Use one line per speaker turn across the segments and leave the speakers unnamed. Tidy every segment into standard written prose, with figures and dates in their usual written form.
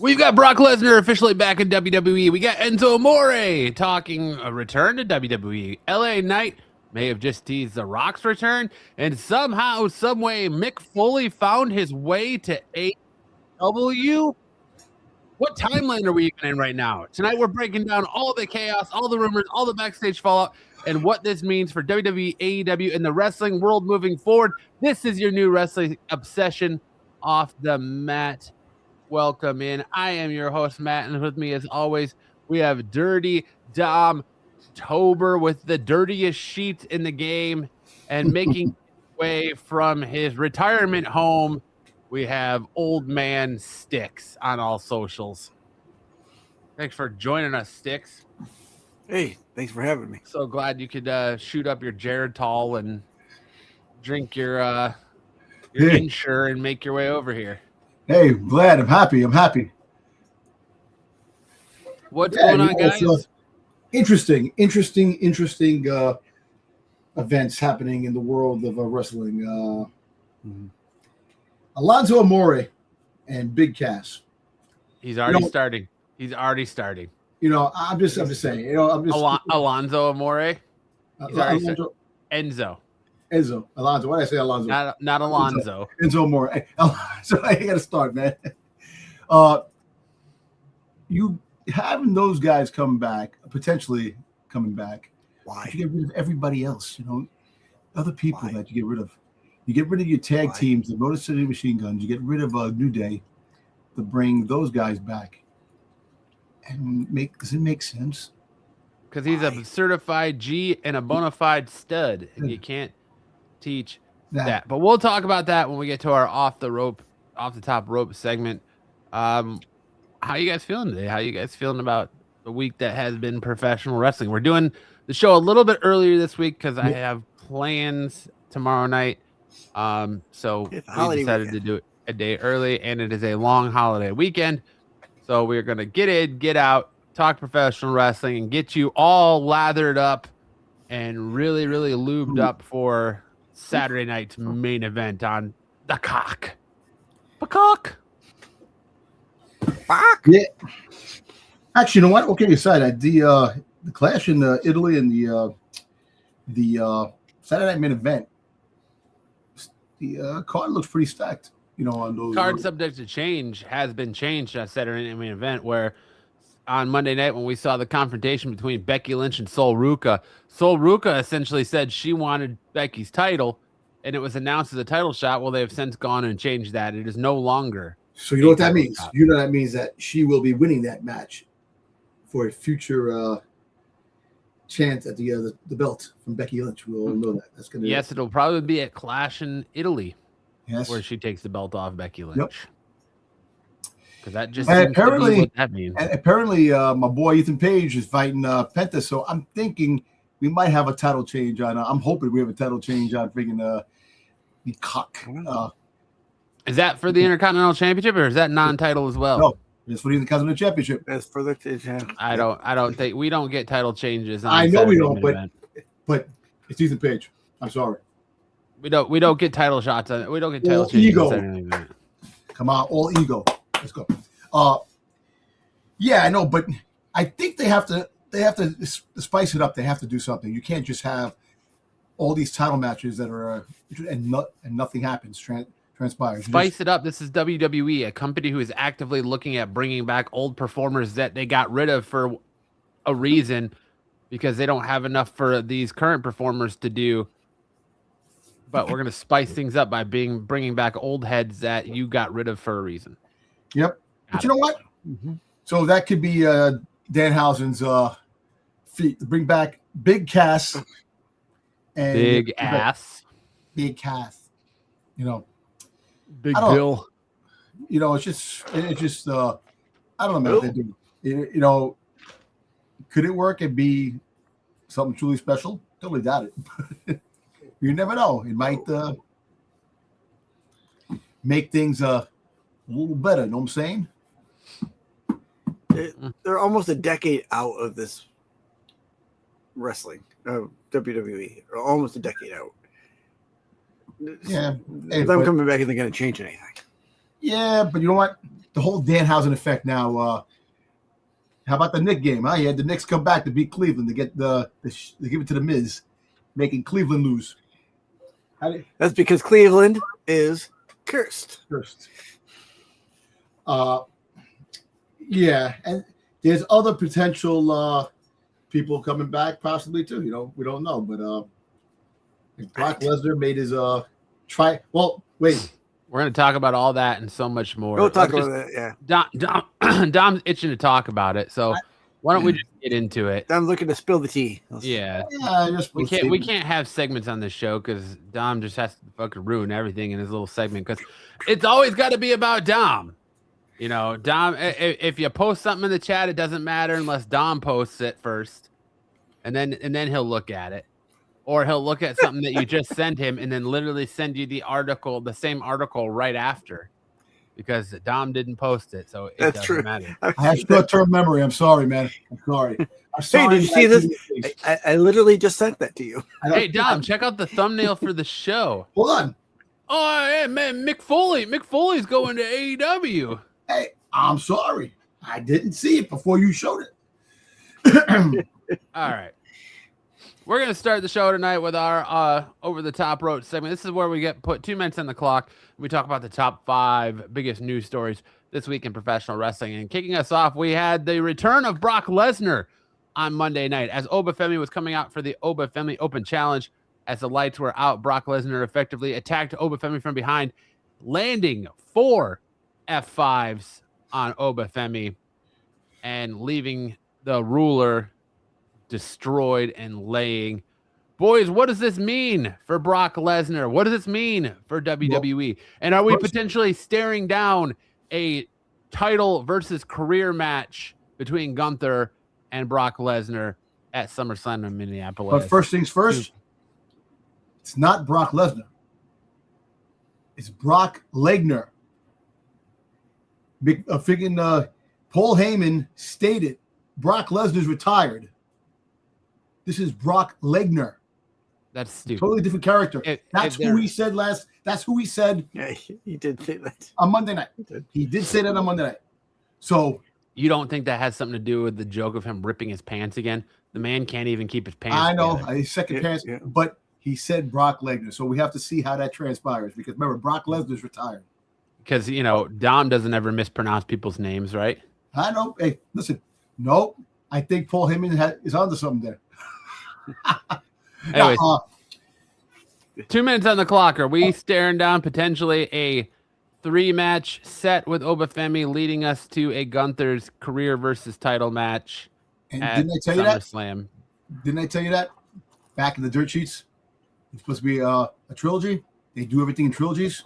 We've got Brock Lesnar officially back in WWE. We got Enzo Amore talking a return to WWE. LA Knight may have just teased The Rock's return. And somehow, someway, Mick Foley found his way to AEW. What timeline are we even in right now? Tonight, we're breaking down all the chaos, all the rumors, all the backstage fallout, and what this means for WWE, AEW, and the wrestling world moving forward. This is your new wrestling obsession off the mat. Welcome in. I am your host, Matt, and with me, as always, we have Dirty Dom Tober with the dirtiest sheets in the game and making way from his retirement home. We have Old Man Sticks on all socials. Thanks for joining us, Sticks.
Hey, thanks for having me.
So glad you could shoot up your Geritol and drink your Insure and make your way over here.
Hey, glad. I'm happy.
What's going on, guys?
Interesting events happening in the world of wrestling. Alonzo Amore and Big Cass.
He's already starting.
You know, I'm just saying. You know,
Alonzo Amore. Enzo. Alonzo. Why did I say Alonzo? Not Alonzo.
Enzo Amore. So I got to start, man. You having those guys potentially coming back.
Why?
You get rid of everybody else. You know, other people that you get rid of. You get rid of your tag teams, the Motor City Machine Guns. You get rid of New Day to bring those guys back. And does it make sense?
Because he's a certified G and a bona fide stud, and you can't teach that. But we'll talk about that when we get to our off the top rope segment. How you guys feeling today? How you guys feeling about the week that has been professional wrestling? We're doing the show a little bit earlier this week because I have plans tomorrow night. So we decided to do it a day early, and it is a long holiday weekend. So we're gonna get in, get out, talk professional wrestling, and get you all lathered up and really, really lubed up for Saturday night's main event on the cock.
Yeah. Actually, you know what? Okay, aside the clash in Italy and the Saturday night main event, the card looks pretty stacked. You know, on those
card subject to change has been changed on Saturday night main event, where on Monday night when we saw the confrontation between Becky Lynch and Sol Ruca essentially said she wanted Becky's title, and it was announced as a title shot. Well, they have since gone and changed that. It is no longer.
So you know what that means? Shot. You know that means that she will be winning that match for a future chance at the belt from Becky Lynch. We all know that. That's gonna.
Yes, it'll probably be at Clash in Italy.
Yes.
Where she takes the belt off Becky Lynch.
Yep.
Because that just seems to be what that means.
And apparently, my boy Ethan Page is fighting Penta, so I'm thinking we might have a title change on. I'm hoping we have a title change on freaking the cock.
Is that for the Intercontinental Championship, or is that non-title as well?
No, it's for the Intercontinental Championship.
That's for the.
I don't think we don't get title changes.
I know we don't, but it's Ethan Page. I'm sorry.
We don't get title shots on it. We don't get title changes.
Ego. Come on, all ego. Let's go. Yeah, I know, but I think they have to spice it up. They have to do something. You can't just have all these title matches that are and nothing happens transpires.
Spice it up. This is WWE, a company who is actively looking at bringing back old performers that they got rid of for a reason, because they don't have enough for these current performers to do. But we're going to spice things up by bringing back old heads that you got rid of for a reason.
Yep. But you know what? Mm-hmm. So that could be Danhausen's feat to bring back Big Cass and
Big Cass.
You know,
Big Bill.
You know, it's just I don't know, man. They do. You know, could it work and be something truly special? Totally doubt it. You never know. It might make things a little better. You know what I'm saying?
They're almost a decade out of this wrestling, WWE. Or almost a decade out.
Yeah.
Them coming back isn't going to change anything.
Yeah, but you know what? the whole Danhausen effect now. How about the Knicks game? He had the Knicks come back to beat Cleveland to get to give it to the Miz, making Cleveland lose.
That's because Cleveland is cursed.
Yeah, and there's other potential people coming back possibly too. We don't know, but Brock Lesnar made his try. Well, wait.
We're going to talk about all that and so much more.
We'll talk about that, yeah.
Dom's itching to talk about it, so why don't we just get into it?
I'm looking to spill the tea.
Yeah.
We
can't have segments on this show because Dom just has to fucking ruin everything in his little segment because it's always got to be about Dom. Dom, if you post something in the chat, it doesn't matter unless Dom posts it first, and then he'll look at it. Or he'll look at something that you just sent him and then literally send you the same article right after because Dom didn't post it. So it doesn't matter.
I have short-term memory. I'm sorry, man. I'm sorry.
Hey, did you see this? I literally just sent that to you.
Hey, Dom, check out the thumbnail for the show.
Hold on.
Oh, yeah, man, Mick Foley. Mick Foley's going to AEW.
Hey, I'm sorry. I didn't see it before you showed it.
All right. We're going to start the show tonight with our Over the Top Road segment. This is where we put 2 minutes on the clock. We talk about the top 5 biggest news stories this week in professional wrestling. And kicking us off, we had the return of Brock Lesnar on Monday night. As Obafemi was coming out for the Obafemi Open Challenge, as the lights were out, Brock Lesnar effectively attacked Obafemi from behind, landing 4 F5s on Obafemi and leaving the ruler destroyed and laying. Boys, what does this mean for Brock Lesnar? What does this mean for WWE? And are we potentially staring down a title versus career match between Gunther and Brock Lesnar at SummerSlam in Minneapolis?
But first things first, it's not Brock Lesnar. It's Brock Lesnar. Paul Heyman stated Brock Lesnar's retired. This is Brock Lesnar.
That's stupid.
Totally different character. That's who he said last. That's who he said.
Yeah, he did say that
on Monday night. He did say that on Monday night. So
you don't think that has something to do with the joke of him ripping his pants again? The man can't even keep his pants.
I know, his second pants, but he said Brock Lesnar. So we have to see how that transpires because remember, Brock Lesnar's retired.
Because Dom doesn't ever mispronounce people's names, right?
I know. Hey, listen. No, I think Paul Heyman is onto something there.
Anyways, 2 minutes on the clock. Are we staring down potentially a 3-match set with Obafemi leading us to a Gunther's career versus title match at
didn't I tell you
SummerSlam?
Didn't I tell you that? Back in the dirt sheets, it's supposed to be a trilogy. They do everything in trilogies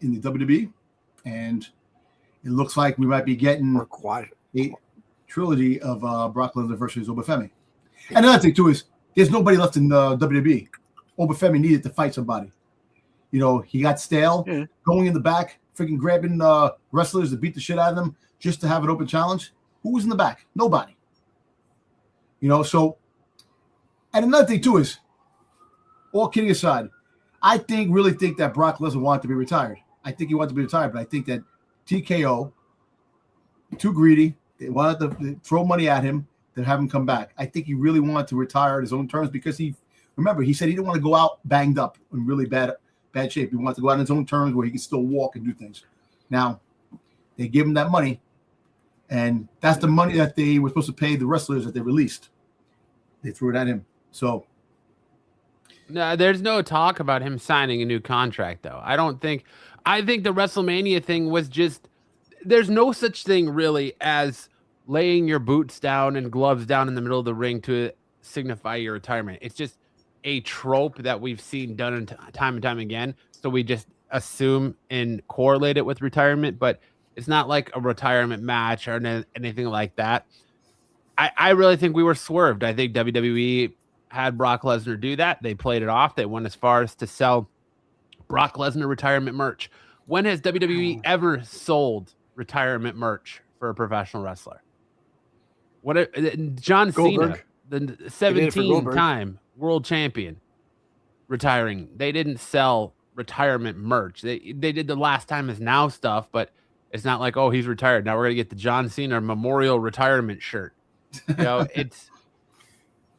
in the WWE, and it looks like we might be getting a trilogy of Brock Lesnar versus Obafemi. And another thing too is there's nobody left in the WWE. Obafemi needed to fight somebody. He got stale going in the back, freaking grabbing wrestlers to beat the shit out of them just to have an open challenge. Who was in the back? Nobody. So, and another thing too is, all kidding aside, I really think that Brock Lesnar wanted to be retired. I think he wanted to be retired, but I think that TKO, too greedy, they wanted to throw money at him to have him come back. I think he really wanted to retire at his own terms because he said he didn't want to go out banged up in really bad shape. He wanted to go out on his own terms where he can still walk and do things. Now, they gave him that money, and that's the money that they were supposed to pay the wrestlers that they released. They threw it at him. So,
no, there's no talk about him signing a new contract, though. I think the WrestleMania thing was just, there's no such thing really as laying your boots down and gloves down in the middle of the ring to signify your retirement. It's just a trope that we've seen done time and time again. So we just assume and correlate it with retirement, but it's not like a retirement match or anything like that. I really think we were swerved. I think WWE had Brock Lesnar do that. They played it off. They went as far as to sell Brock Lesnar retirement merch. When has WWE ever sold retirement merch for a professional wrestler? John Cena, the 17-time world champion, retiring. They didn't sell retirement merch. They did the last time is now stuff, but It's not like, oh, he's retired. Now we're gonna get the John Cena memorial retirement shirt. You know,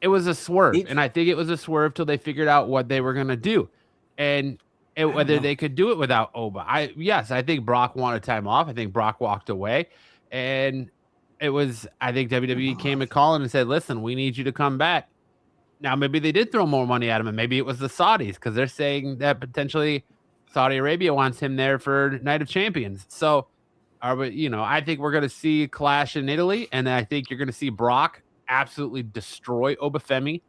it was a swerve, and I think it was a swerve till they figured out what they were gonna do, and whether they could do it without Oba. I think Brock wanted time off. I think Brock walked away, and I think WWE came and called and said, "Listen, we need you to come back." Now, maybe they did throw more money at him, and maybe it was the Saudis because they're saying that potentially Saudi Arabia wants him there for Night of Champions. So, I think we're going to see Clash in Italy, and I think you're going to see Brock absolutely destroy Oba Femi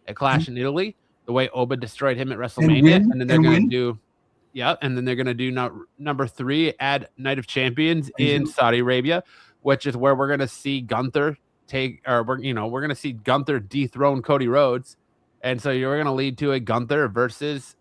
at Clash in Italy, the way Oba destroyed him at WrestleMania, and then they're going to do, and then they're going to do number 3 at Night of Champions in Saudi Arabia, which is where we're going to see Gunther we're going to see Gunther dethrone Cody Rhodes. And so you're going to lead to a Gunther versus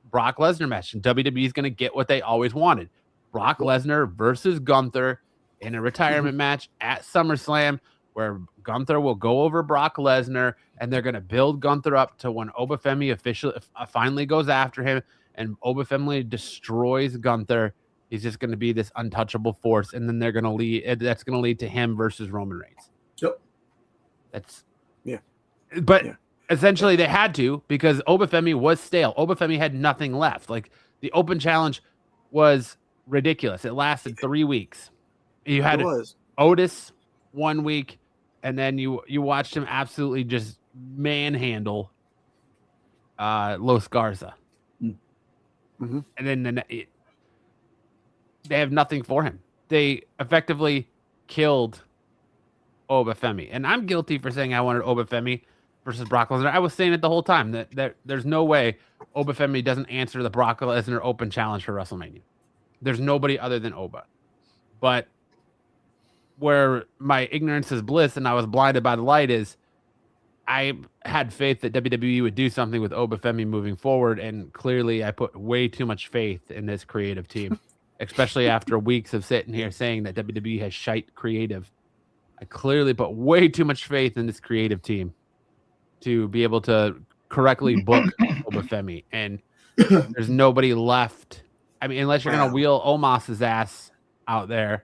Brock Lesnar match. And WWE is going to get what they always wanted. Brock Lesnar versus Gunther in a retirement match at SummerSlam, where Gunther will go over Brock Lesnar, and they're going to build Gunther up to when Oba Femi finally goes after him, and Oba Femi destroys Gunther. He's just going to be this untouchable force, and then that's going to lead to him versus Roman Reigns.
Yep.
Essentially they had to, because Oba Femi was stale. Oba Femi had nothing left. Like, the open challenge was ridiculous. It lasted 3 weeks. You had Otis 1 week, and then you watched him absolutely just manhandle Los Garza.
Mm-hmm.
And then they have nothing for him. They effectively killed Oba Femi. And I'm guilty for saying I wanted Oba Femi versus Brock Lesnar. I was saying it the whole time that there's no way Oba Femi doesn't answer the Brock Lesnar open challenge for WrestleMania. There's nobody other than Oba. But where my ignorance is bliss and I was blinded by the light is I had faith that WWE would do something with Oba Femi moving forward, and clearly I put way too much faith in this creative team, especially after weeks of sitting here saying that WWE has shite creative. I clearly put way too much faith in this creative team to be able to correctly book Oba Femi, and there's nobody left. I mean, unless you're going to wheel Omos's ass out there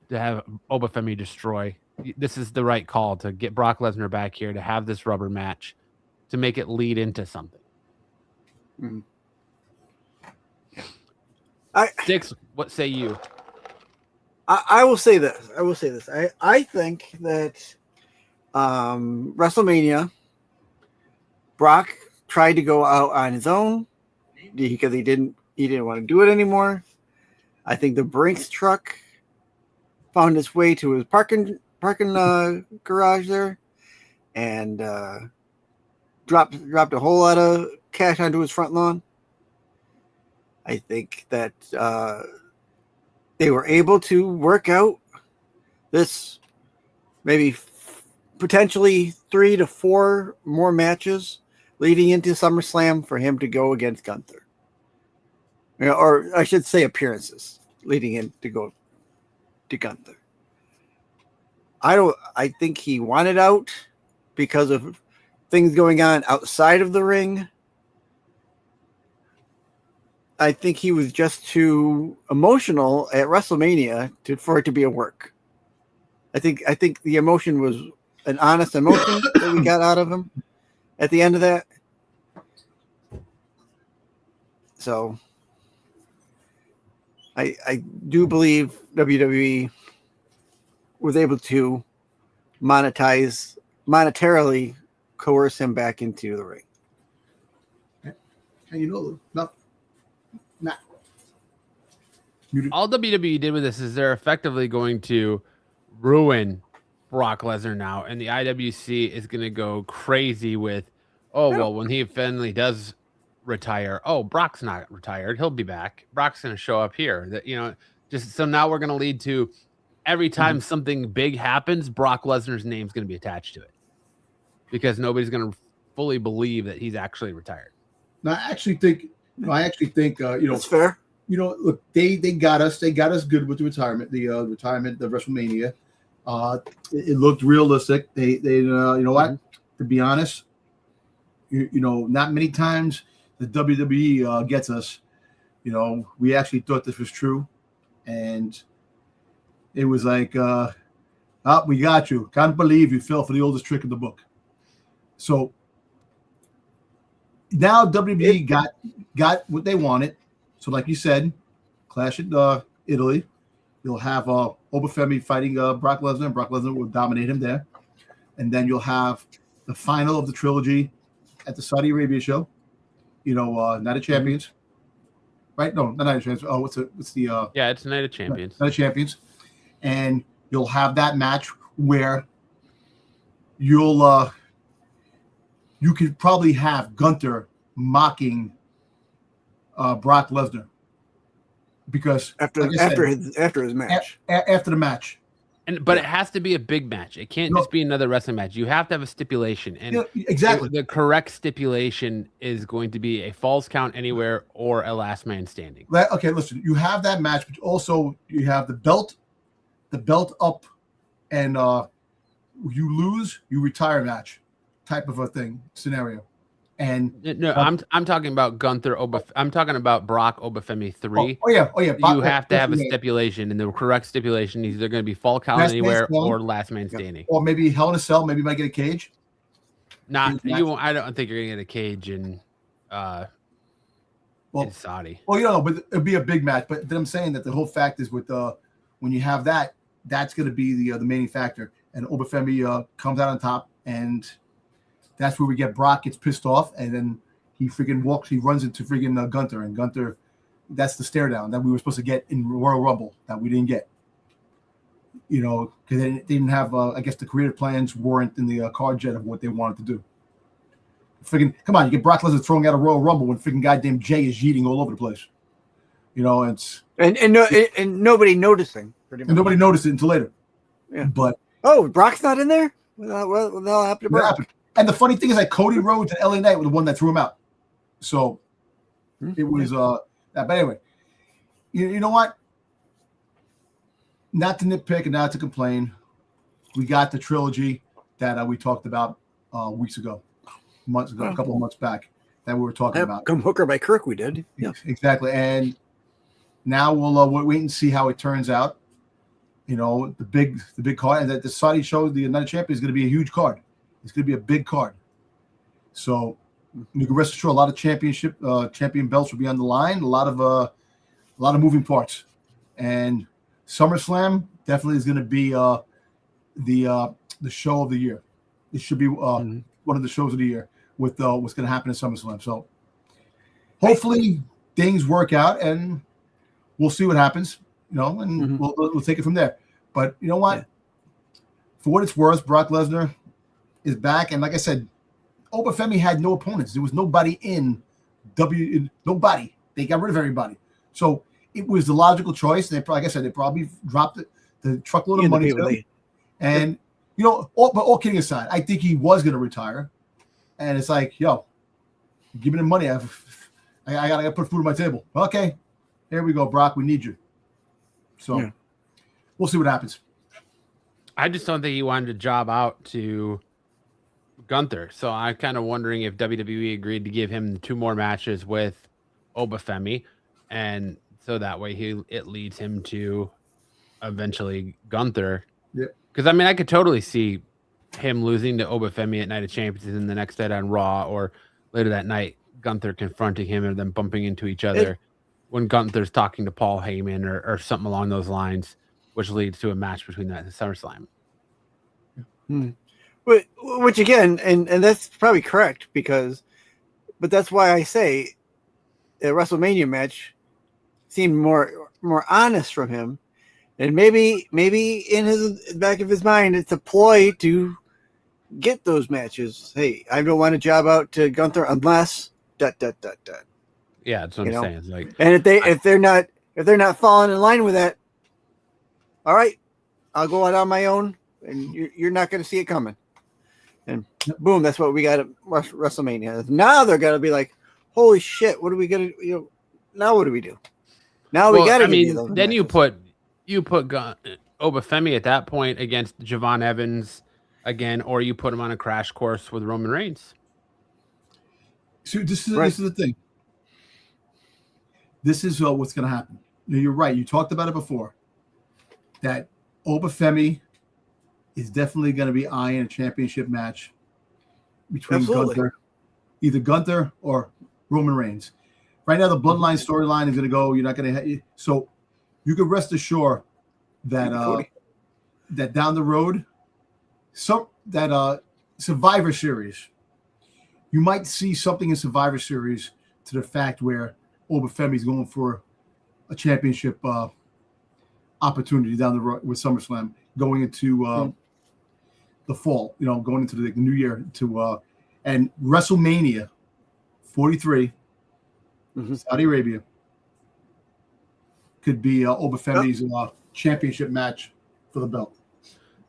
to have Oba Femi destroy. This is the right call to get Brock Lesnar back here, to have this rubber match, to make it lead into something.
Mm-hmm.
Six, what say you?
I will say this. I think that WrestleMania, Brock tried to go out on his own because he didn't want to do it anymore. I think the Brinks truck found its way to his parking garage there, and dropped a whole lot of cash onto his front lawn. I think that they were able to work out this maybe potentially 3 to 4 more matches leading into SummerSlam for him to go against Gunther. Or I should say appearances leading in to go to Gunther. I think he wanted out because of things going on outside of the ring. I think he was just too emotional at WrestleMania for it to be a work. I think the emotion was an honest emotion that we got out of him at the end of that. So I do believe WWE was able to monetarily coerce him back into the ring.
And
all WWE did with this is they're effectively going to ruin Brock Lesnar now, and the IWC is going to go crazy with, when he finally does retire, Brock's not retired, he'll be back. Brock's going to show up here. So now we're going to lead to every time something big happens, Brock Lesnar's name's going to be attached to it, because nobody's going to fully believe that he's actually retired.
Now, I actually think
that's fair.
Look, they got us good with the retirement, the WrestleMania. It looked realistic. They what? To be honest, not many times the WWE gets us. We actually thought this was true, and It was like, we got you. Can't believe you fell for the oldest trick in the book. So now WWE got what they wanted. So like you said, Clash at Italy. You'll have Obafemi fighting Brock Lesnar, and Brock Lesnar will dominate him there. And then you'll have the final of the trilogy at the Saudi Arabia show. Night of Champions. Right? No, not Night of Champions. Oh, what's the
Yeah, it's Night of Champions.
Night of Champions. And you'll have that match where you could probably have Gunther mocking Brock Lesnar. Because
after his match.
After the match.
But it has to be a big match. It can't just be another wrestling match. You have to have a stipulation. And
exactly.
The correct stipulation is going to be a falls count anywhere or a last man standing.
Okay, listen, you have that match, but also you have the belt up, and you lose, you retire match type of a scenario. And
no, I'm talking about Gunther. I'm talking about Brock Obafemi 3.
Oh yeah.
You have to have a stipulation, and the correct stipulation is either going to be fall count anywhere or last man standing,
or maybe Hell in a Cell. Maybe you might get a cage.
You won't. I don't think you're going to get a cage in Saudi.
Well, but it'll be a big match. But then I'm saying that the whole fact is with when you have that, that's going to be the main factor, and Obafemi comes out on top, and that's where we get Brock gets pissed off, and then he runs into freaking Gunther, and Gunther, that's the stare down that we were supposed to get in Royal Rumble that we didn't get. Because they didn't have, I guess the creative plans weren't in the card yet of what they wanted to do. Freaking, come on, you get Brock Lesnar throwing out a Royal Rumble when freaking goddamn Jay is yeeting all over the place. It's
and nobody noticing.
And nobody noticed it until later.
Yeah.
But
Brock's not in there. Well, that'll happen to Brock.
And the funny thing is, like Cody Rhodes and LA Knight were the one that threw him out. So it was that. But anyway, you know what? Not to nitpick and not to complain. We got the trilogy that we talked about months ago, a couple of months back that we were talking about.
Come Hooker by Kirk, we did.
Yeah, exactly. And now we'll wait and see how it turns out. The big card, and that the Saudi show, the United Champion, is going to be a huge card. It's going to be a big card. So you can rest assured a lot of champion belts will be on the line. A lot of moving parts. And SummerSlam definitely is going to be the show of the year. It should be one of the shows of the year with what's going to happen in SummerSlam. So hopefully things work out, and we'll see what happens. And we'll take it from there. But you know what? Yeah. For what it's worth, Brock Lesnar is back, and like I said, Obafemi had no opponents. There was nobody in nobody. They got rid of everybody. So it was the logical choice. They, like I said, they probably dropped the truckload of money. And all kidding aside, I think he was going to retire. And it's like, yo, give me the money. I gotta put food on my table. Okay, here we go, Brock. We need you. So we'll see what happens.
I just don't think he wanted to job out to Gunther. So I'm kind of wondering if WWE agreed to give him 2 more matches with Obafemi, and so that way it leads him to eventually Gunther.
Yeah.
Because I could totally see him losing to Obafemi at Night of Champions, and the next night on Raw, or later that night, Gunther confronting him and then bumping into each other when Gunther's talking to Paul Heyman or something along those lines, which leads to a match between that and SummerSlam.
Which again, and that's probably correct but that's why I say a WrestleMania match seemed more honest from him, and maybe in his back of his mind it's a ploy to get those matches. Hey, I don't want to job out to Gunther unless ...
Yeah, that's what I'm saying. It's like,
and if they're not falling in line with that, all right, I'll go out on my own, and you're not going to see it coming. And boom, that's what we got at WrestleMania. Now they're going to be like, holy shit, what are we going to, now what do we do? Now we got to
then matches. you put Obafemi at that point against Javon Evans again, or you put him on a crash course with Roman Reigns.
So this is the thing. This is what's going to happen. You're right. You talked about it before. That Obafemi is definitely going to be eyeing a championship match between either Gunther or Roman Reigns. Right now, the Bloodline storyline is going to go. You're not going to so you can rest assured that that down the road, Survivor Series, you might see something in Survivor Series to the fact where Obafemi is going for a championship opportunity down the road with SummerSlam going into the fall, going into the new year and WrestleMania 43, Saudi Arabia, could be Obafemi's championship match for the belt.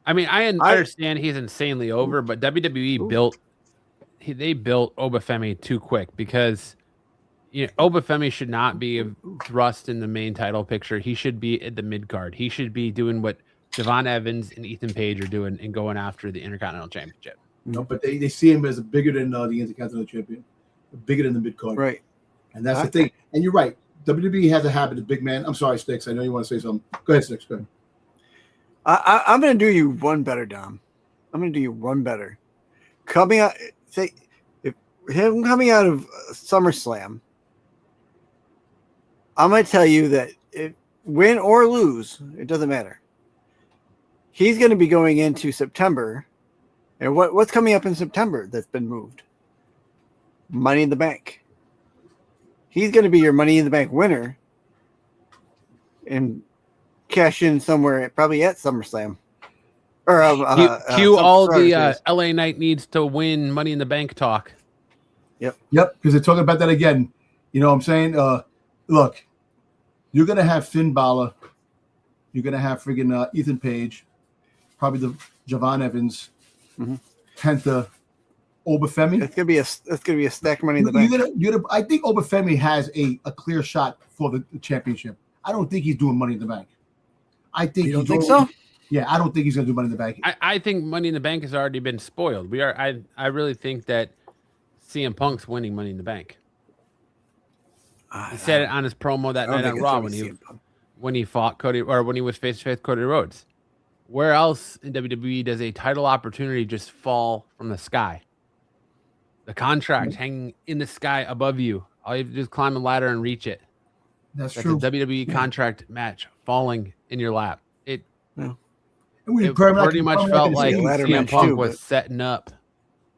I mean, I understand he's insanely over, but WWE built Obafemi too quick because Obafemi should not be thrust in the main title picture. He should be at the mid card. He should be doing what Javon Evans and Ethan Page are doing and going after the Intercontinental Championship.
No, but they see him as bigger than the Intercontinental Champion, bigger than the mid card.
Right.
And that's the thing. And you're right. WWE has a habit of big man. I'm sorry, Sticks. I know you want to say something. Go ahead, Sticks. Go ahead.
I'm going to do you one better, Dom. I'm going to do you one better. Coming out of SummerSlam, I'm going to tell you that win or lose, it doesn't matter. He's going to be going into September. And what's coming up in September that's been moved? Money in the Bank. He's going to be your Money in the Bank winner and cash in somewhere, probably at SummerSlam. Or
cue all the LA Knight needs to win Money in the Bank talk.
Yep, because they're talking about that again. You know what I'm saying? Look, you're going to have Finn Balor. You're going to have friggin' Ethan Page. Probably the Javon Evans. Penta. Obafemi.
It's gonna be a stack of Money in the Bank.
I think Obafemi has a clear shot for the championship. I don't think he's doing Money in the Bank. I think
you don't think so?
Yeah, I don't think he's gonna do Money in the Bank.
I think Money in the Bank has already been spoiled. I really think that CM Punk's winning Money in the Bank. He said it on his promo that night on Raw when he fought Cody, or when he was face to face with Cody Rhodes. Where else in WWE does a title opportunity just fall from the sky? The contract hanging in the sky above you. All you have to do is climb a ladder and reach it.
That's true.
A WWE contract match falling in your lap. It
pretty
much felt like CM Punk was setting up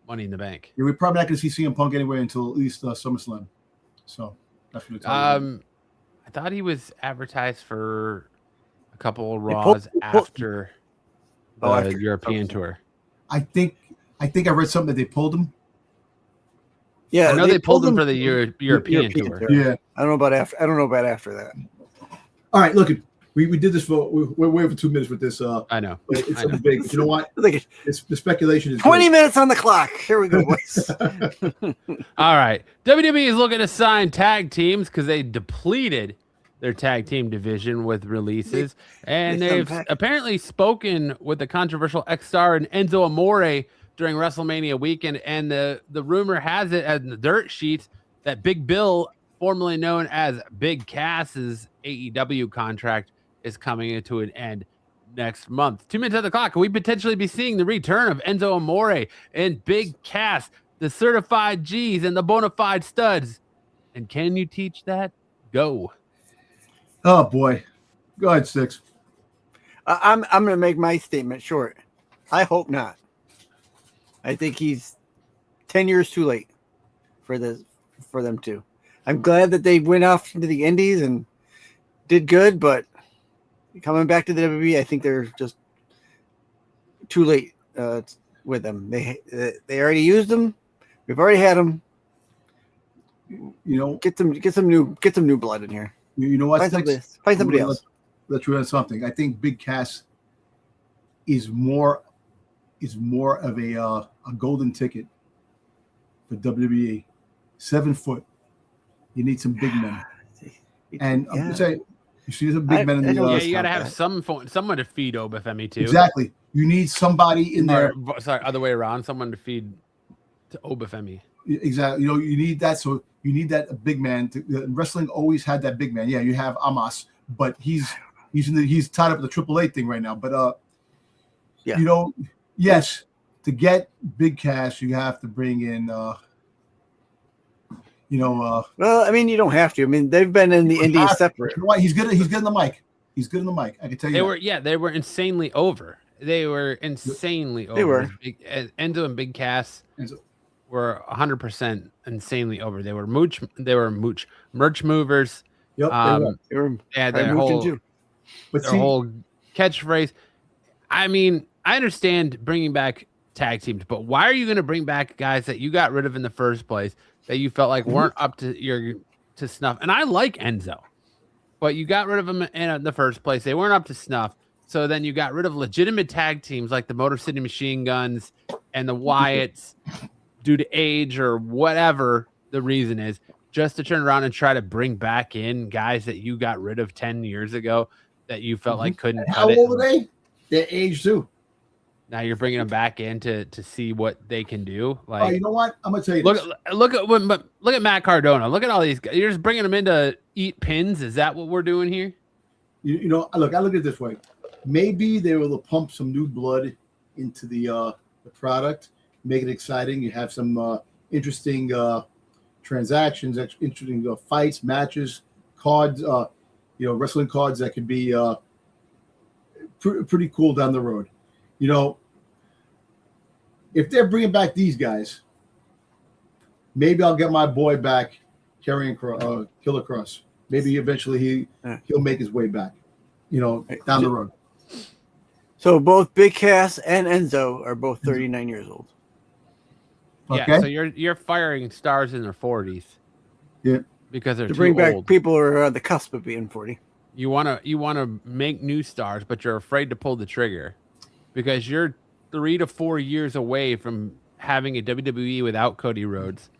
Money in the Bank.
Yeah, we're probably not going to see CM Punk anywhere until at least SummerSlam. So that's what
I thought he was advertised for a couple of Raws after the European tour.
I think I read something that they pulled him.
Yeah,
I know they pulled him for the European tour.
Yeah,
I don't know about after that.
All right, look, we did this for we're over 2 minutes with this.
I know,
but it's something big. But you know what? The speculation is
20 minutes on the clock. Here we go, boys.
All right, WWE is looking to sign tag teams because they depleted their tag team division with releases, and they've apparently spoken with the controversial ex-star and Enzo Amore during WrestleMania weekend, and the rumor has it in the dirt sheets that Big Bill, formerly known as Big Cass's AEW contract, is coming into an end next month. 2 minutes on the clock. Could we potentially be seeing the return of Enzo Amore and Big Cass, the certified G's and the bona fide studs? And can you teach that? Go.
Oh boy, go ahead, Six.
I'm going to make my statement short. I hope not. I think he's 10 years too late for them too. I'm glad that they went off into the Indies and did good, but coming back to the WWE, I think they're just too late with them. They already used them. We've already had them.
You know,
get some new blood in here.
You know what?
Find somebody else.
Let's run something. I think Big Cass is more of a golden ticket for WWE. 7 foot. You need some big men. And I'm gonna say, you see some big men in the.
You got to have someone to feed Obafemi too.
Exactly. You need somebody in there.
Sorry, other way around. Someone to feed to Obafemi.
Exactly. You know, you need that. So you need that big man. Wrestling always had that big man. Yeah, you have Amos, but he's He's tied up with the Triple A thing right now. But
Yeah.
you know, yes, to get big cash, you have to bring in.
Well, I mean, you don't have to. I mean, they've been in the Indies separate.
You know what? He's good in the mic. He's good in the mic. I can tell you.
They were insanely over. They were insanely over.
They were.
Enzo and Big Cass
Enzo.
were 100% insanely over. They were merch movers.
Yep.
They were
Yeah, their whole catchphrase. I mean, I understand bringing back tag teams, but why are you going to bring back guys that you got rid of in the first place that you felt like weren't up to snuff? And I like Enzo, but you got rid of them in the first place. They weren't up to snuff. So then you got rid of legitimate tag teams like the Motor City Machine Guns and the Wyatts due to age or whatever the reason is, just to turn around and try to bring back in guys that you got rid of 10 years ago that you felt like couldn't cut
How
it.
old are they? They're age too.
Now you're bringing them back in to see what they can do. Like,
Oh, you know what? I'm gonna tell you.
Look at Matt Cardona. Look at all these guys. You're just bringing them in to eat pins. Is that what we're doing here?
You know, I look at it this way. Maybe they will pump some new blood into the product, make it exciting. You have some interesting transactions, interesting fights, matches, cards. Wrestling cards that could be pretty cool down the road. You know, if they're bringing back these guys, maybe I'll get my boy back, Killer Cross. Maybe eventually he'll make his way back. You know, down the road.
So both Big Cass and Enzo are both 39 years old.
Yeah,
Okay.
so you're firing stars in their 40s.
Yeah.
Because they're
To bring
too
back
old.
people who are on the cusp of being 40.
You wanna make new stars, but you're afraid to pull the trigger because you're 3 to 4 years away from having a WWE without Cody Rhodes,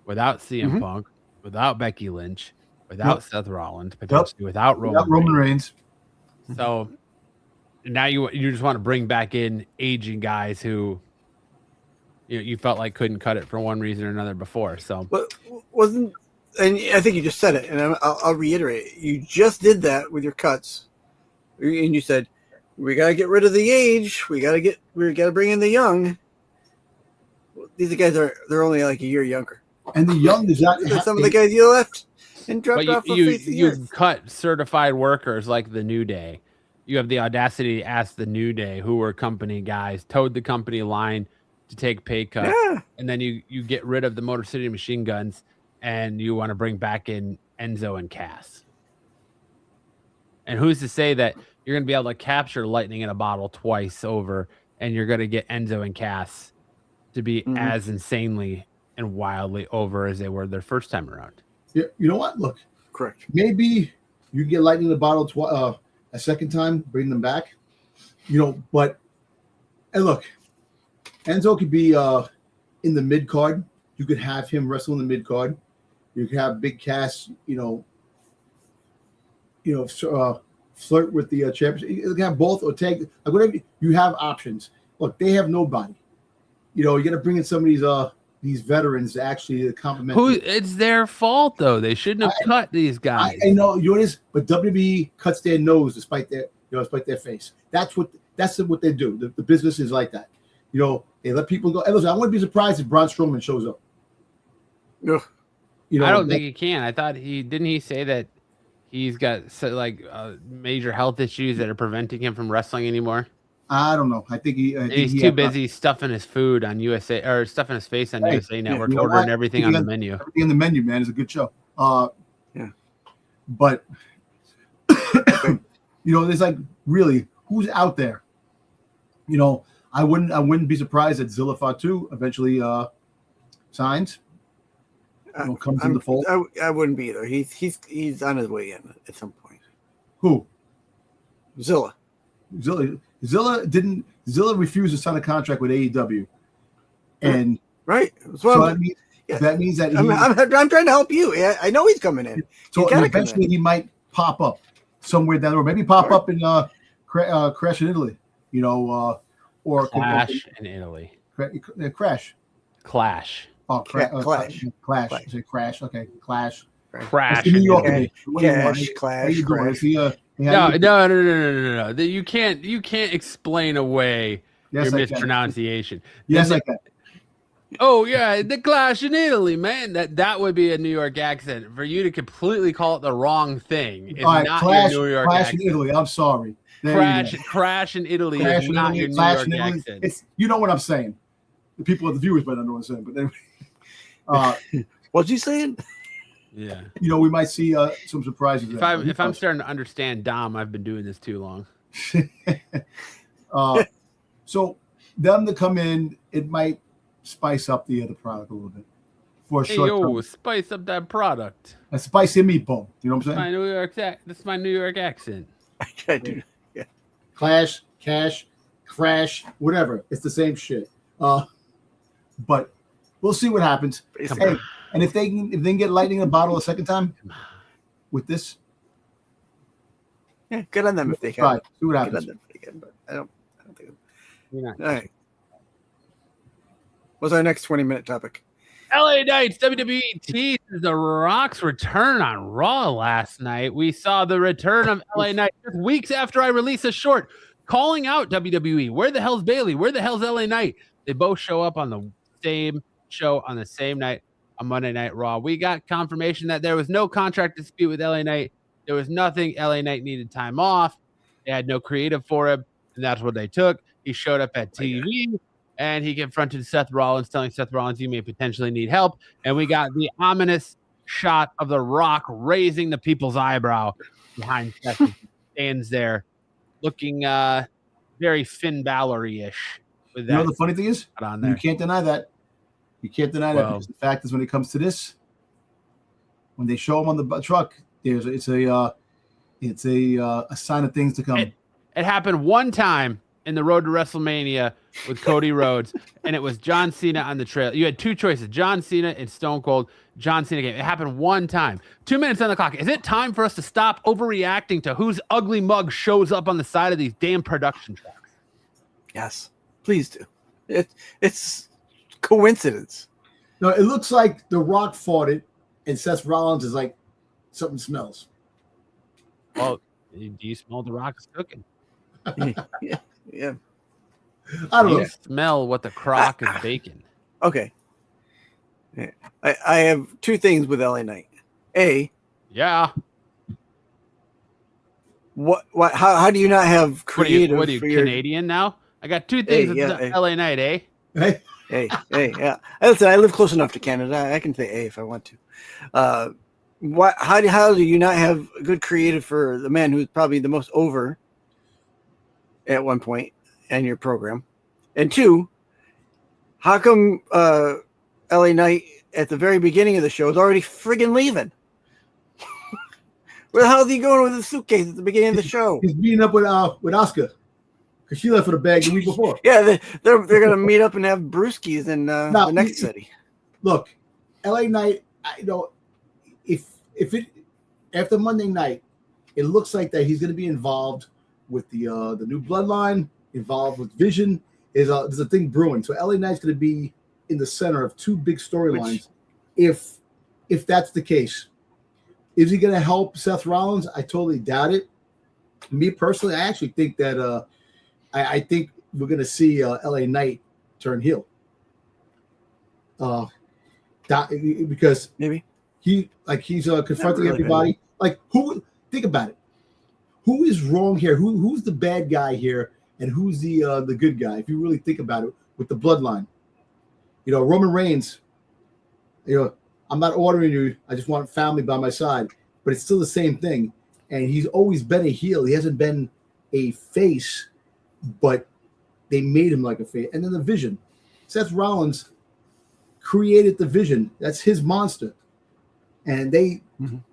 without CM Punk, without Becky Lynch, without Seth Rollins, potentially without
Roman Reigns.
So now you just want to bring back in aging guys who you felt like couldn't cut it for one reason or another before. So
But wasn't, and I think you just said it, and I'll reiterate it. You just did that with your cuts, and you said we got to get rid of the age. We got to bring in the young. These guys they're only like a year younger.
And the young is not
Some of the guys you left and dropped off.
You cut certified workers like the New Day. You have the audacity to ask the New Day, who were company guys, towed the company line to take pay cuts, and then you get rid of the Motor City Machine Guns, and you want to bring back in Enzo and Cass. And who's to say that you're going to be able to capture lightning in a bottle twice over, and you're going to get Enzo and Cass to be as insanely and wildly over as they were their first time around?
Yeah, you know what? Look,
Correct.
maybe you get lightning in the bottle a second time, bring them back. You know, but and look, Enzo could be in the mid card. You could have him wrestle in the mid card. You could have Big Cass, flirt with the championship. You can have both or tag, like whatever. You have options. Look, they have nobody. You got to bring in some of these veterans to actually compliment.
It's their fault though. They shouldn't have cut these guys.
I know what it is, but WWE cuts their nose despite their face. That's what they do. The business is like that. They let people go. And listen, I wouldn't be surprised if Braun Strowman shows up.
Ugh.
I don't think he can. I thought he say that he's got major health issues that are preventing him from wrestling anymore.
I don't know. I think
he's too busy stuffing his food on USA or stuffing his face on USA Network, ordering everything on the menu.
Everything on the menu, man, is a good show.
Yeah.
But there's really who's out there. I wouldn't be surprised that Zilla Fatu eventually signs. Comes in the fold.
I wouldn't be either. He's on his way in at some point.
Who?
Zilla
refused to sign a contract with AEW, and
right.
So that means that
I'm trying to help you. I know he's coming in.
So eventually he might pop up somewhere down the road. Maybe pop up in Crash in Italy, or
Clash in Italy.
Crash.
Clash.
Oh,
Clash.
Clash. I say Crash. Okay, Clash.
Crash.
New York.
Clash.
How you doing?
No. You can't explain away
Yes,
your
I can.
mispronunciation.
Yes, I can.
Oh yeah, the Clash in Italy, man. That would be a New York accent. For you to completely call it the wrong thing is
All right,
not
Clash,
your New York
Clash
accent.
in Italy. I'm sorry. There you go.
Crash in Italy
Clash
is
in
not
Italy,
your New
Clash
York
in Italy.
accent.
It's, you know what I'm saying. The people, the viewers might not know what I'm saying, but anyway.
What'd you say?
Yeah.
You know, we might see some surprises.
If I'm starting to understand Dom, I've been doing this too long.
So them to come in, it might spice up the product a little bit for a short term.
Spice up that product.
A spicy meatball. You know what I'm saying?
That's my New York accent.
I do. Yeah.
Clash, cash, crash, whatever. It's the same shit. But we'll see what happens. Hey, and if they can get lightning in a bottle a second time with this,
yeah, good on them if they can.
Right. See what happens.
Good on them if they can, but I don't think.
All
right. What's our next 20-minute topic?
LA Knights, WWE teased The Rock's return on Raw last night. We saw the return of LA Knight just weeks after I released a short calling out WWE. Where the hell's Bailey? Where the hell's LA Knight? They both show up on the same show on the same night on Monday Night Raw. We got confirmation that there was no contract dispute with LA Knight. There was nothing. LA Knight needed time off. They had no creative for him, and that's what they took. He showed up at TV, and he confronted Seth Rollins, telling Seth Rollins, you may potentially need help. And we got the ominous shot of The Rock raising the people's eyebrow behind Seth. He stands there looking very Finn Balor-ish.
You know the funny thing is?
On there.
You can't deny that. You can't deny that. Because the fact is, when it comes to this, when they show him on the truck, it's a sign of things to come.
It happened one time in the road to WrestleMania with Cody Rhodes, and it was John Cena on the trail. You had two choices, John Cena and Stone Cold. John Cena game. It happened one time. 2 minutes on the clock. Is it time for us to stop overreacting to whose ugly mug shows up on the side of these damn production trucks?
Yes, please do. It's coincidence.
No, it looks like The Rock fought it, and Seth Rollins is like, something smells.
Well, do you smell The Rock's cooking?
Yeah.
I don't know.
Smell what the crock is baking.
Okay. I have two things with LA Knight.
Yeah.
What? How do you not have creative?
What are you Canadian now? I got two things with LA Knight, eh?
Hey, yeah. Listen, I live close enough to Canada. I can say A if I want to. How do you not have good creative for the man who's probably the most over at one point in your program? And two, how come LA Knight at the very beginning of the show is already friggin' leaving? Where the hell is he going with his suitcase at the beginning of the show?
He's meeting up with Oscar because she left with a bag the week before.
Yeah, they're gonna meet up and have brewskis in the next city.
Look, LA Knight, if it after Monday night, it looks like that he's going to be involved with the new bloodline, involved with Vision. There's a thing brewing. So LA Knight's going to be in the center of two big storylines. If that's the case, is he going to help Seth Rollins? I totally doubt it. Me personally, I actually think that I think we're going to see LA Knight turn heel. Because
maybe
he's confronting everybody. Like, who? Think about it. Who is wrong here? Who's the bad guy here, and who's the good guy? If you really think about it, with the bloodline, Roman Reigns. I'm not ordering you. I just want family by my side. But it's still the same thing. And he's always been a heel. He hasn't been a face, but they made him like a face. And then the Vision. Seth Rollins created the Vision. That's his monster. And they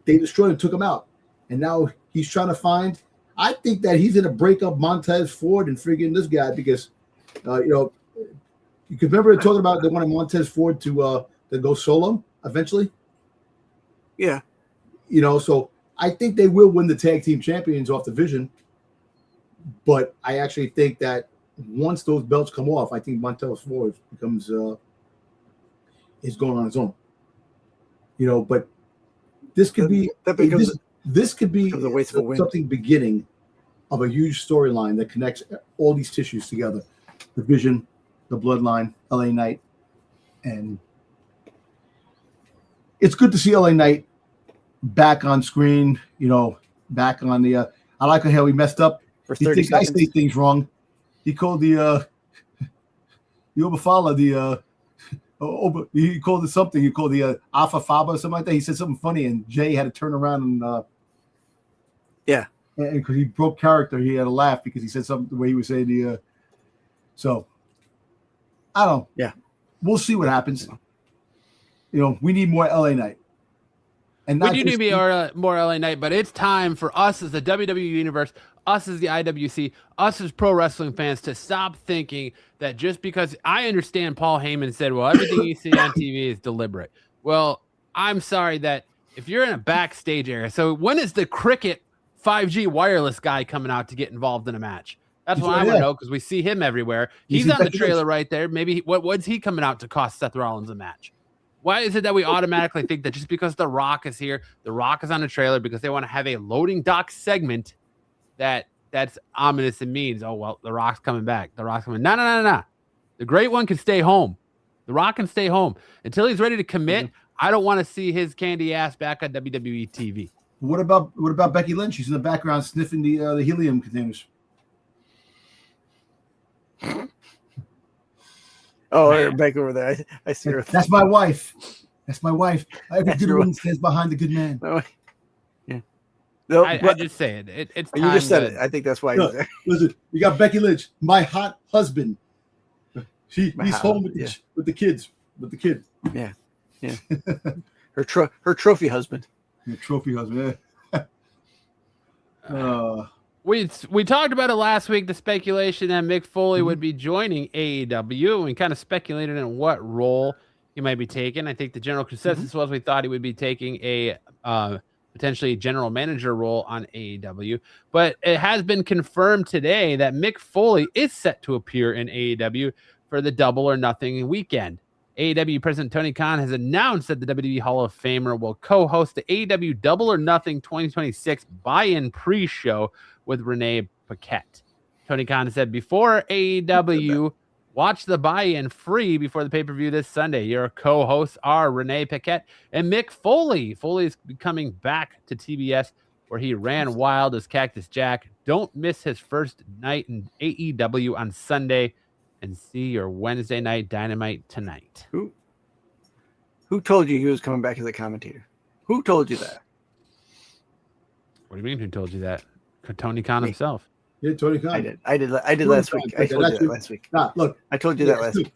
destroyed him, took him out. And now he's trying to find. I think that he's going to break up Montez Ford and friggin' this guy because, you can remember talking about they wanted Montez Ford to go solo eventually.
Yeah.
So I think they will win the tag team champions off the Vision. But I actually think that once those belts come off, I think Montez Ford becomes is going on his own. But this could be This could be
Becomes a wasteful win.
something beginning of a huge storyline that connects all these tissues together. The Vision, the Bloodline, LA Knight, and it's good to see LA Knight back on screen, back on the I like how he messed up.
For
He
30
thinks I
seconds.
say things wrong. He called the Obafala he called it something. He called the Alpha Faba or something like that. He said something funny, and Jay had to turn around and
Yeah.
and because he broke character, he had to laugh because he said something the way he was saying the so I don't know.
Yeah.
We'll see what happens. We need more LA Knight. And
We
not
do
just-
need to be more LA Knight, but it's time for us as the WWE Universe, us as the IWC, us as pro wrestling fans to stop thinking that just because I understand Paul Heyman said, well, everything you see on TV is deliberate. Well, I'm sorry that if you're in a backstage area, so when is the Cricket 5G wireless guy coming out to get involved in a match? That's what I want to know because we see him everywhere. He's on the trailer right there. Maybe what's he coming out to cost Seth Rollins a match? Why is it that we automatically think that just because The Rock is here, The Rock is on the trailer because they want to have a loading dock segment that's ominous and means, oh, well, The Rock's coming back. The Rock's coming. No. The great one can stay home. The Rock can stay home. Until he's ready to commit, I don't want to see his candy ass back on WWE TV.
What about Becky Lynch? She's in the background sniffing the helium containers.
Oh, back over there. I see her.
That's my wife. That's my wife. Every good woman stands behind the good man.
Yeah. No,
I just say it. It's
you
time
just said
to-
it. I think that's why
No,
he's there.
listen, you got Becky Lynch, my hot husband. He's home with the kids. With the kid.
Yeah. Her trophy husband.
Your trophy husband. Yeah.
We talked about it last week, the speculation that Mick Foley would be joining AEW. And we kind of speculated on what role he might be taking. I think the general consensus was we thought he would be taking a potentially general manager role on AEW. But it has been confirmed today that Mick Foley is set to appear in AEW for the Double or Nothing weekend. AEW President Tony Khan has announced that the WWE Hall of Famer will co-host the AEW Double or Nothing 2026 buy-in pre-show with Renee Paquette. Tony Khan said, before AEW, watch the buy-in free before the pay-per-view this Sunday. Your co-hosts are Renee Paquette and Mick Foley. Foley is coming back to TBS where he ran wild as Cactus Jack. Don't miss his first night in AEW on Sunday and see your Wednesday night Dynamite tonight.
Who told you he was coming back as a commentator? Who told you that?
What do you mean? Who told you that? Tony Khan himself.
Yeah, Tony Khan.
I did last week. I told you that last week.
Nah, look,
I told you that last week.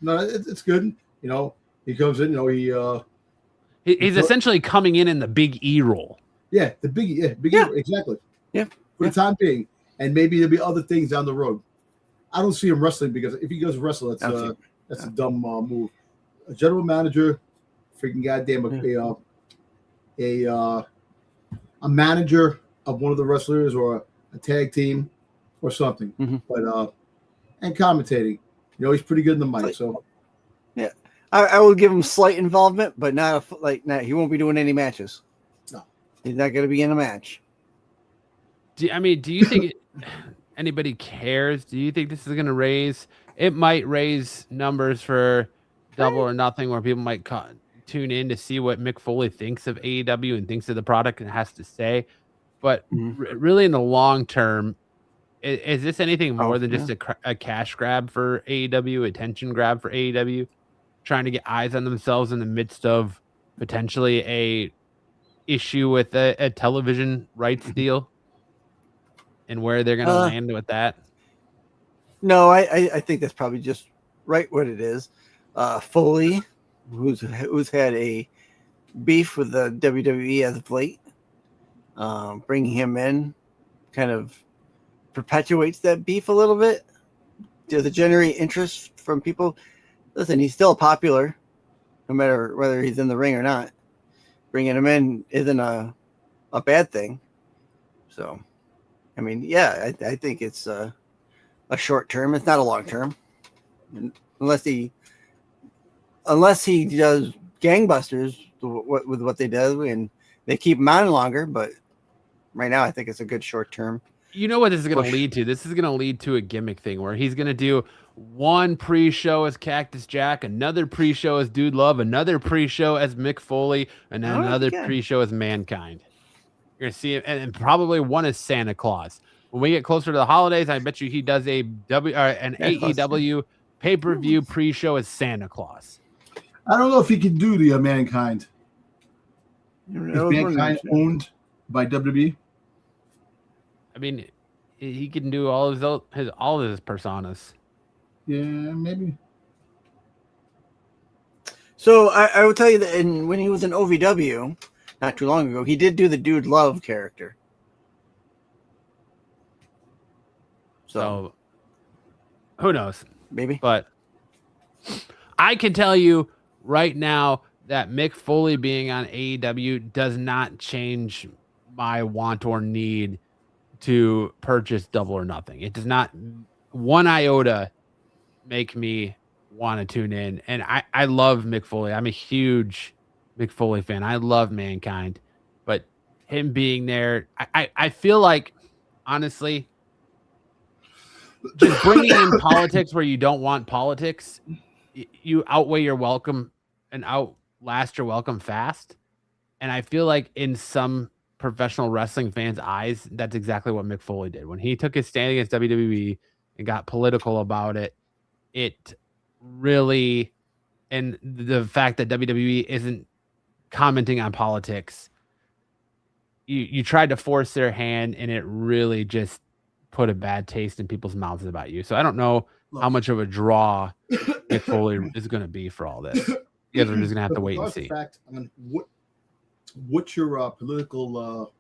No, it's good. He comes in.
He's essentially coming in the Big E role.
Yeah, the big. Yeah, big.
Yeah.
Exactly.
Yeah.
For the time being, and maybe there'll be other things down the road. I don't see him wrestling because if he goes wrestle, that's a dumb move. A general manager, freaking goddamn, a manager of one of the wrestlers or a tag team or something. But and commentating, he's pretty good in the mic. So
yeah, I will give him slight involvement, but not he won't be doing any matches.
No,
he's not going to be in a match.
Do you think anybody cares? Do you think this is going to raise? It might raise numbers for Double or Nothing, where people might tune in to see what Mick Foley thinks of AEW and thinks of the product and has to say. But really, in the long term, is this anything more than just a cash grab for AEW, attention grab for AEW, trying to get eyes on themselves in the midst of potentially a issue with a television rights deal? And where they're going to land with that?
No, I think that's probably just right what it is. Foley, who's had a beef with the WWE as of late, bringing him in kind of perpetuates that beef a little bit. Does it generate interest from people? Listen, he's still popular, no matter whether he's in the ring or not. Bringing him in isn't a bad thing. So, I think it's a short term. It's not a long term, unless he does gangbusters with what they do, and they keep him on longer, but right now I think it's a good short term.
You know what this is going to lead to? This is going to lead to a gimmick thing where he's going to do one pre-show as Cactus Jack, another pre-show as Dude Love, another pre-show as Mick Foley, and then another pre-show as Mankind. You're going to see it, and probably one as Santa Claus. When we get closer to the holidays, I bet you he does an AEW pay-per-view pre-show as Santa Claus.
I don't know if he can do the Mankind. Is Mankind owned by WWE?
I mean, he can do all of his personas.
Yeah, maybe.
So I will tell you that when he was in OVW not too long ago, he did do the Dude Love character.
So who knows?
Maybe.
But I can tell you right now that Mick Foley being on AEW does not change my want or need to purchase Double or Nothing. It does not one iota make me want to tune in. And I love Mick Foley. I'm a huge Mick Foley fan. I love Mankind. But him being there, I feel like, honestly, just bringing in politics where you don't want politics, you outweigh your welcome and outlast your welcome fast. And I feel like in some professional wrestling fans' eyes, that's exactly what Mick Foley did. When he took his stand against WWE and got political about it, it really, and the fact that WWE isn't commenting on politics, you tried to force their hand, and it really just put a bad taste in people's mouths about you. So I don't know how much of a draw Mick Foley is going to be for all this. You guys are just going to have to wait and see.
Fact, I mean, what's your political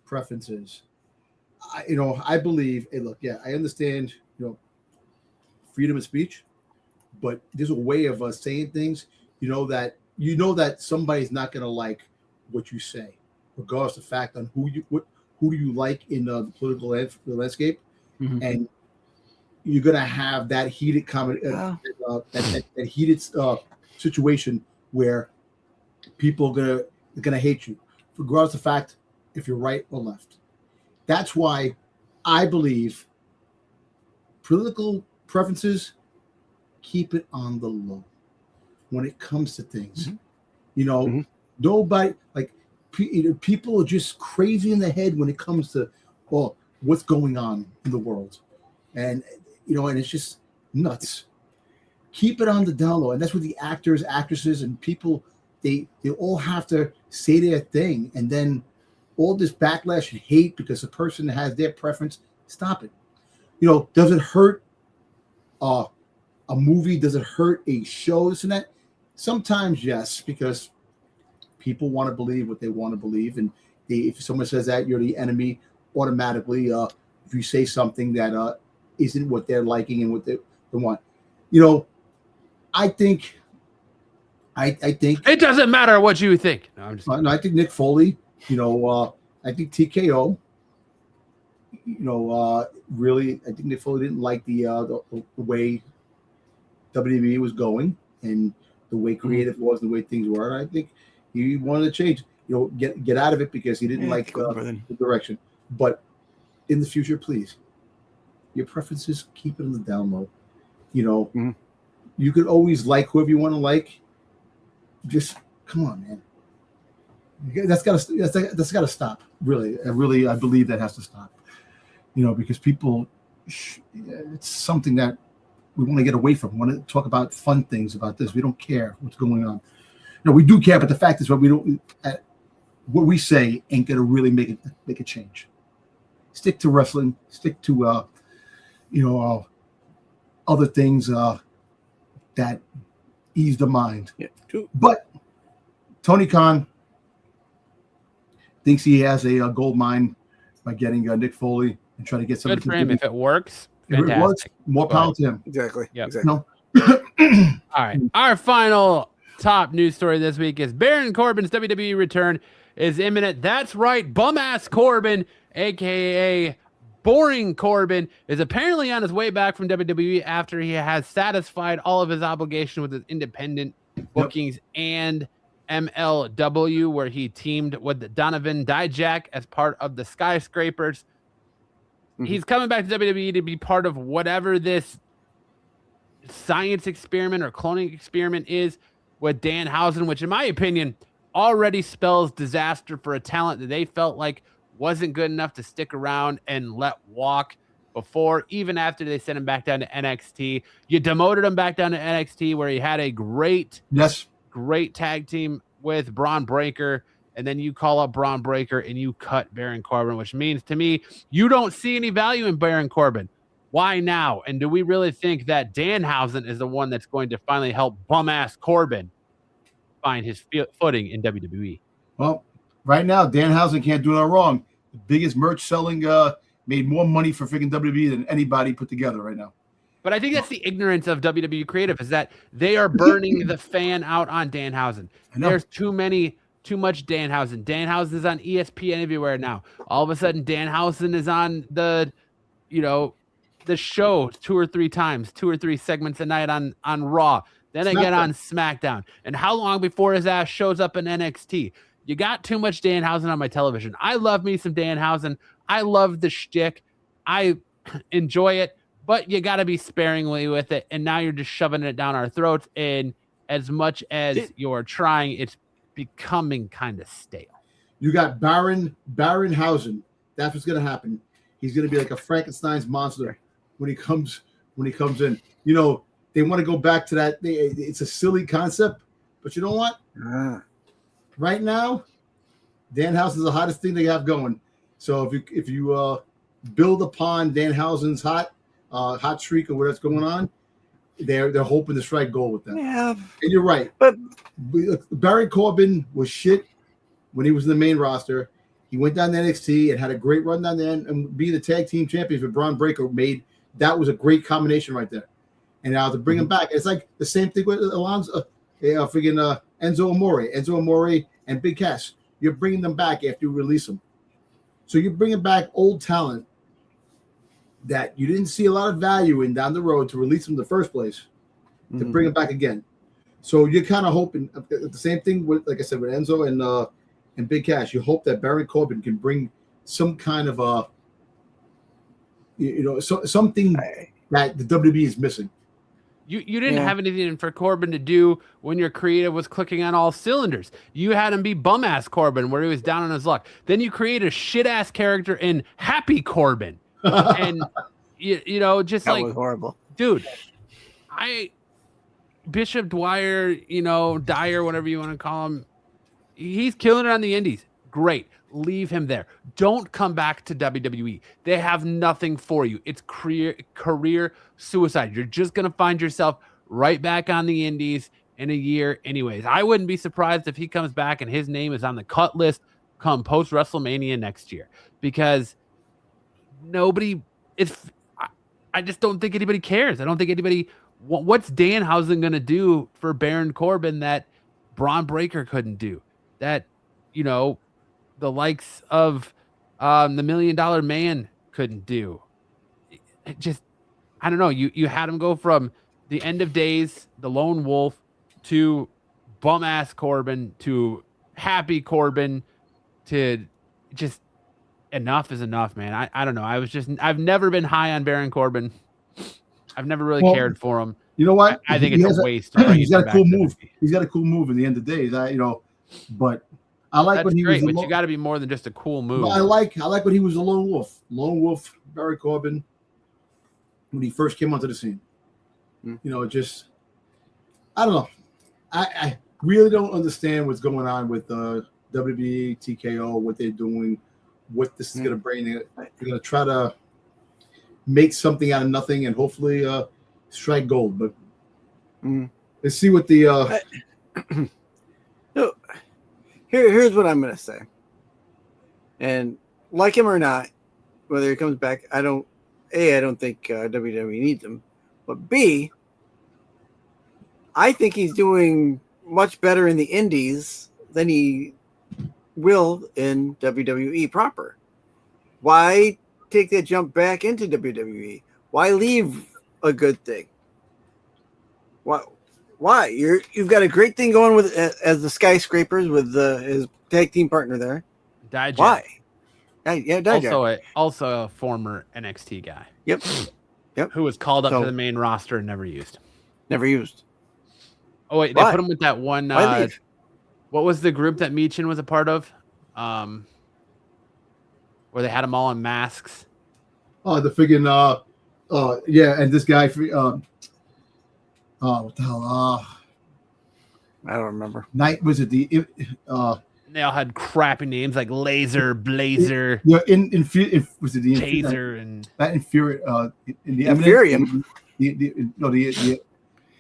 preferences? I believe. Hey, look, yeah, I understand. Freedom of speech, but there's a way of saying things. You know that somebody's not going to like what you say, regardless of the fact on who do you like in the political landscape, and you're going to have that heated comment, that heated situation where people are gonna hate you, regardless of the fact if you're right or left. That's why I believe political preferences, keep it on the low when it comes to things. Nobody, like, people are just crazy in the head when it comes to what's going on in the world, and and it's just nuts. Keep it on the down low, and that's what the actors, actresses, and people, they all have to say their thing, and then all this backlash and hate because the person has their preference. Stop it. Does it hurt a movie? Does it hurt a show? This and that. Sometimes yes, because people want to believe what they want to believe, and if someone says that, you're the enemy automatically. If you say something that isn't what they're liking and what they want, I think
it doesn't matter what you think. No, I'm just
I think Mick Foley, I think TKO, really, I think Mick Foley didn't like the way WWE was going and the way creative was, the way things were. And I think he wanted to change, get out of it because he didn't like the direction. But in the future, please, your preferences, keep it on the down low. You could always like whoever you want to like. Just come on, man. That's got to stop. Really, I believe that has to stop. Because people, it's something that we want to get away from. We want to talk about fun things about this. We don't care what's going on. We do care, but the fact is, what what we say ain't gonna really make a change. Stick to wrestling. Stick to other things that ease the mind.
Yeah, true.
But Tony Khan thinks he has a gold mine by getting Mick Foley and trying to get somebody.
Good for him. If it works,
fantastic. If it works, more power to him.
Exactly.
Yep.
Exactly.
All right. Our final top news story this week is Baron Corbin's WWE return is imminent. That's right. Bum-ass Corbin, a.k.a. Boring Corbin, is apparently on his way back from WWE after he has satisfied all of his obligation with his independent bookings and MLW, where he teamed with Donovan Dijak as part of the Skyscrapers. He's coming back to WWE to be part of whatever this science experiment or cloning experiment is with Danhausen, which in my opinion already spells disaster for a talent that they felt like wasn't good enough to stick around and let walk before, even after they sent him back down to NXT. You demoted him back down to NXT, where he had a great tag team with Braun Breaker, and then you call up Braun Breaker and you cut Baron Corbin, which means to me you don't see any value in Baron Corbin. Why now? And do we really think that Danhausen is the one that's going to finally help bum-ass Corbin find his footing in WWE?
Well, right now, Danhausen can't do no wrong. The biggest merch selling, made more money for freaking WWE than anybody put together right now.
But I think that's the ignorance of WWE creative, is that they are burning the fan out on Danhausen. There's too much Danhausen. Danhausen is on ESPN everywhere now. All of a sudden, Danhausen is on the show 2 or 3 times, 2 or 3 segments a night on Raw, then again on SmackDown. And how long before his ass shows up in NXT? You got too much Danhausen on my television. I love me some Danhausen. I love the shtick. I enjoy it, but you got to be sparingly with it. And now you're just shoving it down our throats. And as much as you're trying, it's becoming kind of stale.
You got Baronhausen. That's what's going to happen. He's going to be like a Frankenstein's monster when he comes in. You know, they want to go back to that. It's a silly concept, but you know what? Right now, Danhausen is the hottest thing they have going. So if you build upon Danhausen's hot streak or whatever's going on, they're hoping to strike gold with them.
Yeah,
and you're right.
But
Baron Corbin was shit when he was in the main roster. He went down to NXT and had a great run down there, and being the tag team champions with Braun Breaker that was a great combination right there. And now to bring him back, it's like the same thing with Enzo Amore and Big Cass. You're bringing them back after you release them. So you're bringing back old talent that you didn't see a lot of value in down the road to release them in the first place, to bring them back again. So you're kind of hoping the same thing with, like I said, with Enzo and Big Cass. You hope that Baron Corbin can bring some kind of something that the WWE is missing.
You didn't have anything for Corbin to do when your creative was clicking on all cylinders. You had him be bum-ass Corbin, where he was down on his luck. Then you create a shit-ass character in Happy Corbin. And, just
that
like...
was horrible.
Dude, Bishop Dwyer, Dyer, whatever you want to call him, he's killing it on the indies. Great. Leave him there. Don't come back to WWE. They have nothing for you. It's career suicide. You're just going to find yourself right back on the indies in a year anyways. I wouldn't be surprised if he comes back and his name is on the cut list come post WrestleMania next year, because I just don't think anybody cares. I don't think anybody, what's Danhausen going to do for Baron Corbin that Braun Breaker couldn't do? That, the likes of the $1 Million Man couldn't do. It just, I don't know. You had him go from the End of Days, the Lone Wolf, to bum-ass Corbin, to Happy Corbin, to just enough is enough, man. I don't know. I've never been high on Baron Corbin. I've never really cared for him.
You know what?
I think it's a waste.
He's got a cool move. He's got a cool move in the End of Days. But I like when he was.
But you got to be more than just a cool move.
I like when he was a lone wolf. Lone wolf, Baron Corbin, when he first came onto the scene. Just I don't know. I really don't understand what's going on with WWE, TKO, what they're doing, what this is going to bring. They're going to try to make something out of nothing and hopefully strike gold. But let's see what the.
So, here's what I'm going to say. And like him or not, whether he comes back, I don't think WWE needs him. But B, I think he's doing much better in the indies than he will in WWE proper. Why take that jump back into WWE? Why leave a good thing? Why? You've got a great thing going with as the Skyscrapers with his tag team partner there.
Dijak.
Why? Yeah, Dijak.
Also a former NXT guy.
Yep.
Who was called up to the main roster and never used.
Never used.
Oh wait, they put him with that one.
Why leave?
What was the group that Meechin was a part of? Where they had them all in masks.
Oh, the friggin' yeah, and this guy what the hell?
I don't remember.
Night was it the
they all had crappy names like Laser, Blazer.
Yeah, was it the
Taser and
that Infuriate in the
Infurium.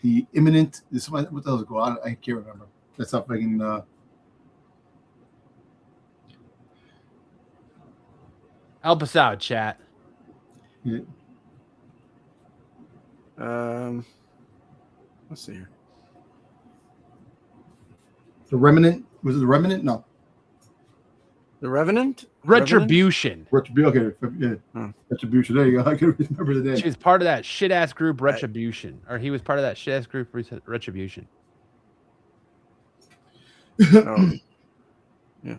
The imminent what the hell is it called? I can't remember. That's not friggin'
help us out, chat.
Yeah.
Let's see here.
The Remnant. Was it the Remnant? No.
The Revenant?
Retribution.
Retribution. Okay. Yeah. Retribution. There you go. I can remember the name.
She was part of that shit ass group Retribution. Or he was part of that shit ass group Retribution.
Oh. Yeah.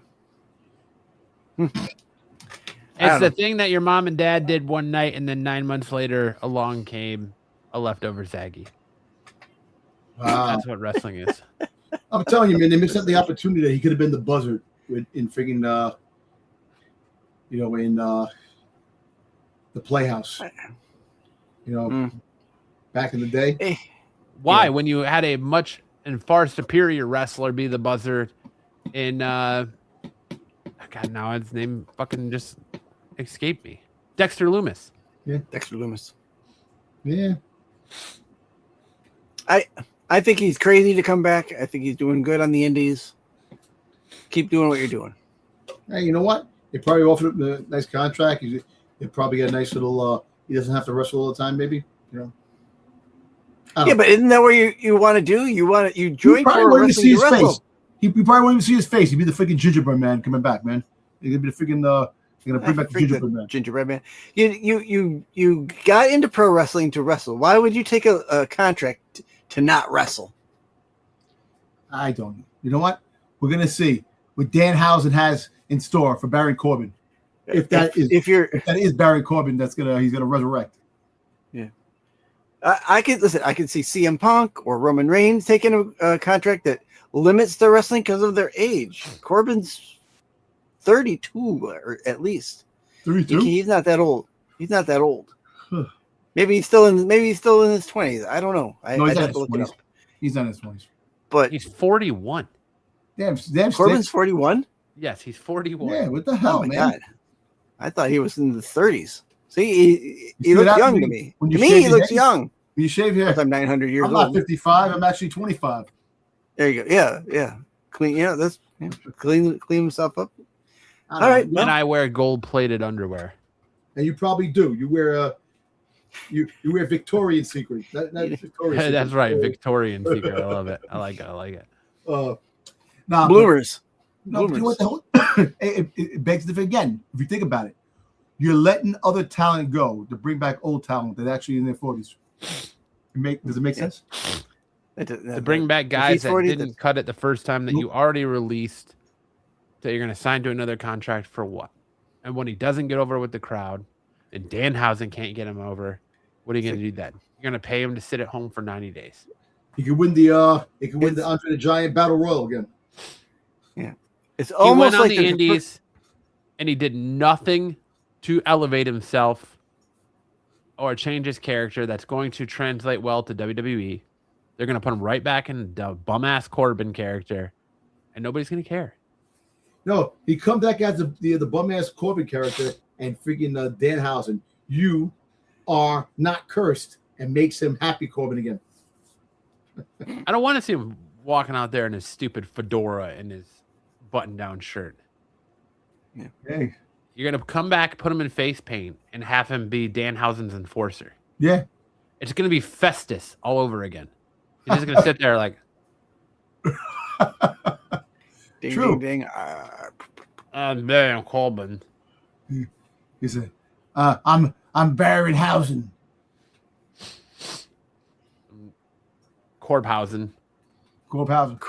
It's the thing that your mom and dad did one night, and then 9 months later, along came a leftover Zaggy.
Wow.
That's what wrestling is.
I'm telling you, man, they missed out the opportunity that he could have been the buzzard in friggin' in the Playhouse. Back in the day.
Why? Yeah. When you had a much and far superior wrestler be the buzzard in God, now his name fucking just escaped me. Dexter Lumis.
Yeah. Dexter Lumis.
Yeah.
I think he's crazy to come back. I think he's doing good on the indies. Keep doing what you're doing.
Hey, you know what? They probably offered him a nice contract. He'll probably get a nice little he doesn't have to wrestle all the time, maybe.
Yeah, but isn't that what you want to do? You join for wrestling to wrestle.
You probably won't even see his face. He'd be the freaking gingerbread man coming back, man. He's gonna be the freaking they're gonna bring back the gingerbread man.
Gingerbread man. You got into pro wrestling to wrestle. Why would you take a contract to not wrestle?
I don't know. You know what? We're gonna see what Danhausen has in store for Baron Corbin. If that is Baron Corbin, he's gonna resurrect.
Yeah. I could see CM Punk or Roman Reigns taking a contract that limits their wrestling because of their age. Corbin's 32 or at least.
32?
He's not that old. He's not that old. Maybe he's still in his 20s. I don't know.
He's have to look it up. He's not in his 20s.
But he's 41.
Damn
Corbin's 41?
Yes, he's 41.
Yeah, what the hell, man? God.
I thought he was in the 30s. See, he looks young to me. To me, he looks young.
When you shave hair,
I'm 900 years old.
I'm not 55. I'm actually 25.
There you go. Yeah. Clean. Yeah, that's clean himself up. All right.
And I wear gold-plated underwear.
And you probably do. You wear you wear Victorian Secret. Victorian
That's right, Victorian Secret. I love it. I like it.
Bloomers.
No, you know what the hell? It begs the thing again. If you think about it, you're letting other talent go to bring back old talent that actually in their 40s. Does it make sense?
To bring back guys that didn't cut it the first time that you already released, that you're going to sign to another contract for what? And when he doesn't get over with the crowd, and Danhausen can't get him over, what are you going to do then? You're going to pay him to sit at home for 90 days.
He could win the Andre the Giant Battle Royal again.
Yeah, it's almost
he went
like
on the Indies, and he did nothing to elevate himself or change his character that's going to translate well to WWE. They're going to put him right back in the bum-ass Corbin character, and nobody's going to care.
No, he come back as the bum-ass Corbin character and freaking Danhausen. You are not cursed, and makes him happy Corbin again.
I don't want to see him walking out there in his stupid fedora and his button-down shirt.
Yeah. Hey.
You're going to come back, put him in face paint, and have him be Danhausen's enforcer.
Yeah.
It's going to be Festus all over again. He's just going to sit there like...
ding,
True.
Ding, ding.
I'm Baron Corbin.
He said, I'm Baronhausen.
Korphausen.
Korphausen.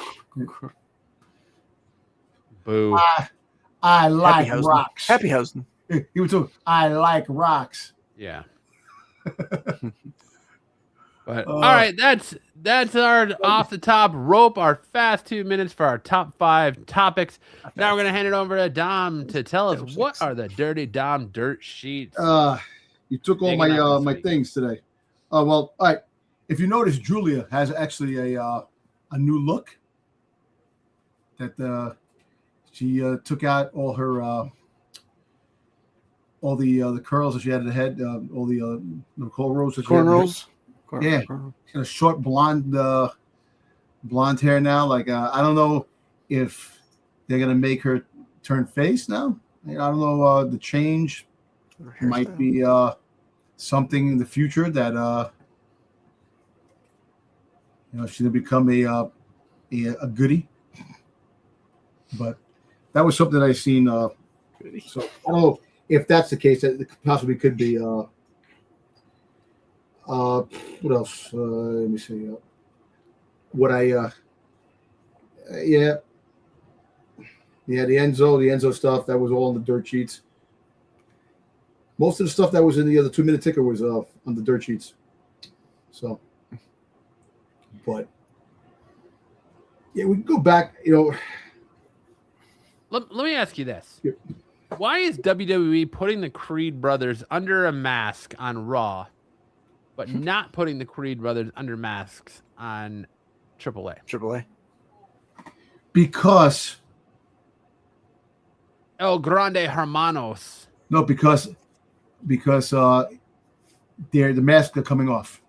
Boo.
I like
Happyhausen.
rocks.
Happyhausen.
He was talking, I like rocks.
Yeah. But all right, that's our off the top rope, our fast 2 minutes for our top 5 topics. Now we're gonna hand it over to Dom to tell us what are the Dirty Dom dirt sheets.
You took all my things today. Well, all right. If you notice, Julia has actually a new look. That she took out all her all the curls that she had in the head, all the cornrows.
Cornrows.
Yeah, she's got a short blonde hair now. Like I don't know if they're gonna make her turn face now. I don't know. The change might be something in the future that she's gonna become a goodie. But that was something that I seen. So I don't know if that's the case. That possibly could be. What else? Let me see. The Enzo stuff that was all on the dirt sheets. Most of the stuff that was in the other 2 minute ticker was on the dirt sheets. So, but yeah, we can go back.
Let me ask you this: why is WWE putting the Creed brothers under a mask on Raw, but not putting the Creed brothers under masks on AAA?
AAA.
Because
El Grande Hermanos.
No, because the masks are coming off.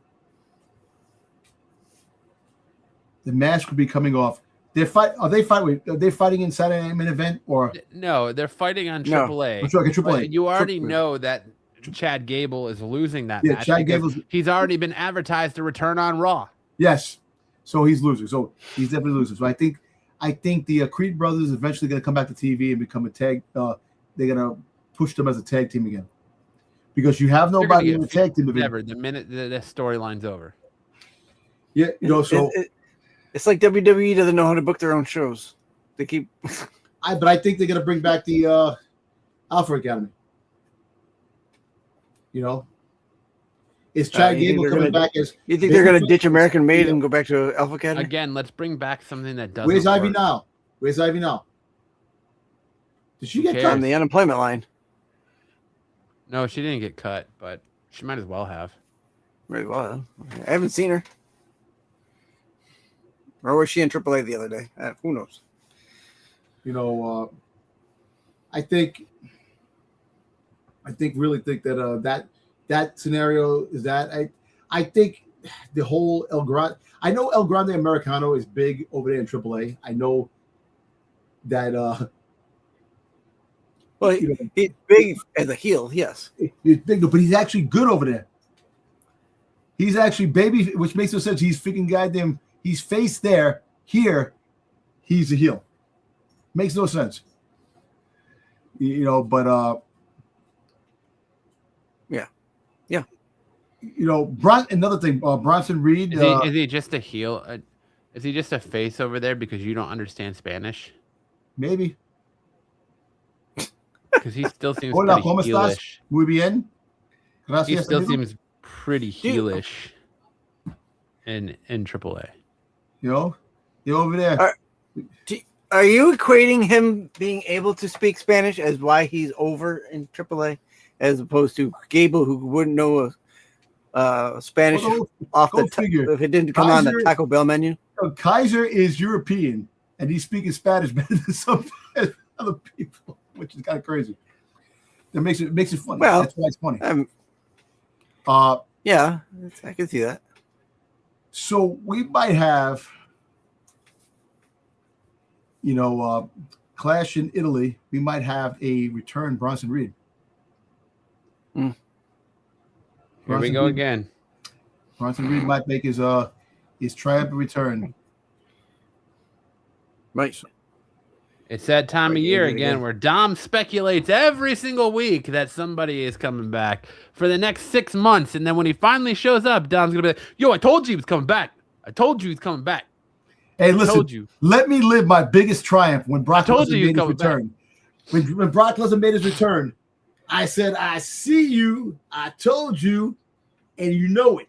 The mask will be coming off. Are they fighting inside an main event or
no? They're fighting on AAA.
AAA.
You already know that Chad Gable is losing that match.
Chad Gable.
He's already been advertised to return on Raw.
Yes, so he's losing. So he's definitely losing. So I think the Creed brothers is eventually going to come back to TV and become a tag. They're going to push them as a tag team again because you have nobody in the tag team.
Never. The minute the storyline's over.
Yeah,
it's like WWE doesn't know how to book their own shows. They keep.
But I think they're going to bring back the Alpha Academy. Is Chad Gable coming back as?
You think they're going to ditch American Made and go back to Alpha Academy?
Again, let's bring back something that doesn't.
Where's Ivy now? Did she get cut
on the unemployment line?
No, she didn't get cut, but she might as well have.
Very well. I haven't seen her. Or was she in AAA the other day? Who knows?
I really think that that scenario is that I think the whole El Grande. I know El Grande Americano is big over there in AAA. I know that.
Well, he's big as a heel, yes.
He's big, but he's actually good over there. He's actually baby, which makes no sense. He's freaking goddamn. He's face there. Here, he's a heel. Makes no sense. But
yeah.
Another thing, Bronson Reed.
Is he just a heel? Is he just a face over there because you don't understand Spanish?
Maybe.
Because he still seems pretty heelish.
Muy bien.
He still seems pretty heelish in AAA.
You're over there.
Are you equating him being able to speak Spanish as why he's over in AAA, as opposed to Gable, who wouldn't know Spanish off the top if it didn't come on the Taco Bell menu?
Kaiser is European, and he's speaking Spanish better than some other people, which is kind of crazy. That makes it funny.
Well,
that's why it's funny.
Yeah, I can see that.
So we might have, Clash in Italy. We might have a return Bronson Reed.
Here we go again.
Bronson Reed might make his triumphant return.
Right.
It's that time of year again where Dom speculates every single week that somebody is coming back for the next 6 months. And then when he finally shows up, Dom's going to be like, yo, I told you he was coming back. I told you he's coming back.
Hey, listen.
Told you.
Let me live my biggest triumph when Brock
told
Lesnar
you he's
made his
coming back.
return. When Brock Lesnar made his return, I said, "I see you. I told you, and you know it."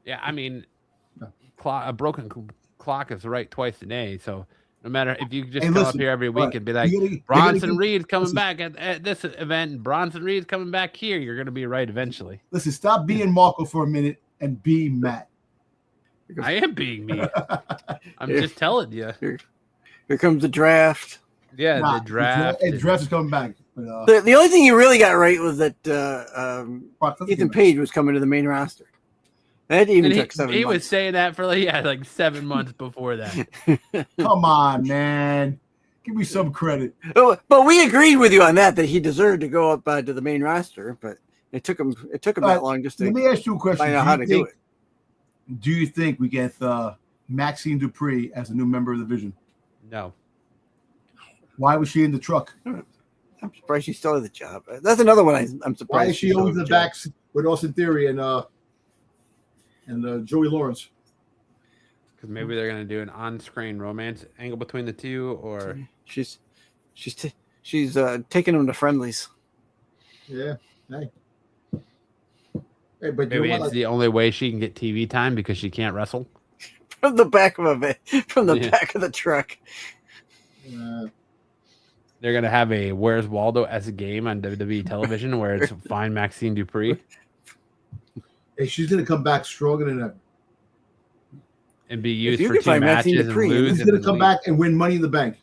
Yeah, I mean, a broken clock is right twice a day. So no matter if you just come up here every week and be like, Bronson Reed's coming back at this event, and Bronson Reed's coming back here, you're going to be right eventually.
Listen, stop being Marco for a minute and be Matt.
I am being me. I'm just telling you.
Here comes the draft.
Yeah, the draft.
The draft is coming back. But,
the only thing you really got right was that Ethan Page was coming to the main roster. That even took 7 months.
He was saying that for like 7 months before that.
Come on, man. Give me some credit.
But we agreed with you on that he deserved to go up to the main roster, but it took him that long just to
let me ask you a question.
Find out how to do it.
Do you think we get Maxine Dupree as a new member of the division?
No.
Why was she in the truck?
I'm surprised she still has the job. That's another one I'm surprised.
Why is she always in the back with Austin Theory and Joey Lawrence?
Because maybe they're gonna do an on-screen romance angle between the two, or
she's taking them to friendlies.
Yeah. Hey, but
maybe it's the only way she can get TV time because she can't wrestle.
From the back of back of the truck.
They're gonna have a Where's Waldo as a game on WWE television where it's Find Maxine Dupree.
Hey, she's gonna come back stronger than ever.
And be used for 2 matches and lose.
She's gonna come back and win Money in the Bank.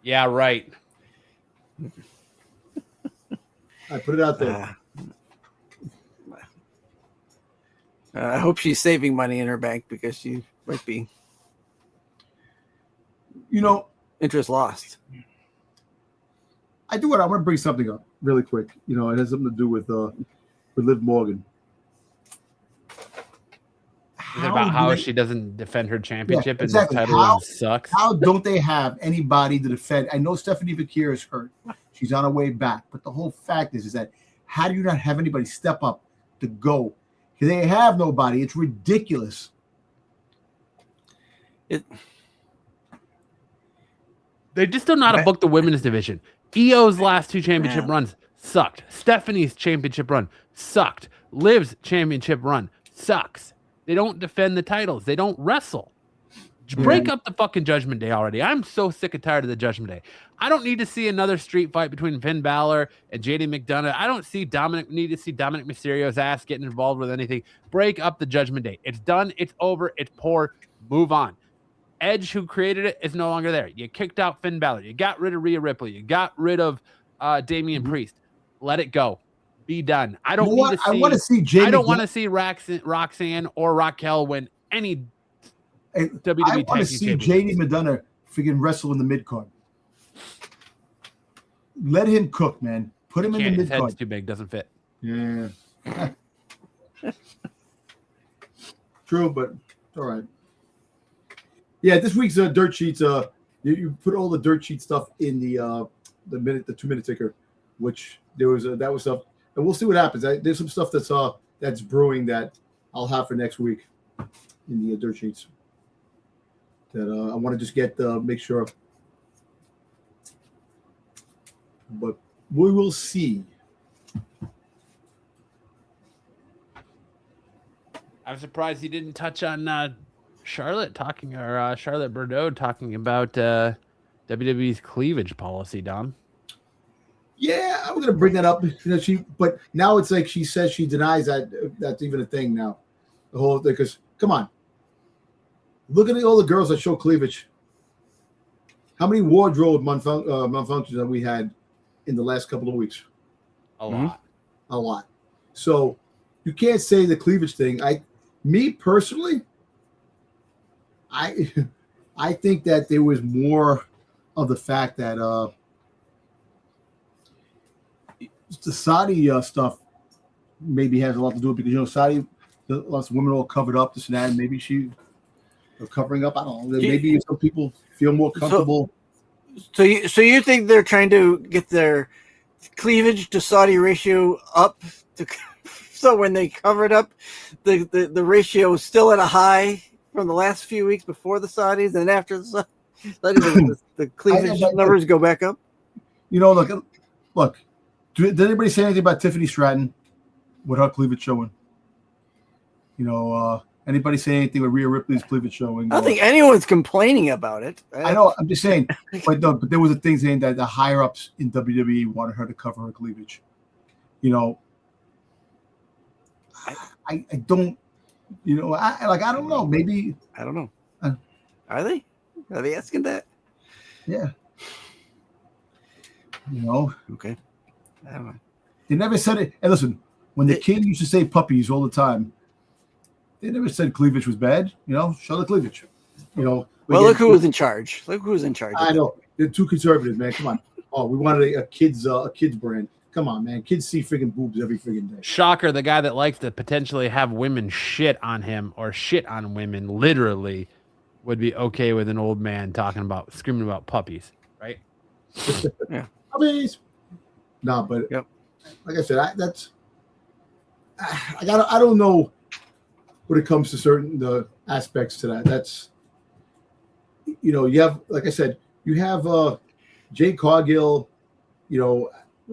Yeah, right.
I put it out there.
I hope she's saving money in her bank because she might be, interest lost.
I want to bring something up really quick. It has something to do with Liv Morgan.
Is it about how she doesn't defend her championship and the title sucks?
How don't they have anybody to defend? I know Stephanie Vakir is hurt. She's on her way back. But the whole fact is that how do you not have anybody step up to go? They have nobody. It's ridiculous.
They just don't know how to book the women's division. EO's last 2 championship runs sucked. Stephanie's championship run sucked. Liv's championship run sucks. They don't defend the titles. They don't wrestle. Break up the fucking Judgment Day already. I'm so sick and tired of the Judgment Day. I don't need to see another street fight between Finn Balor and JD McDonough. I don't need to see Dominic Mysterio's ass getting involved with anything. Break up the Judgment Day. It's done. It's over. It's poor. Move on. Edge, who created it, is no longer there. You kicked out Finn Balor. You got rid of Rhea Ripley. You got rid of Damian Priest. Let it go. Be done. I don't need to see.
I want to see Jamie.
I don't want to see Roxanne or Raquel win any WWE.
I want to see JD McDonough freaking wrestle in the mid card. Let him cook, man. Put him in the mid card.
His head's too big. Doesn't fit.
Yeah. True, but it's all right. Yeah, this week's dirt sheets. You put all the dirt sheet stuff in the 2-minute ticker, which that was stuff, and we'll see what happens. There's some stuff that's brewing that I'll have for next week in the dirt sheets. That I want to just make sure, but we will see.
I'm surprised he didn't touch on Charlotte Bordeaux talking about WWE's cleavage policy, Dom.
Yeah, I was going to bring that up. But now it's like she says she denies that's even a thing now. The whole thing, because come on, look at all the girls that show cleavage. How many wardrobe malfunctions have we had in the last couple of weeks?
A lot.
A lot. So you can't say the cleavage thing. Me personally, I think that there was more of the fact that the Saudi stuff maybe has a lot to do with it because Saudi, lots of women all covered up, this and that, and maybe she covering up. I don't know. Maybe some people feel more comfortable.
So you think they're trying to get their cleavage to Saudi ratio up to, so when they cover it up, the ratio is still at a high from the last few weeks before the Saudis, and after the Saudis, the cleavage numbers go back up.
Look. Did anybody say anything about Tiffany Stratton with her cleavage showing? Anybody say anything with Rhea Ripley's cleavage showing?
I don't think anyone's complaining about it.
I know. I'm just saying. But there was a thing saying that the higher ups in WWE wanted her to cover her cleavage. I don't. I don't know. Maybe
I don't know. Are they? Are they asking that?
Yeah.
Okay. I don't know.
They never said it. And listen, when the King used to say puppies all the time, they never said cleavage was bad. Show the cleavage.
Well, look who was in charge. Look who's in charge.
I know. They're too conservative, man. Come on. Oh, we wanted a kids brand. Come on, man. Kids see freaking boobs every freaking day.
Shocker, the guy that likes to potentially have women shit on him or shit on women literally would be okay with an old man screaming about puppies, right?
Yeah.
Puppies. No, but
yep.
Like I said, I don't know when it comes to certain aspects to that. That's you have, like I said, you have Jade Cargill,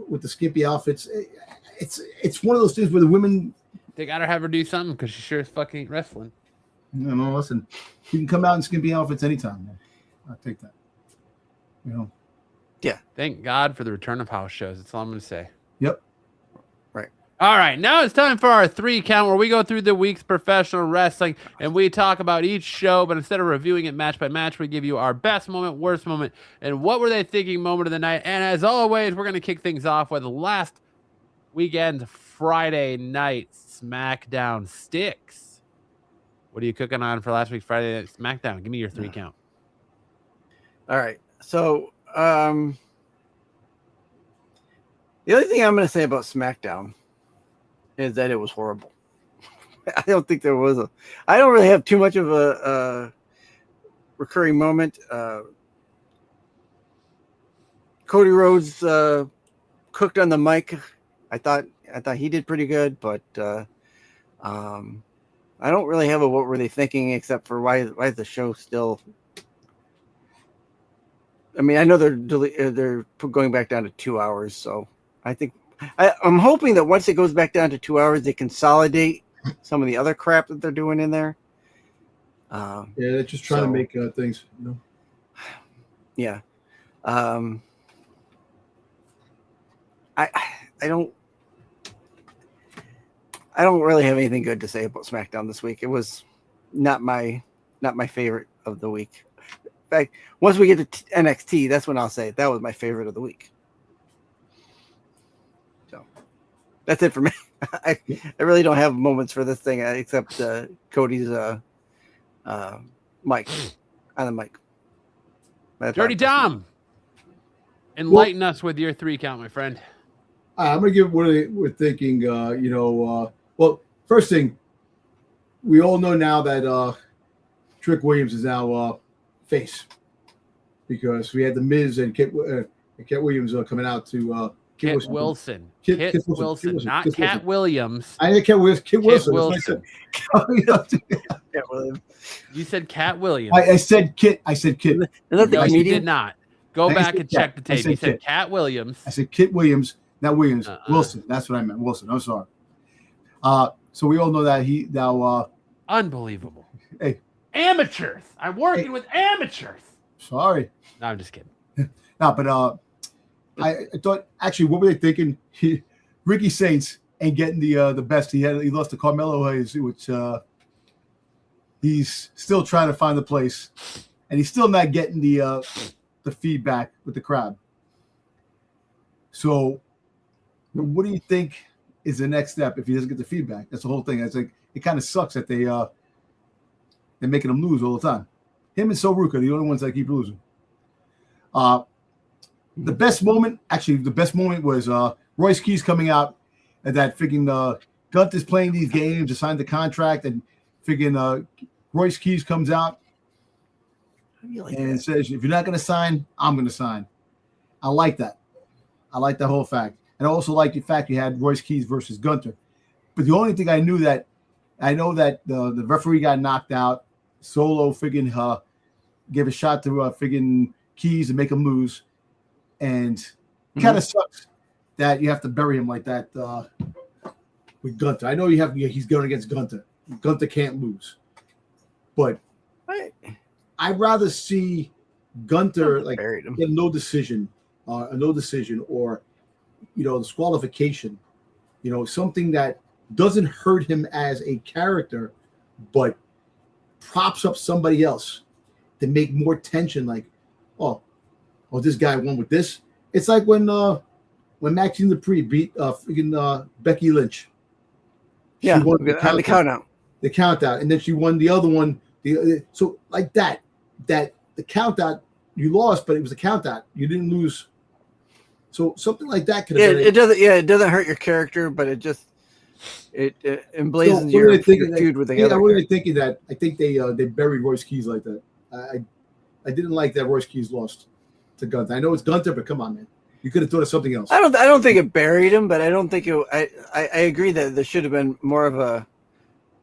with the skimpy outfits. It's one of those things where the women,
they gotta have her do something because she sure as fuck ain't wrestling.
No, listen, you can come out in skimpy outfits anytime, man. I'll take that.
Yeah.
Thank God for the return of house shows. That's all I'm gonna say.
Yep.
Right.
All right, now it's time for our 3 count where we go through the week's professional wrestling and we talk about each show, but instead of reviewing it match by match, we give you our best moment, worst moment, and what were they thinking moment of the night. And as always, we're going to kick things off with last weekend's Friday night SmackDown sticks. What are you cooking on for last week's Friday night SmackDown? Give me your 3 count.
All right. So, the only thing I'm going to say about SmackDown is that it was horrible. I don't think there was I don't really have too much of a recurring moment. Cody Rhodes cooked on the mic. I thought he did pretty good, but I don't really have what were they thinking except for why is the show still. I mean, I know they're going back down to 2 hours, so I think I'm hoping that once it goes back down to 2 hours, they consolidate some of the other crap that they're doing in there.
Yeah, they're just trying to make things.
Yeah. I don't really have anything good to say about SmackDown this week. It was not my favorite of the week. In fact, once we get to NXT, that's when I'll say that was my favorite of the week. So that's it for me. I really don't have moments for this thing except Cody's mic on the mic.
Dirty Dom, enlighten us with your 3 count, my friend.
I'm going to give what we're thinking. Well, first thing, we all know now that Trick Williams is now face, because we had the Miz and Kit Williams coming out to
Kit Wilson, not Cat Williams.
I didn't Kit Williams. Kit Wilson.
Cat Williams.
You said Cat Williams.
I said Kit. I said Kit.
No, you did not. Go back and check the tape. You said Cat Williams.
I said Kit Williams, not Williams. Wilson. That's what I meant. Wilson. I'm sorry. So we all know that he now.
Unbelievable.
Hey.
Amateurs. I'm working with amateurs.
Sorry.
No, I'm just kidding.
No, but I thought, actually, what were they thinking? Ricky Saints ain't getting the best. He lost to Carmelo Hayes, which he's still trying to find the place, and he's still not getting the feedback with the crowd. So, what do you think is the next step if he doesn't get the feedback? That's the whole thing. I think it kind of sucks that they're making him lose all the time. Him and Soruka are the only ones that keep losing. The best moment was Royce Keys coming out and that freaking Gunther's playing these games to sign the contract, and freaking Royce Keys comes out and says, if you're not going to sign, I'm going to sign. I like that. I like that whole fact. And I also like the fact you had Royce Keys versus Gunther. But the only thing I know that the referee got knocked out. Solo friggin' gave a shot to friggin' Keys and make him lose. And kind of sucks that you have to bury him like that with Gunther. I know he's going against Gunther. Gunther can't lose. But I'd rather see Gunther like get no decision or disqualification, something that doesn't hurt him as a character, but props up somebody else to make more tension. Like, oh, this guy won with this. It's like when Maxine Dupree beat Becky Lynch.
She won the count out.
The count out, and then she won the other one. So like that the count out, you lost, but it was a count out. You didn't lose. So something like that could have been.
It doesn't hurt your character, but it just emblazons your feud with the other.
I wasn't thinking that. I think they buried Royce Keys like that. I didn't like that Royce Keys lost to Gunther. I know it's Gunther, but come on, man. You could have thought of something else.
I don't think it buried him, but I don't think it. I agree that there should have been more of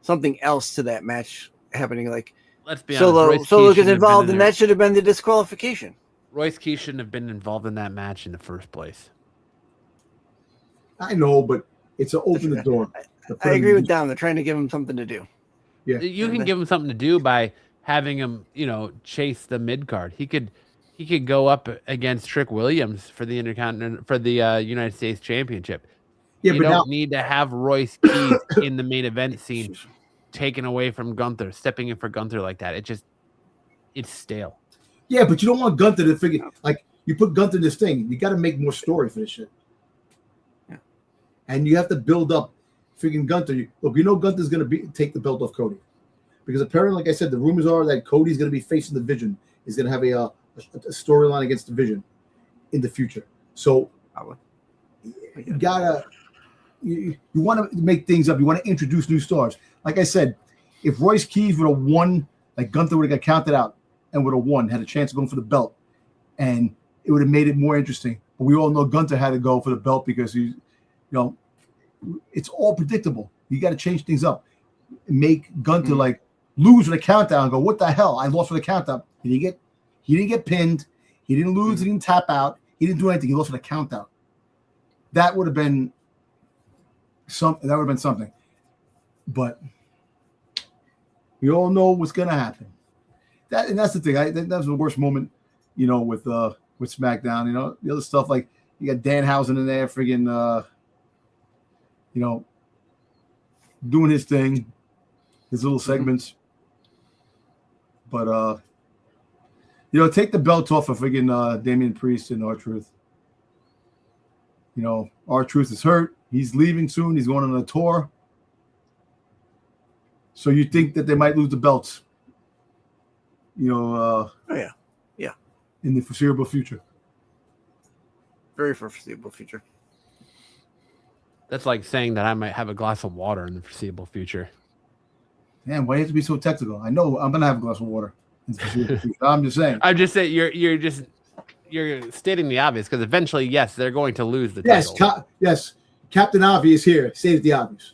something else to that match happening. Like,
let's be honest,
Solo gets involved, and that should have been the disqualification.
Royce Keys shouldn't have been involved in that match in the first place.
I know, but it's to open the door.
I agree with Dom. They're trying to give him something to do.
Yeah,
you can give him something to do by having him, chase the mid card. He could go up against Trick Williams for the United States Championship.
Yeah,
you
but
don't need to have Royce Keys in the main event scene, taken away from Gunther, stepping in for Gunther like that. It's stale.
Yeah, but you don't want Gunther to figure like you put Gunther in this thing. You got to make more story for this shit.
Yeah,
and you have to build up. Freaking Gunther. Look, Gunther's going to take the belt off Cody, because apparently, like I said, the rumors are that Cody's going to be facing the Vision. He's going to have a storyline against the Vision in the future. So you gotta you want to make things up. You want to introduce new stars. Like I said, if Royce Keys would have won, like Gunther would have got counted out and would have won, had a chance of going for the belt, and it would have made it more interesting. But we all know Gunther had to go for the belt because he's, it's all predictable. You got to change things up. Make Gunther like lose with a countdown and go, what the hell? I lost with a countdown. He didn't get pinned. He didn't lose. He didn't tap out. He didn't do anything. He lost with a countdown. That would have been something. But we all know what's gonna happen. That's the thing. That was the worst moment, with SmackDown. The other stuff, like you got Danhausen in there, friggin', doing his thing, his little segments. But take the belt off of friggin' Damian Priest and R-Truth. R-Truth is hurt. He's leaving soon. He's going on a tour. So you think that they might lose the belts?
Yeah.
In the foreseeable future.
Very foreseeable future.
That's like saying that I might have a glass of water in the foreseeable future.
Man, why do you have to be so technical? I know I'm gonna have a glass of water in the foreseeable future. I'm just saying.
I'm just saying you're stating the obvious, because eventually, yes, they're going to lose the title.
Yes, Captain Obvious here. Stated the obvious.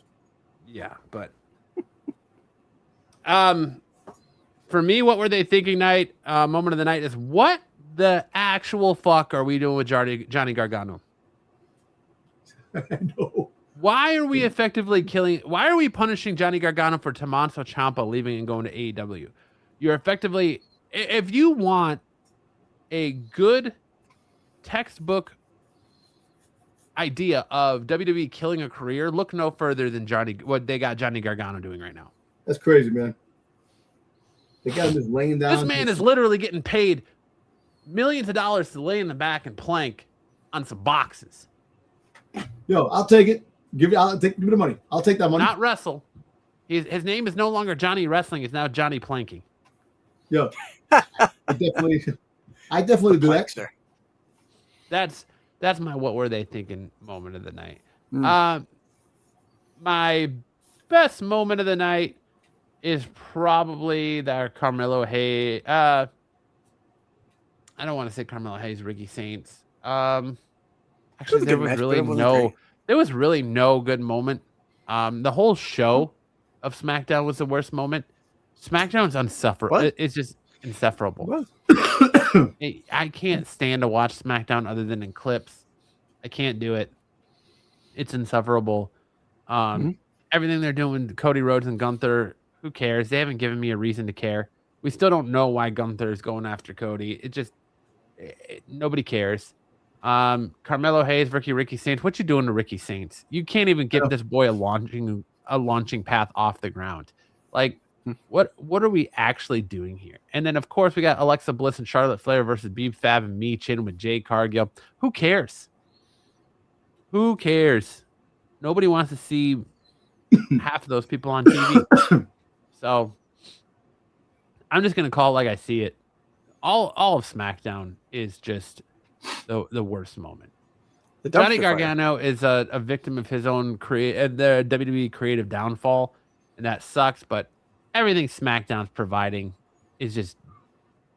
Yeah, but for me, what were they thinking night? Moment of the night is, what the actual fuck are we doing with Johnny Gargano?
I know.
Why are we why are we punishing Johnny Gargano for Tommaso Ciampa leaving and going to AEW? You're effectively, if you want a good textbook idea of WWE killing a career, look no further than what they got Johnny Gargano doing right now.
That's crazy, man. They got him just laying down.
This man is literally getting paid millions of dollars to lay in the back and plank on some boxes.
Yo, I'll take it. Give me the money. I'll take that money.
Not wrestle. His name is no longer Johnny Wrestling. It's now Johnny Planking.
Yo, I definitely do that.
That's my what were they thinking moment of the night. My best moment of the night is probably that Carmelo Hayes. I don't want to say Carmelo Hayes, Ricky Saints. Actually,
a good match, but it wasn't great.
there was really no good moment. The whole show of SmackDown was the worst moment. SmackDown's unsufferable.
What?
It's just insufferable.
What?
I can't stand to watch SmackDown other than in clips. I can't do it. It's insufferable. Everything they're doing, Cody Rhodes and Gunther, who cares? They haven't given me a reason to care. We still don't know why Gunther is going after Cody. Nobody cares. Carmelo Hayes, Ricky Saints. What you doing to Ricky Saints? You can't even get this boy a launching path off the ground. Like, what are we actually doing here? And then of course we got Alexa Bliss and Charlotte Flair versus Beeb Fab and Michin with Jade Cargill. Who cares? Who cares? Nobody wants to see half of those people on TV. So I'm just gonna call it like I see it. All of SmackDown is just the worst moment. Johnny Gargano is a victim of his own the WWE creative downfall, and that sucks. But everything SmackDown's providing is just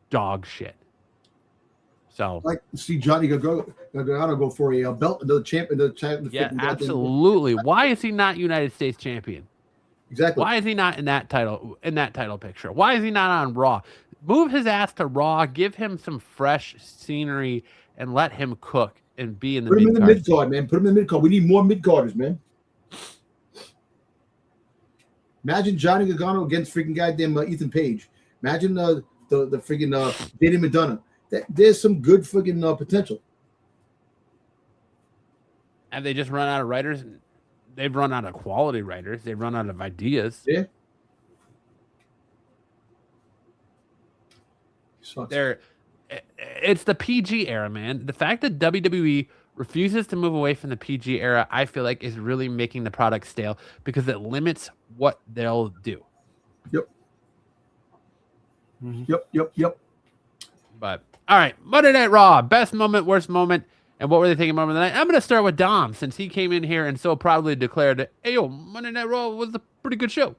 dog shit. So,
like, see Johnny Gargano go for a belt, the champion,
yeah, absolutely. Why is he not United States champion?
Exactly.
Why is he not in that title picture? Why is he not on Raw? Move his ass to Raw, give him some fresh scenery, and let him cook and be in the mid-card.
Put him in the mid-card, man. Put him in the mid-card. We need more mid-carders, man. Imagine Johnny Gargano against freaking goddamn Ethan Page. Imagine the freaking Danny Madonna. There's some good freaking potential.
Have they just run out of writers? They've run out of quality writers. They've run out of ideas.
Yeah.
It's the PG era, man. The fact that WWE refuses to move away from the PG era, I feel like, is really making the product stale because it limits what they'll do.
Yep. Yep.
But all right, Monday Night Raw, best moment, worst moment, and what were they thinking moment of the night? I'm going to start with Dom since he came in here and so proudly declared, "Hey, yo, Monday Night Raw was a pretty good show."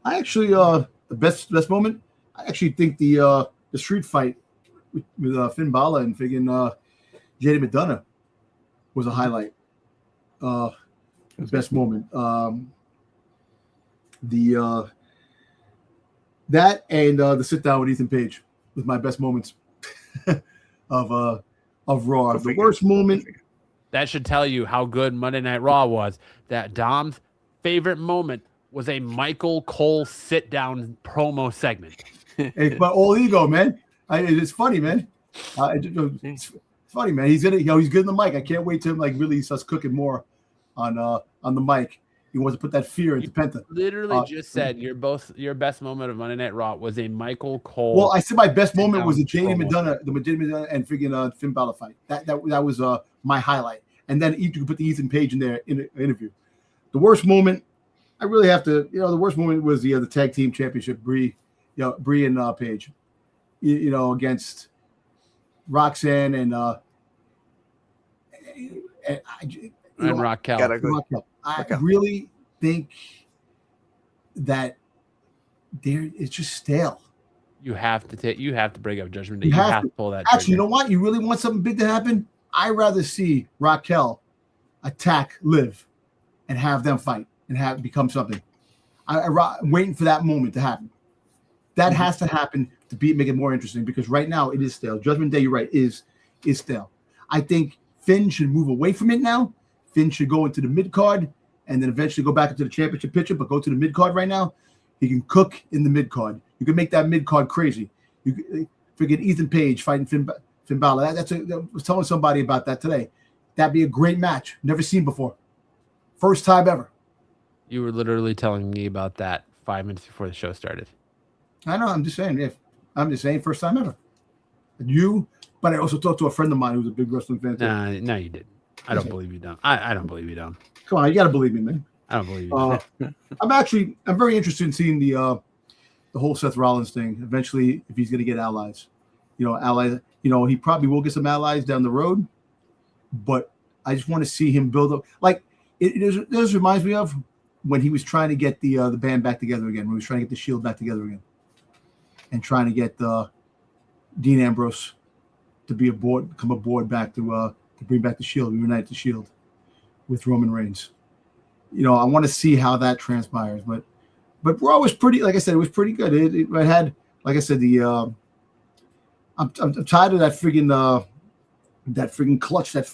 I actually the best moment. I actually think the street fight with Finn Balor and friggin' JD McDonough was a highlight. The best moment. That and the sit down with Ethan Page was my best moments of Raw. The worst moment.
That should tell you how good Monday Night Raw was. That Dom's favorite moment was a Michael Cole sit down promo segment.
Hey, but all ego, man. It's funny, man. It's funny, man. He's good in the mic. I can't wait to really starts cooking more on the mic. He wants to put that fear into Penta.
Literally just said your best moment of Monday Night Raw was a Michael Cole.
Well, I said my best moment was the JD Madonna and freaking Finn Balor fight. That was my highlight. And then you could put the Ethan Page in there in the interview. The worst moment, I really have to. The worst moment was the tag team championship, Brie and Paige. Against Roxanne and
Raquel.
Raquel. I really think that it's just stale.
You have to bring up Judgment Day. You have to pull that trigger.
Actually, you know what? You really want something big to happen? I'd rather see Raquel attack Liv and have them fight and become something. I'm waiting for that moment to happen. That has to happen to make it more interesting because right now it is stale. Judgment Day, you're right, is stale. I think Finn should move away from it now. Finn should go into the mid-card and then eventually go back into the championship picture, but go to the mid-card right now. He can cook in the mid-card. You can make that mid-card crazy. You forget Ethan Page fighting Finn Balor. I was telling somebody about that today. That'd be a great match. Never seen before. First time ever.
You were literally telling me about that 5 minutes before the show started.
I know. I'm just saying first time ever. But I also talked to a friend of mine who's a big wrestling fan.
No, you didn't. I don't believe you don't. I don't believe you don't.
Come on, you got to believe me, man.
I don't believe you.
I'm very interested in seeing the whole Seth Rollins thing. Eventually, if he's going to get allies, allies. He probably will get some allies down the road. But I just want to see him build up. Like it just reminds me of when he was trying to get the band back together again. When he was trying to get the Shield back together again, and trying to get Dean Ambrose to come aboard back to bring back the Shield, reunite the Shield with Roman Reigns. I want to see how that transpires, but Raw was pretty, like I said, it was pretty good. It had, like I said, I'm tired of that friggin' clutch, that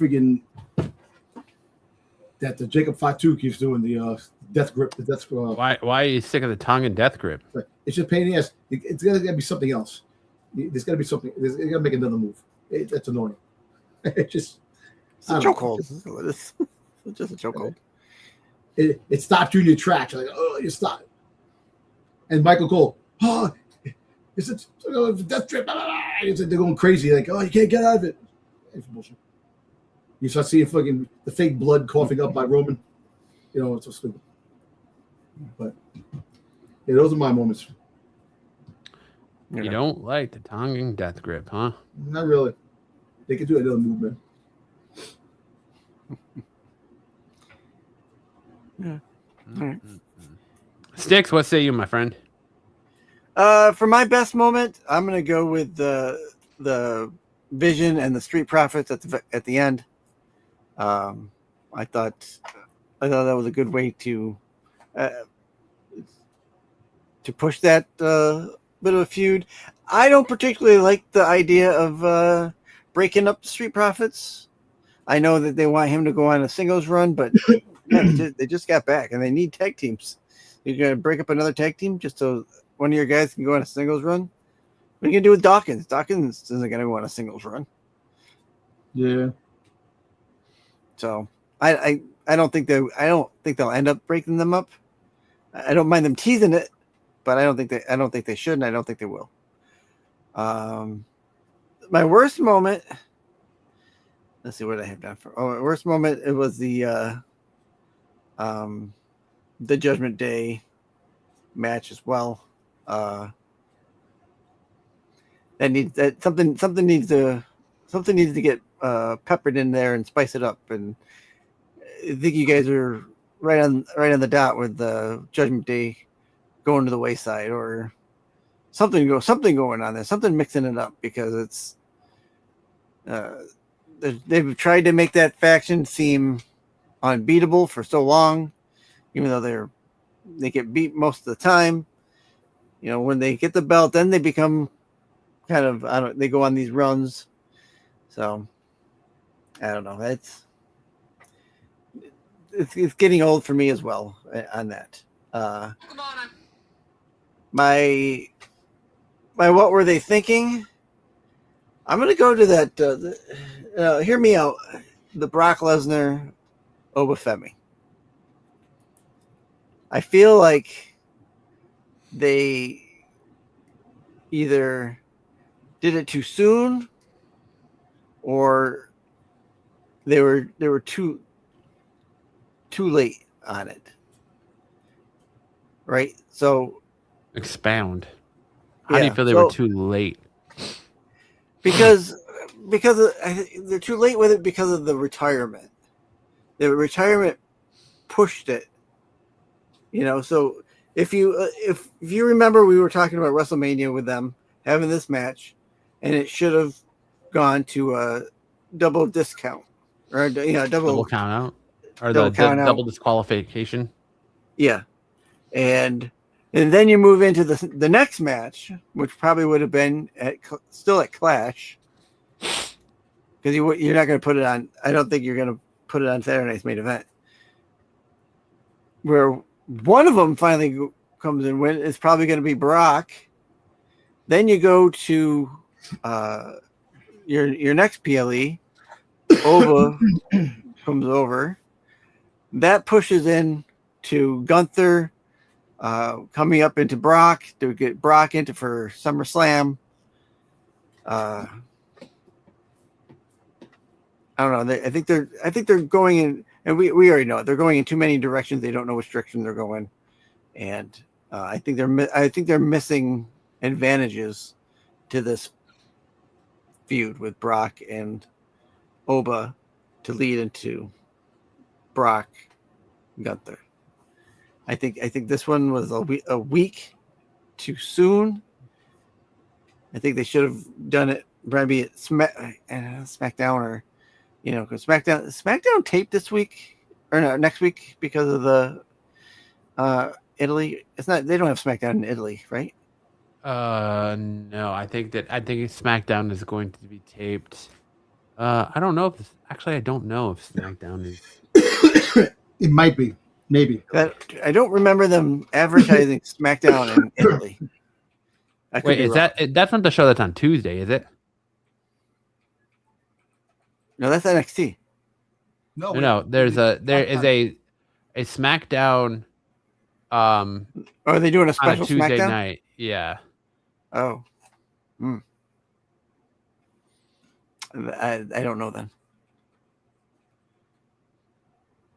the Jacob Fatu keeps doing, the death grip.
Why are you sick of the tongue and death grip?
It's just pain in the ass. It's got to be something else. There's got to be something. It's got to make another move. That's annoying. It's
a chokehold. It's just a chokehold.
It stopped you in your tracks. You're like, oh, you stop. And Michael Cole, it's a death trip. They're going crazy. Like, oh, you can't get out of it. It's bullshit. You start seeing fucking the fake blood coughing up by Roman. It's so stupid. But yeah, those are my moments.
You don't like the tongue and death grip, huh?
Not really. They could do another movement.
Yeah. All right.
Sticks, what say you, my friend?
For my best moment, I'm gonna go with the Vision and the Street Profits at the end. I thought that was a good way to push that bit of a feud. I don't particularly like the idea of breaking up the Street Profits. I know that they want him to go on a singles run, but they just got back and they need tag teams. You're gonna break up another tag team just so one of your guys can go on a singles run? What are you gonna do with Dawkins? Dawkins isn't gonna go on a singles run.
Yeah.
So I don't think they'll end up breaking them up. I don't mind them teasing it, but I don't think they should, and I don't think they will. My worst moment. Let's see what I have down for. Oh, my worst moment. It was the Judgment Day match as well. Something needs to get peppered in there and spice it up. And I think you guys are right on the dot with the Judgment Day going to the wayside, or something going on there, something mixing it up, because it's they've tried to make that faction seem unbeatable for so long, even though they get beat most of the time. When they get the belt, then they become kind of, they go on these runs. So I don't know. It's getting old for me as well on that. My what were they thinking? I'm going to go to that. Hear me out. The Brock Lesnar Obafemi. I feel like they either did it too soon, or they were too late on it. Right? So
expound. How do you feel they were too late?
Because they're too late with it because of the retirement. The retirement pushed it. So if you remember, we were talking about WrestleMania with them having this match, and it should have gone to a double discount, or double
count out, or the double disqualification.
Yeah, and then you move into the next match, which probably would have been still at Clash, because you're not going to put it on. I don't think you're going to put it on Saturday Night's Main Event, where one of them finally comes in. It's probably going to be Brock. Then you go to your next PLE. Ova comes over. That pushes in to Gunther, coming up into Brock to get Brock into for SummerSlam. I don't know. I think they're going in, and we already know it. They're going in too many directions. They don't know which direction they're going, and I think they're missing advantages to this feud with Brock and Oba to lead into Brock Gunther. I think this one was a week too soon. I think they should have done it maybe SmackDown or because SmackDown taped this week or no, next week because of the Italy. It's not. They don't have SmackDown in Italy, right?
No, I think SmackDown is going to be taped. I don't know if I don't know if SmackDown is.
It might be, maybe.
I don't remember them advertising SmackDown in Italy.
Wait, is that's not the show that's on Tuesday, is it?
No, that's NXT.
No. There is a SmackDown.
Are they doing a special
on a Tuesday
SmackDown
night? Yeah.
Oh. I don't know then.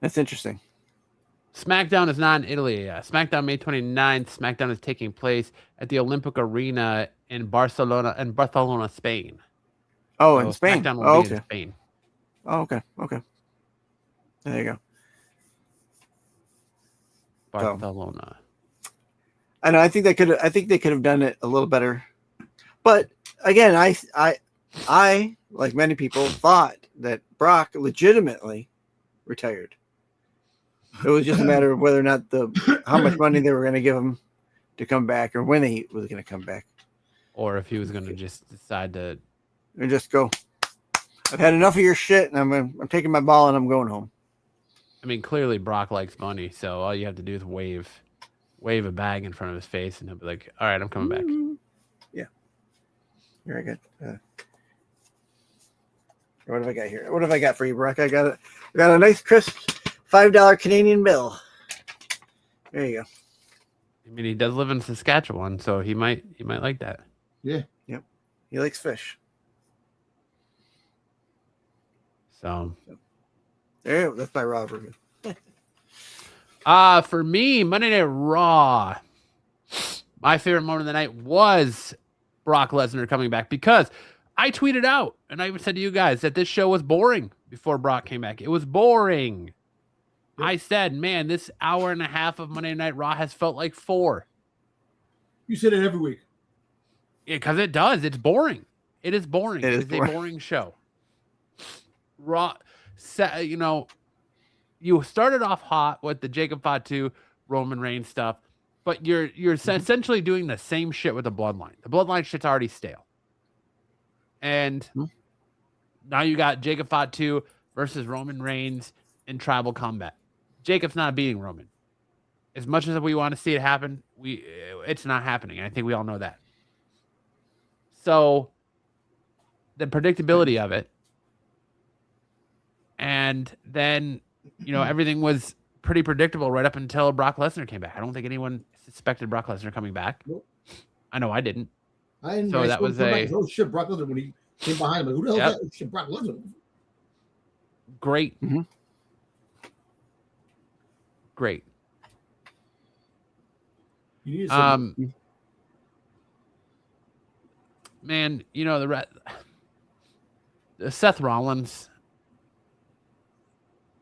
That's interesting.
SmackDown is not in Italy. SmackDown May 29th. SmackDown is taking place at the Olympic Arena in Barcelona, Spain.
Oh, in Spain.
SmackDown will be in Spain.
Oh, okay. There you go.
Barcelona.
And I think they could have done it a little better. But again, I like many people thought that Brock legitimately retired. It was just a matter of whether or not how much money they were going to give him to come back, or when he was going to come back,
or if he was going to just decide to
and just go. I've had enough of your shit, and I'm taking my ball and I'm going home.
I mean, clearly Brock likes money, so all you have to do is wave a bag in front of his face, and he'll be like, "All right, I'm coming back."
Yeah. Very good. What have I got here? What have I got for you, Brock? I got a nice crisp $5 Canadian bill. There you go.
I mean, he does live in Saskatchewan, so he might like that.
Yeah.
Yep. He likes fish.
So
there, that's my Raw review.
For me, Monday Night Raw, my favorite moment of the night was Brock Lesnar coming back, because I tweeted out, and I even said to you guys, that this show was boring before Brock came back. It was boring. Yep. I said, man, this hour and a half of Monday Night Raw has felt like 4.
You said it every week.
Yeah, because it does. It's boring. It is boring. It is a boring show. Raw, you started off hot with the Jacob Fatu, Roman Reigns stuff, but you're essentially doing the same shit with the Bloodline. The Bloodline shit's already stale. And now you got Jacob Fatu versus Roman Reigns in tribal combat. Jacob's not beating Roman. As much as we want to see it happen, it's not happening. I think we all know that. So the predictability of it, and then everything was pretty predictable right up until Brock Lesnar came back. I don't think anyone suspected Brock Lesnar coming back.
Nope.
I know I didn't.
So that was oh shit, Brock Lesnar, when he came behind him. Like, who the hell is that? Shit, Brock Lesnar.
Great. Mm-hmm. Great. Man, the Seth Rollins.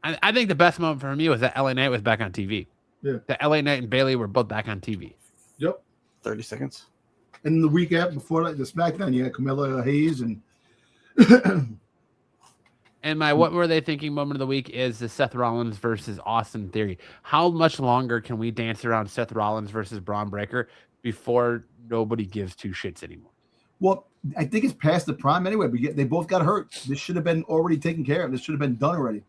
I think the best moment for me was that LA Knight was back on TV.
Yeah.
The LA Knight and Bayley were both back on TV.
Yep.
30 seconds.
And the week after, before the SmackDown, you had Camilla Hayes and.
And my what were they thinking moment of the week is the Seth Rollins versus Austin Theory. How much longer can we dance around Seth Rollins versus Braun Breaker before nobody gives two shits anymore?
Well, I think it's past the prime anyway. But they both got hurt. This should have been already taken care of. This should have been done already.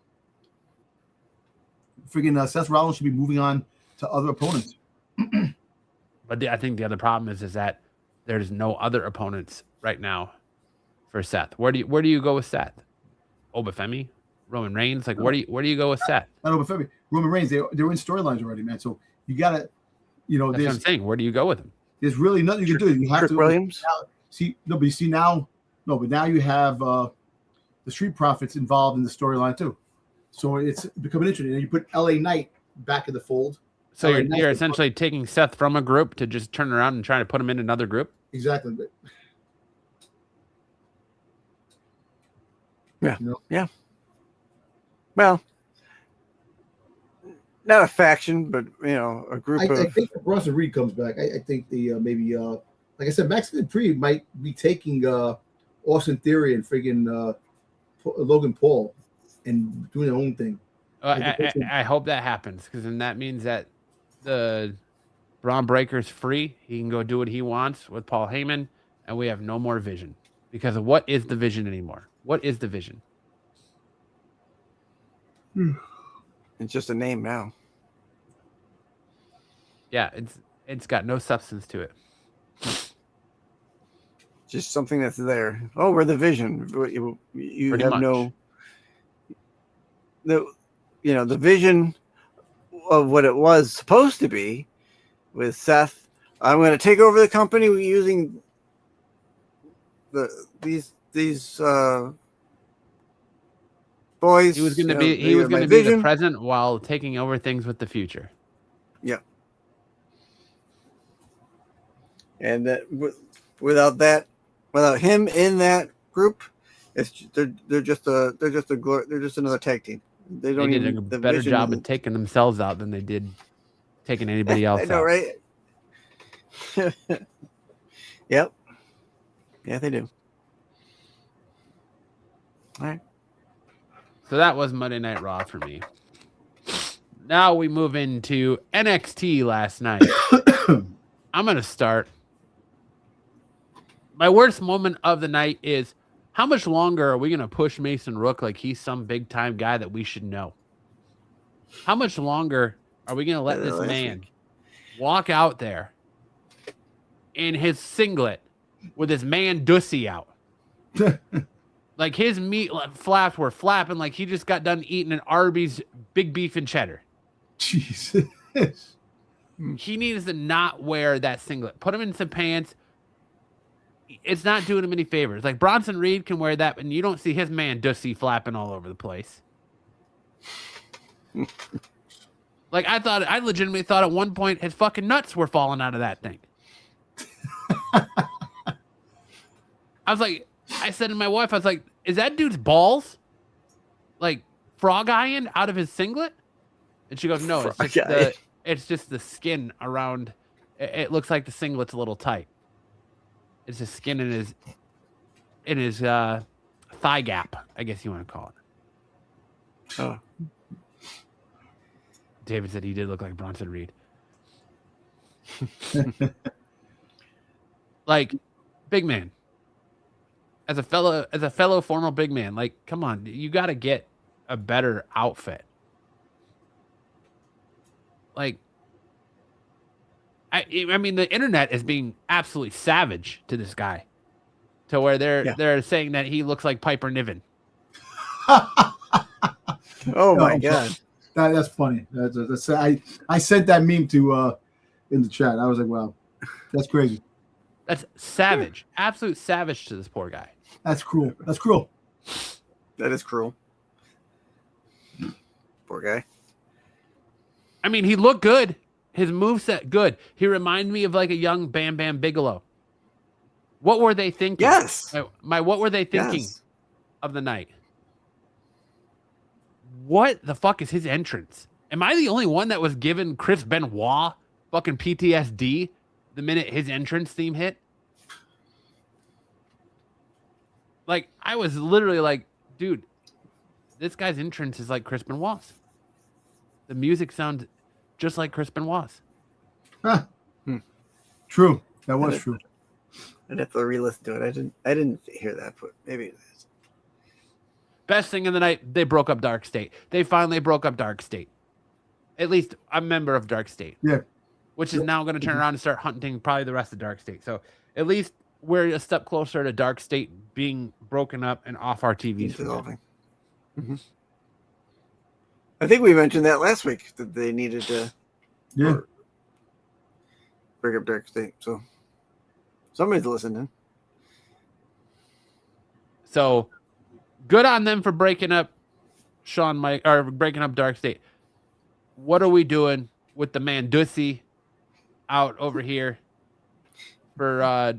Freaking Seth Rollins should be moving on to other opponents.
But I think the other problem is that there's no other opponents right now for Seth. Where do you go with Seth? Obafemi, Roman Reigns, like where do you go with Seth?
Not Obafemi, Roman Reigns. They're in storylines already, man. So you gotta,
that's what I'm saying. Where do you go with him?
There's really nothing you can do. You have to
Williams.
But now you have the Street Profits involved in the storyline too. So it's becoming interesting. And you put LA Knight back in the fold.
So you're essentially taking Seth from a group to just turn around and trying to put him in another group.
Exactly.
Yeah. Yeah. Well, not a faction, but a group of.
I think if Bronson Reed comes back, I think the maybe like I said, Max Dupree might be taking Austin Theory and friggin' Logan Paul and doing their own thing.
I hope that happens, because then that means that the Braun Breaker's free. He can go do what he wants with Paul Heyman, and we have no more Vision. Because what is the Vision anymore? What is the Vision?
It's just a name now.
Yeah, it's got no substance to it.
Just something that's there. Oh, we're the Vision. You
Pretty
have
much.
the vision of what it was supposed to be with Seth. I'm going to take over the company using these boys.
He was going to be the present while taking over things with the future.
Yeah. And without him in that group, they're just another tag team. They
did a better job of taking themselves out than they did taking anybody else
I know,
out.
right? Yep. Yeah, they do. All right.
So that was Monday Night Raw for me. Now we move into NXT last night. I'm going to start. My worst moment of the night is, how much longer are we going to push Mason Rook like he's some big time guy that we should know? How much longer are we going to let this man walk out there in his singlet with his man Dussy out? Like his meat flaps were flapping like he just got done eating an Arby's big beef and cheddar.
Jesus.
He needs to not wear that singlet. Put him in some pants. It's not doing him any favors. Like Bronson Reed can wear that, and you don't see his man Dussy flapping all over the place. Like I legitimately thought at one point his fucking nuts were falling out of that thing. I said to my wife, I was like, is that dude's balls like frog eyeing out of his singlet? And she goes, no, it's just the skin around. It looks like the singlet's a little tight. It's the skin in his thigh gap, I guess you want to call it.
Oh.
David said he did look like Bronson Reed. Like, big man. As a fellow former big man, like, come on, you got to get a better outfit. Like, I mean, the internet is being absolutely savage to this guy, to where they're saying that he looks like Piper Niven.
Oh my god,
that's funny. I sent that meme to in the chat. I was like, wow, that's crazy.
That's savage, absolute savage to this poor guy.
That's cruel. That's cruel.
That is cruel. Poor guy.
I mean, he looked good. His moveset, good. He reminded me of like a young Bam Bam Bigelow. What were they thinking?
Yes.
What were they thinking of the night? What the fuck is his entrance? Am I the only one that was given Chris Benoit fucking PTSD the minute his entrance theme hit? Like, I was literally like, dude, this guy's entrance is like Chris Benoit's. The music sounds just like Chris Benoit's.
Huh. True. That was true.
I'd have to re-listen to it. I didn't hear that, but maybe it is.
Best thing of the night, they broke up Dark State. They finally broke up Dark State. At least a member of Dark State.
Yeah.
Which is now going to turn around and start hunting probably the rest of Dark State. So at least we're a step closer to Dark State being broken up and off our TVs.
Mm-hmm. I think we mentioned that last week, that they needed to break up Dark State. So somebody's listening.
So good on them for breaking up breaking up Dark State. What are we doing with the man Dussy out over here for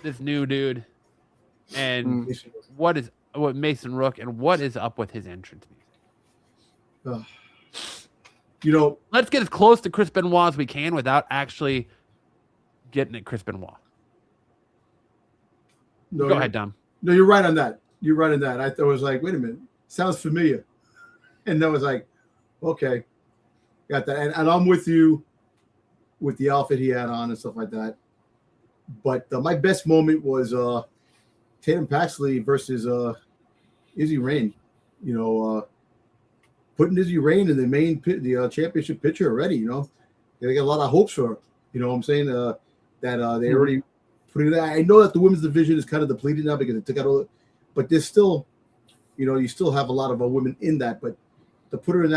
this new dude? And what Mason Rook, and what is up with his entrance music? Let's get as close to Chris Benoit as we can without actually getting at Chris Benoit. Go ahead, Dom.
No, you're right on that. You're right on that. I thought it was like, wait a minute, sounds familiar, and that was like, okay, got that. And I'm with you with the outfit he had on and stuff like that. But my best moment was Tatum Paxley versus Izzy Rain. Putting Izzy Rain in the main championship picture already. They got a lot of hopes for her. You know what I'm saying? That they already putting that. I know that the women's division is kind of depleted now because it took out all the, but there's still, you still have a lot of women in that. But to put her in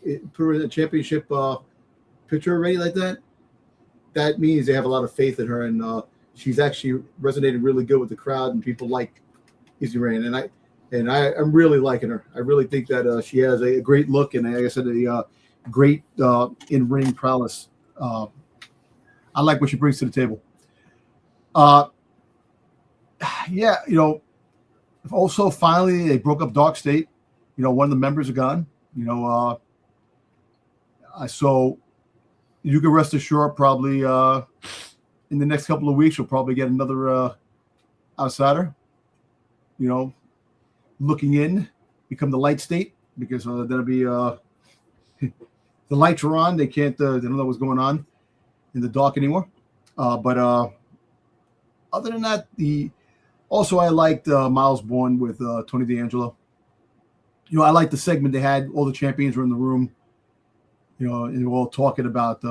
the championship picture already like that, that means they have a lot of faith in her, and she's actually resonated really good with the crowd, and people like Izzy Rain, and I'm really liking her. I really think that she has a great look, and like I said, a great in-ring prowess. I like what she brings to the table. Yeah, also finally they broke up Dark State. One of the members are gone. So you can rest assured probably in the next couple of weeks we'll probably get another outsider. Looking in, become the light state, because that'll be the lights are on. They can't they don't know what's going on in the dark anymore. But other than that, I liked Miles Bourne with Tony D'Angelo. I liked the segment they had. All the champions were in the room. And they were all talking about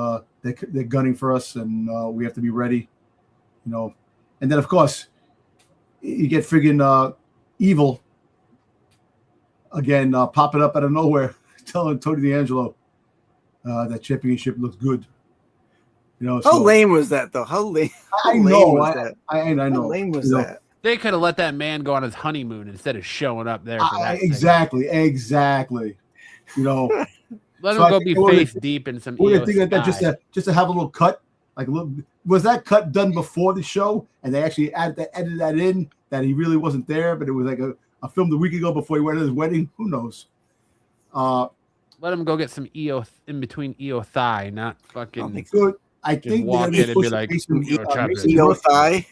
they're gunning for us, and we have to be ready. And then of course you get friggin' Evil again popping up out of nowhere, telling Tony D'Angelo that championship looks good.
How lame was that though? How lame?
I know. I know.
How lame was that?
They could have let that man go on his honeymoon instead of showing up there. For that
exactly.
Let him go be face deep in some.
We're thinking like that just to have a little cut. Was that cut done before the show, and they actually edited that in, that he really wasn't there, but it was like a film the week ago before he went to his wedding? Who knows?
Let him go get some EO in between EO thigh, not fucking.
I think
walk in and be like
EO thigh.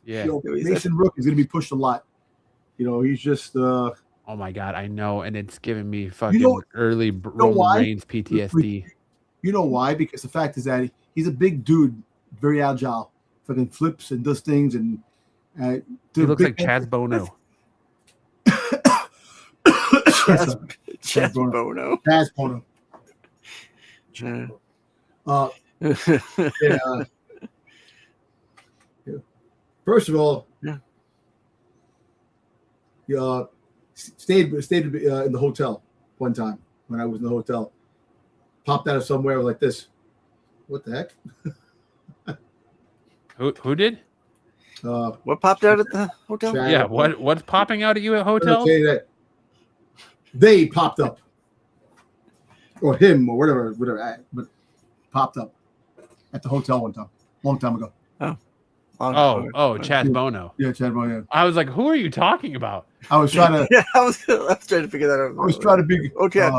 Yeah,
Mason Rook is going to be pushed a lot. He's just.
Oh my god, I know, and it's giving me fucking early Roman Reigns PTSD.
You know why? Because the fact is that he's a big dude, very agile, fucking flips and does things, and
he looks like Chaz Bono.
Chaz Bono.
Chaz Bono. First of all, stayed in the hotel one time when I was in the hotel. Popped out of somewhere like this. What the heck?
Who did?
What popped out at the hotel?
Yeah, what's popping out at you at hotels?
They popped up, or him, or whatever, but popped up at the hotel one time, long time ago.
Chaz Bono.
Yeah, Chaz Bono. Yeah.
I was like, who are you talking about?
I was trying to.
Yeah, I was trying to figure that out.
I was trying to be
okay.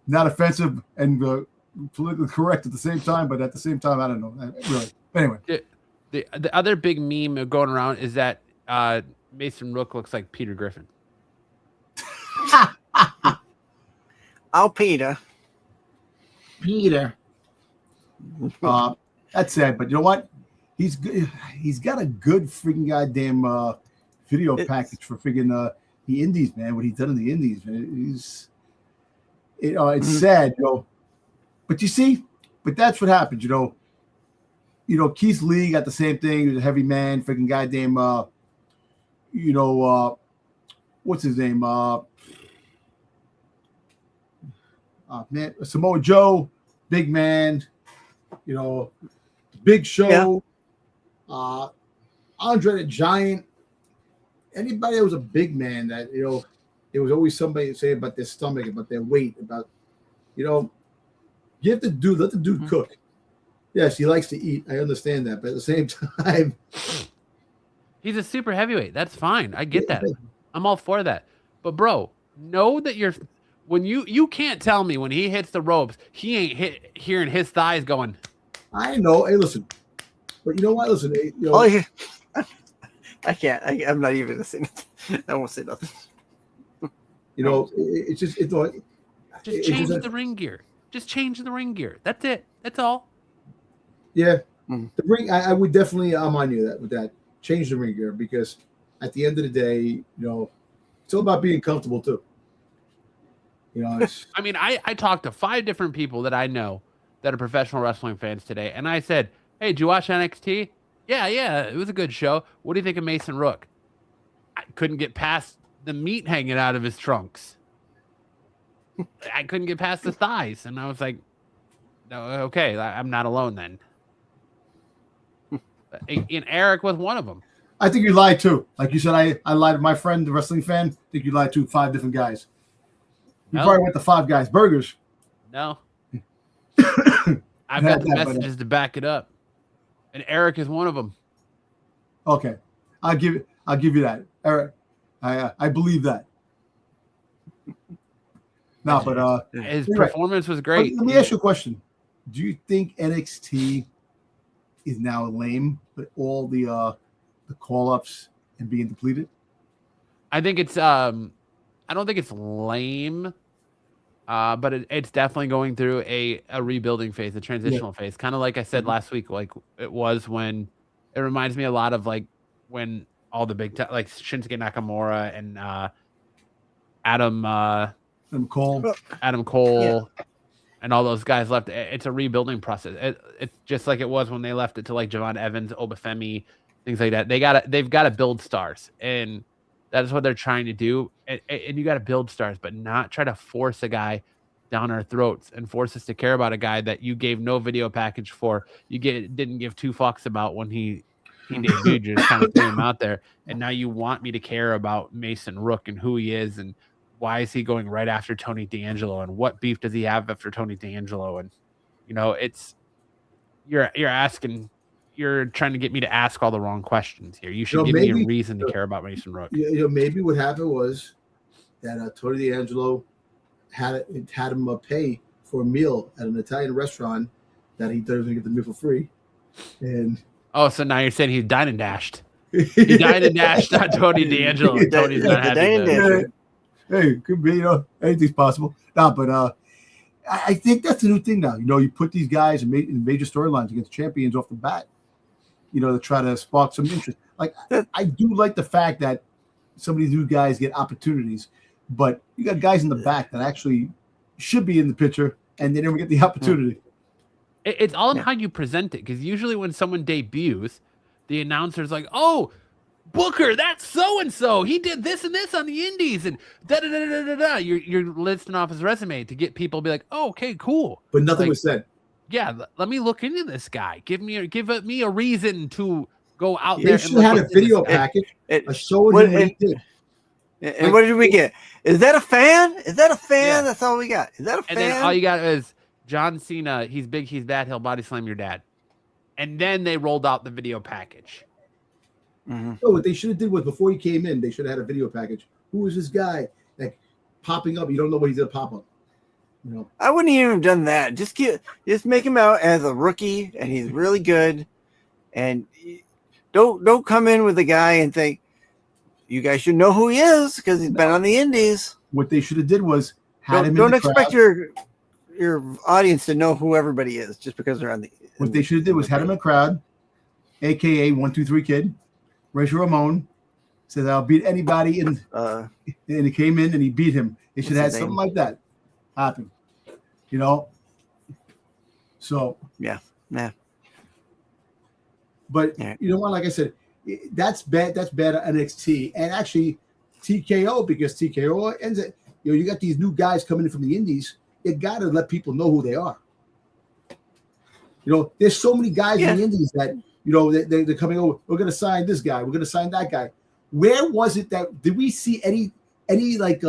Not offensive and politically correct at the same time, but at the same time, I don't know. Really. But anyway.
The other big meme going around is that Mason Rook looks like Peter Griffin.
Peter.
That's sad, but you know what? He's good. He's got a good freaking goddamn video package for freaking the Indies, man. What he's done in the Indies, man. It's sad, But you see, that's what happens, Keith Lee got the same thing. He was a heavy man, freaking goddamn. What's his name? Man, Samoa Joe, big man. Big Show. Yeah. Andre the Giant. Anybody that was a big man that there was always somebody say about their stomach, about their weight, about let the dude cook. Yes, he likes to eat. I understand that, but at the same time,
he's a super heavyweight. That's fine. I get that. I'm all for that. But bro, know that when you can't tell me when he hits the ropes, he ain't hearing his thighs going.
I know. Hey, listen. But you know what? Listen,
Oh, yeah. I can't. I'm not even gonna say nothing. I won't say nothing.
It's just
Just change the ring gear. Just change the ring gear. That's it. That's all.
Yeah,
Mm.
the ring. I would definitely. I'm on you with that. Change the ring gear because at the end of the day, it's all about being comfortable too.
I mean, I talked to 5 different people that I know that are professional wrestling fans today, and I said, "Hey, did you watch NXT? Yeah, it was a good show. What do you think of Mason Rook?" I couldn't get past the meat hanging out of his trunks. I couldn't get past the thighs, and I was like, "No, okay, I'm not alone then." And Eric was one of them.
I think you lied too. Like you said, I lied to my friend, the wrestling fan. I think you lied to 5 different guys. You probably went to 5 guys. Burgers.
No. I've got the messages to back it up. And Eric is one of them.
Okay. I'll give you that. Eric. I believe that. No, but
his performance was great.
Let me ask you a question. Do you think NXT is now lame with all the call-ups and being depleted?
I think it's I don't think it's lame. But it's definitely going through a rebuilding phase, a transitional phase. Kind of like I said last week, like it was when it reminds me a lot of like when all the big like Shinsuke Nakamura and Adam Cole and all those guys left. It's a rebuilding process. It's just like it was when they left it to like Javon Evans, Obafemi, things like that. They've got to build stars, and that is what they're trying to do. And you got to build stars, but not try to force a guy down our throats and force us to care about a guy that you gave no video package for. You didn't give 2 fucks about when he debuted. You just kind of threw him out there. And now you want me to care about Mason Rook and who he is and why is he going right after Tony D'Angelo and what beef does he have after Tony D'Angelo? And it's you're trying to get me to ask all the wrong questions here. You should give me a reason to care about Mason Rook.
Maybe what happened was that Tony D'Angelo had him pay for a meal at an Italian restaurant that he thought he was going to get the meal for free. And
so now you're saying he dined and dashed. He dined and dashed on Tony D'Angelo. Tony's not happy.
Hey, could be, anything's possible. No, but I think that's the new thing now. You put these guys in major storylines against champions off the bat. To try to spark some interest. Like I do like the fact that some of these new guys get opportunities, but you got guys in the back that actually should be in the picture and they never get the opportunity.
It's all in how you present it, because usually when someone debuts, the announcer's like, "Oh, Booker, that's so and so. He did this and this on the Indies, and da da da da da da." You're listing off his resume to get people to be like, "Oh, okay, cool."
But nothing was said.
Yeah, let me look into this guy. Give me a reason to go out
there. They should have had a video package, showing him what he did.
And what did we get? Is that a fan? Yeah. That's all we got. Is that a fan?
And then all you got is John Cena. He's big, he's bad. He'll body slam your dad. And then they rolled out the video package.
Mm-hmm. So what they should have did was before he came in, they should have had a video package. Who is this guy like popping up? You don't know what he's gonna pop up.
I wouldn't even have done that. Just make him out as a rookie, and he's really good. And don't come in with a guy and think you guys should know who he is because he's been on the Indies.
What they should have did was
don't expect your audience to know who everybody is just because they're on the.
What they should have did was had him in the crowd, aka 1-2-3 Kid, Razor Ramon says I'll beat anybody, and he came in and he beat him. They should have had something like that happen, So
yeah.
But you know what? Like I said, that's bad. That's bad at NXT and actually TKO, because TKO ends it. You got these new guys coming in from the Indies. You got to let people know who they are. There's so many guys in the Indies that they're coming over. We're going to sign this guy. We're going to sign that guy. Where was it that did we see any like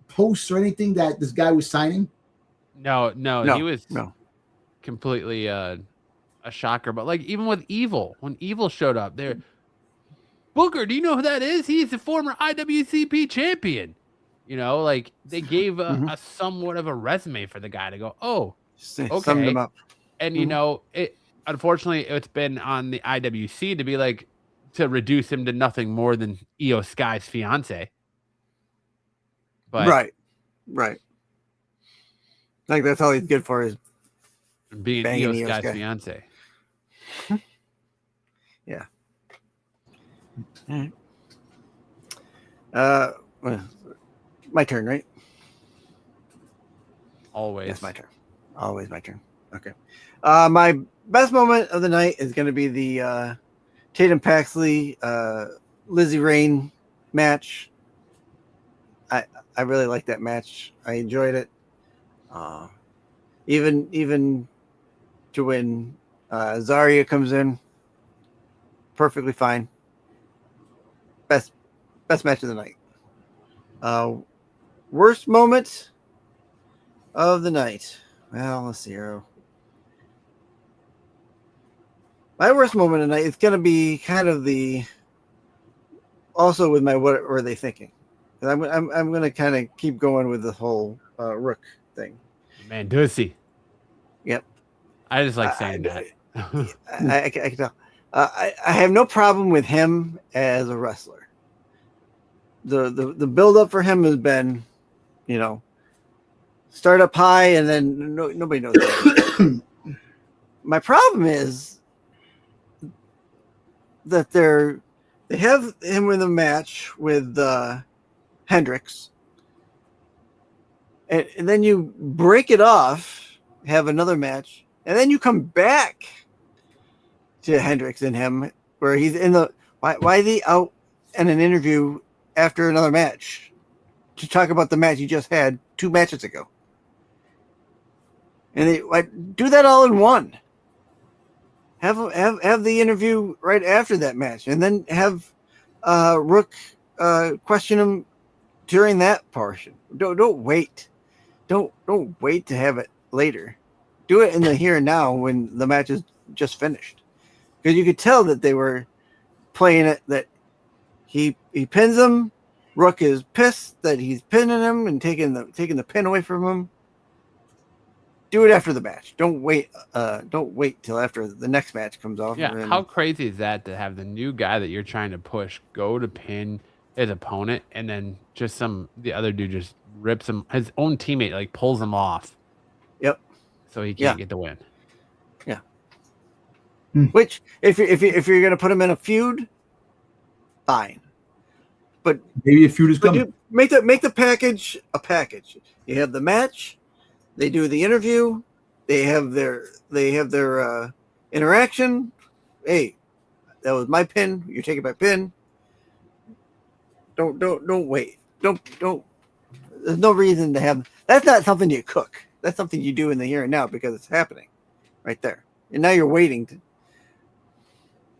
posts or anything that this guy was signing?
No, he was completely a shocker. But like even with Evil, when Evil showed up there, Booker, do you know who that is? He's the former IWCP champion. Like they gave a somewhat of a resume for the guy to go, oh, okay.
Summed him up.
And unfortunately, it's been on the IWC to be like to reduce him to nothing more than Io Sky's fiance. But
right. I think that's all he's good for is
being
banging
Io
Io
Sky's
Sky.
fiance.
Yeah. All right. Well, my turn, right?
Always.
It's my turn. Always my turn. Okay. My best moment of the night is going to be the Tatum Paxley, Lizzie Rain match. I really liked that match. I enjoyed it. Even to when Zarya comes in, perfectly fine. Best match of the night. Worst moment of the night. Well, let's see here. My worst moment of the night is going to be kind of also with my what were they thinking? I'm going to kind of keep going with the whole Rook thing.
Mandusi.
Yep.
I just like saying that.
I can tell. I have no problem with him as a wrestler. The build up for him has been, start up high and then nobody knows. My problem is that they have him in a match with Hendricks, and then you break it off, have another match, and then you come back to Hendricks and him where he's in the why is he out in an interview after another match to talk about the match he just had 2 matches ago, and they do that all in one. Have the interview right after that match, and then have Rook question him during that portion. Don't wait. Don't wait to have it later. Do it in the here and now when the match is just finished, because you could tell that they were playing it that he pins him. Rook is pissed that he's pinning him and taking the pin away from him. Do it after the match. Don't wait. Don't wait till after the next match comes off.
Yeah, how crazy is that to have the new guy that you're trying to push go to pin his opponent, and then just the other dude just rips him, his own teammate like pulls him off.
Yep.
So he can't get the win.
Yeah. Which if you're gonna put him in a feud, fine. But
maybe a feud is coming.
Make the package a package. You have the match. They do the interview. They have their interaction. Hey, that was my pin. You're taking my pin. Don't wait. Don't. There's no reason to have. That's not something you cook. That's something you do in the here and now because it's happening, right there. And now you're waiting to.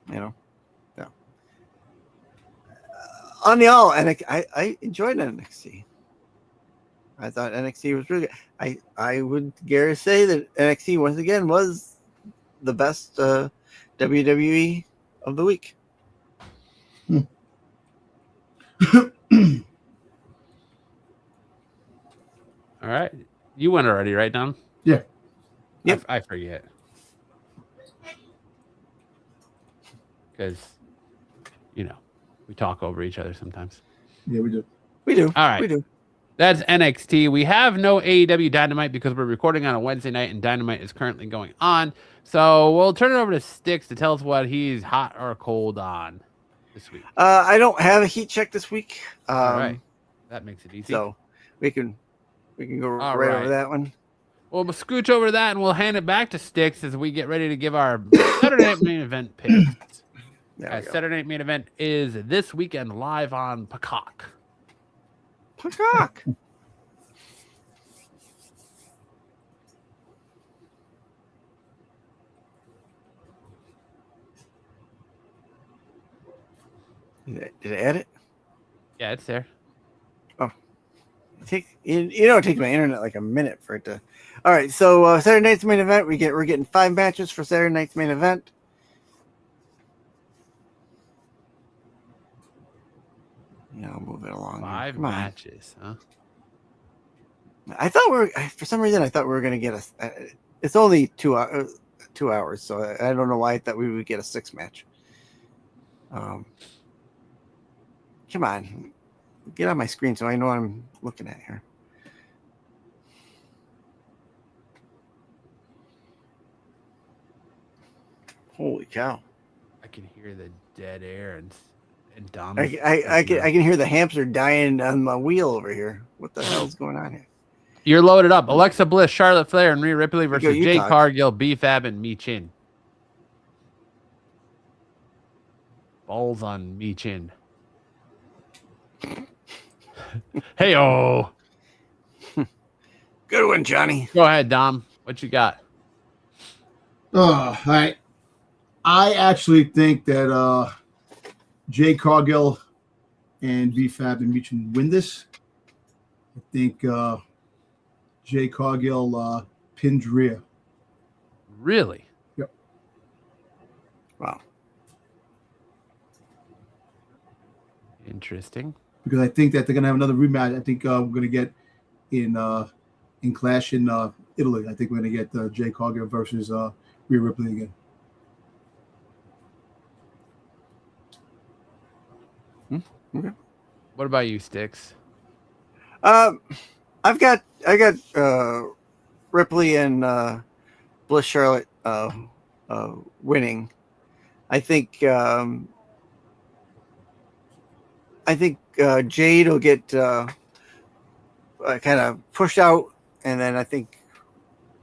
No. On the all, and I enjoyed NXT. I thought NXT was really good. I would dare say that NXT once again was the best WWE of the week.
All right. You went already, right, Don?
Yeah.
Yep.
I forget. Because, we talk over each other sometimes.
Yeah, we do.
We do.
All right.
We do.
That's NXT. We have no AEW Dynamite because we're recording on a Wednesday night and Dynamite is currently going on. So we'll turn it over to Styx to tell us what he's hot or cold on this week.
I don't have a heat check this week.
All right. That makes it easy.
So we can go right over that one.
Well, we'll scooch over to that and we'll hand it back to Styx as we get ready to give our Saturday Night Main Event picks. Saturday Night Main Event is this weekend live on Peacock.
Peacock. Did it add it?
Yeah, it's there.
Oh, it takes my internet like a minute for it to. All right, so Saturday Night's Main Event, we're getting 5 matches for Saturday Night's Main Event. Yeah, I'll move it along.
5 matches, huh?
I thought for some reason I thought we were going to get it's only 2 hours. 2 hours, so I don't know why I thought we would get a 6 match. Come on, get on my screen so I know what I'm looking at here. Holy cow!
I can hear the dead air and Dom.
I can hear the hamster dying on my wheel over here. What the hell's going on here?
You're loaded up. Alexa Bliss, Charlotte Flair, and Rhea Ripley versus
you
Jade
talk.
Cargill, B-Fab, and Mi Chin. Balls on Mi Chin. Hey-oh.
Good one, Johnny.
Go ahead, Dom. What you got?
All right. I actually think that Jay Cargill and B-Fab and Meechin win this. I think Jay Cargill pins Rhea.
Really?
Yep.
Wow.
Interesting.
Because I think that they're gonna have another rematch. I think we're gonna get in Clash in Italy. I think we're gonna get Jay Cargill versus Rhea Ripley again.
Okay.
What about you, Sticks?
I got Ripley and Bliss Charlotte winning. I think Jade will get kind of pushed out, and then I think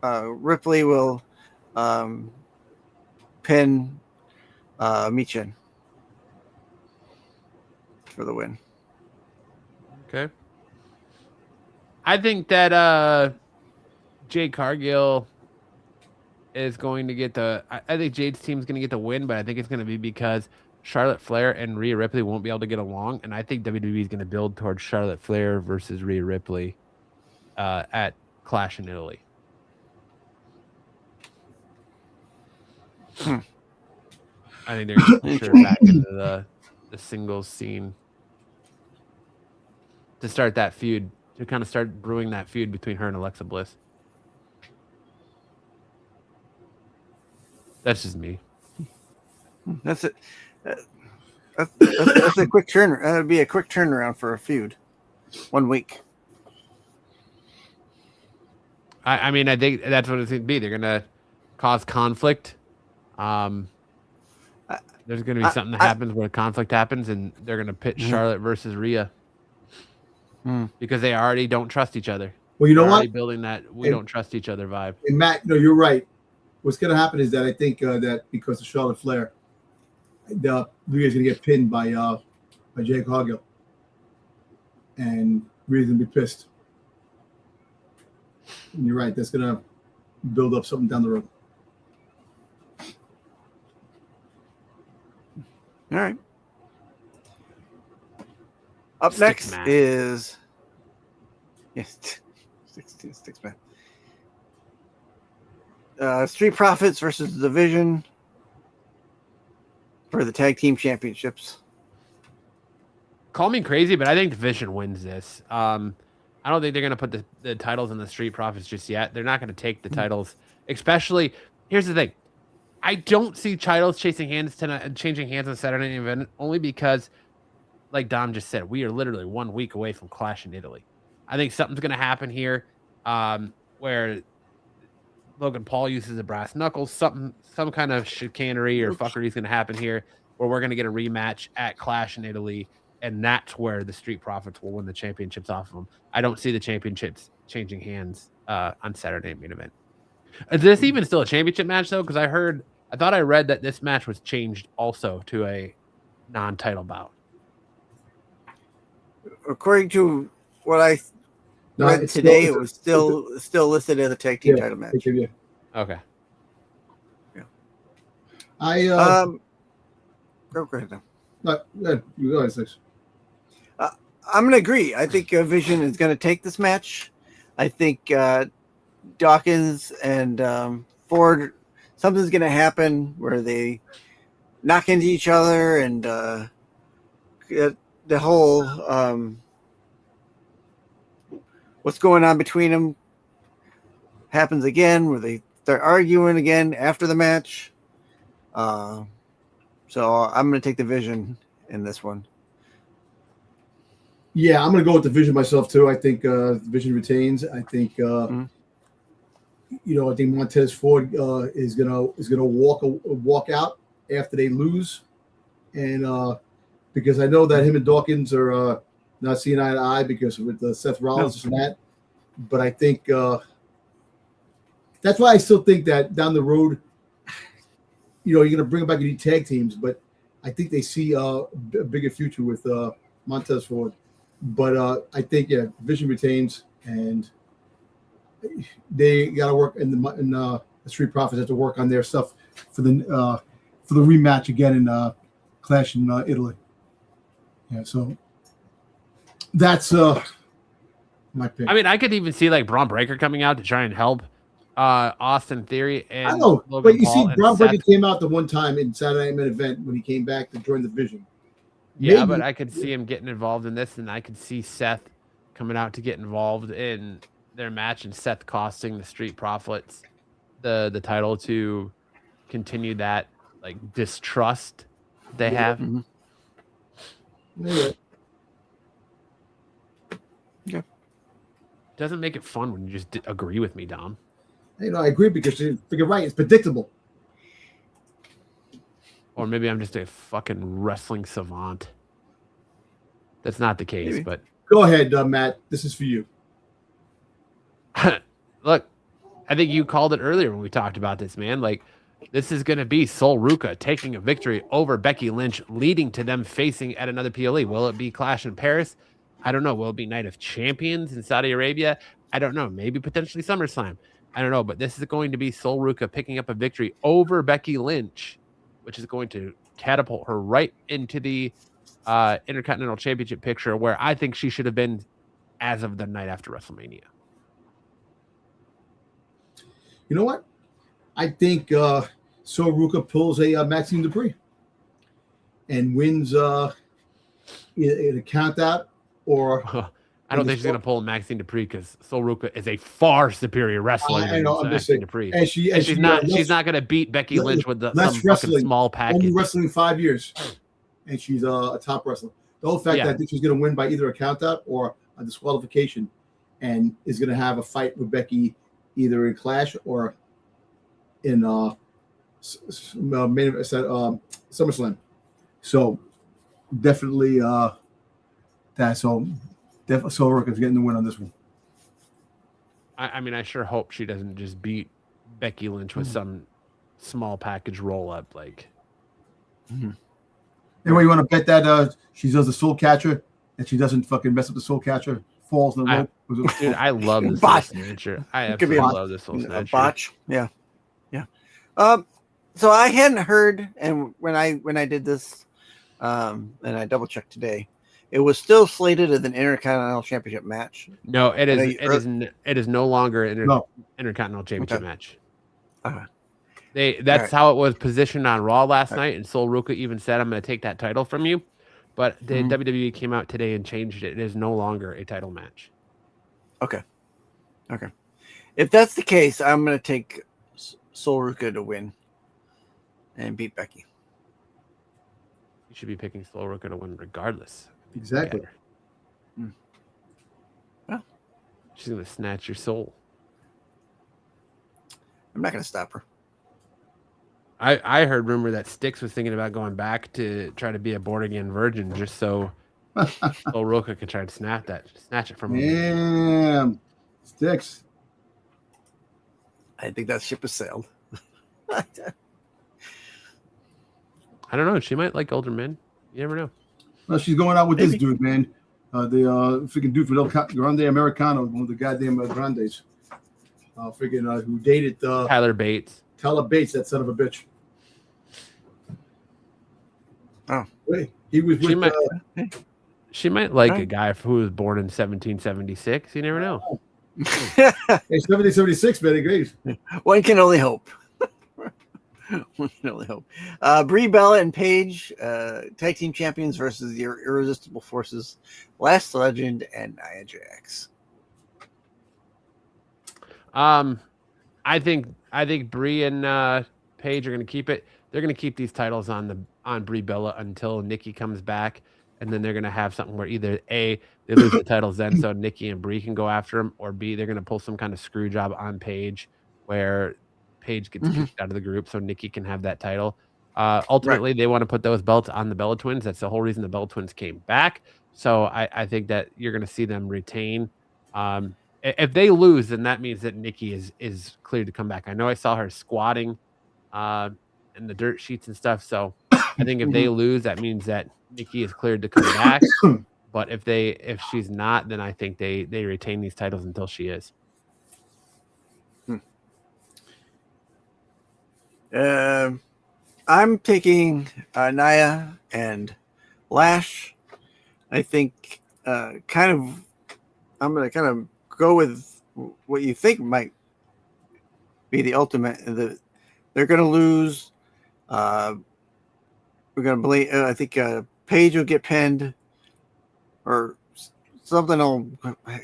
Ripley will pin Michin for the win.
Okay. I think that Jade Cargill is going to get I think Jade's team is going to get the win, but I think it's going to be because Charlotte Flair and Rhea Ripley won't be able to get along, and I think WWE is going to build towards Charlotte Flair versus Rhea Ripley at Clash in Italy. I think they're going to push her back into the singles scene to start that feud, to kind of start brewing that feud between her and Alexa Bliss. That's just me.
That's it. That's a quick turn. That'd be a quick turnaround for a feud. 1 week.
I mean, I think that's what it's going to be. They're going to cause conflict. There's going to be something that happens where conflict happens, and they're going to pit Charlotte versus Rhea because they already don't trust each other.
Well, you know
They're
what?
already building that we don't trust each other vibe.
And Matt, no, you're right. What's going to happen is that I think that because of Charlotte Flair, Rhea's going to get pinned by Jay Cargill, and Rhea's going to be pissed. And you're right. That's going to build up something down the road.
All right. Up next is Six Man. Street Profits versus the Division for the Tag Team Championships.
Call me crazy, but I think Division wins this. I don't think they're going to put the titles in the Street Profits just yet. They're not going to take the titles, especially. Here's the thing. I don't see titles changing hands on Saturday night event only because, like Dom just said, we are literally 1 week away from Clash in Italy. I think something's going to happen here where Logan Paul uses the brass knuckles. Some kind of chicanery or fuckery is going to happen here where we're going to get a rematch at Clash in Italy, and that's where the Street Profits will win the championships off of them. I don't see the championships changing hands on Saturday main event. Is this even still a championship match, though? Because I thought I read that this match was changed also to a non-title bout.
According to what I read today, it was still listed as a tag team title match.
Yeah.
Okay.
Yeah.
Go
ahead now.
You go ahead, Six.
I'm going to agree. I think Vision is going to take this match. I think Dawkins and Ford, something's going to happen where they knock into each other, and the whole what's going on between them happens again, where they start arguing again after the match. So I'm going to take the Vision in this one.
Yeah, I'm going to go with the Vision myself too. I think the Vision retains. I think I think Montez Ford is gonna walk out after they lose, and because I know that him and Dawkins are not seeing eye to eye because with Seth Rollins and that. But I think that's why I still think that down the road, you're going to bring back any tag teams, but I think they see a bigger future with Montez Ford. But I think Vision retains, and they got to work, and the Street Profits have to work on their stuff for the rematch again in Clash in Italy. Yeah, so that's my pick.
I mean, I could even see like Braun Breaker coming out to try and help Austin Theory and
I know,
Logan
but you
Paul
see, Braun Breaker
Seth.
came out the one time in Saturday Night Main Event when he came back to join the Vision.
Yeah, but I could see him getting involved in this, and I could see Seth coming out to get involved in their match, and Seth costing the Street Profits the title to continue that like distrust they have.
Mm-hmm.
Yeah.
Doesn't make it fun when you just agree with me, Dom.
I agree because you're right. It's predictable.
Or maybe I'm just a fucking wrestling savant. That's not the case, but
go ahead, Matt. This is for you.
Look, I think you called it earlier when we talked about this, man. Like, this is going to be Sol Ruca taking a victory over Becky Lynch, leading to them facing at another PLE. Will it be Clash in Paris? I don't know. Will it be Night of Champions in Saudi Arabia? I don't know. Maybe potentially SummerSlam. I don't know. But this is going to be Sol Ruca picking up a victory over Becky Lynch, which is going to catapult her right into the Intercontinental Championship picture, where I think she should have been as of the night after WrestleMania.
You know what? I think Sol Ruca pulls a Maxine Dupree and wins in a count out or.
I don't think she's going to pull Maxine Dupree because Sol Ruca is a far superior wrestler than Maxine Dupree. And she's not going to beat Becky Lynch with some fucking small package.
Only wrestling 5 years, and she's a top wrestler. The whole fact that I think she's going to win by either a count out or a disqualification, and is going to have a fight with Becky either in Clash or in SummerSlam. So definitely that. So definitely Sol Ruca's getting the win on this one.
I mean, I sure hope she doesn't just beat Becky Lynch with some small package roll up. Like,
anyway, you want to bet that she does the soul catcher and she doesn't fucking mess up the soul catcher, falls in the rope?
Dude, I love the soul snatcher. I absolutely love the soul snatcher.
A botch, yeah. So I hadn't heard, and when I did this, and I double checked today, it was still slated as an Intercontinental Championship match.
No, it is. It is no longer an Intercontinental Championship match. That's how it was positioned on Raw last night, and Sol Ruca even said, "I'm going to take that title from you." But the WWE came out today and changed it. It is no longer a title match.
Okay. If that's the case, I'm going to take Sol Ruca to win and beat Becky.
You should be picking Sol Ruca to win regardless.
Exactly.
Well,
she's going to snatch your soul.
I'm not going to stop her.
I heard rumor that Styx was thinking about going back to try to be a born again virgin just so Sol Ruca could try to snatch it from him.
Damn, Styx.
I think that ship has sailed.
I don't know. She might like older men. You never know.
Well, she's going out with this dude, man. The freaking dude for El Grande Americano, one of the goddamn Grandes. Who dated
Tyler Bates.
Tyler Bates, that son of a bitch.
Oh,
wait, he was with.
She might like a guy who was born in 1776. You never know.
Hey, 1776, man, agrees.
One can only hope. Brie Bella and Paige, tag team champions versus the Irresistible Forces, Last Legend and Nia Jax.
I think I think Brie and Paige are going to keep it. They're going to keep these titles on Brie Bella until Nikki comes back, and then they're going to have something where either A, they lose the titles then so Nikki and Brie can go after them, or B, they're going to pull some kind of screw job on Paige where Paige gets kicked out of the group so Nikki can have that title. Ultimately, they want to put those belts on the Bella Twins. That's the whole reason the Bella Twins came back. So I think that you're going to see them retain. If they lose, then that means that Nikki is cleared to come back. I know I saw her squatting in the dirt sheets and stuff. So I think if they lose, that means that Nikki is cleared to come back. But if she's not, then I think they retain these titles until she is.
I'm taking Nia and Lash. I think I'm going to kind of go with what you think might be the ultimate. They're going to lose. We're going to blame. I think Paige will get pinned, or something will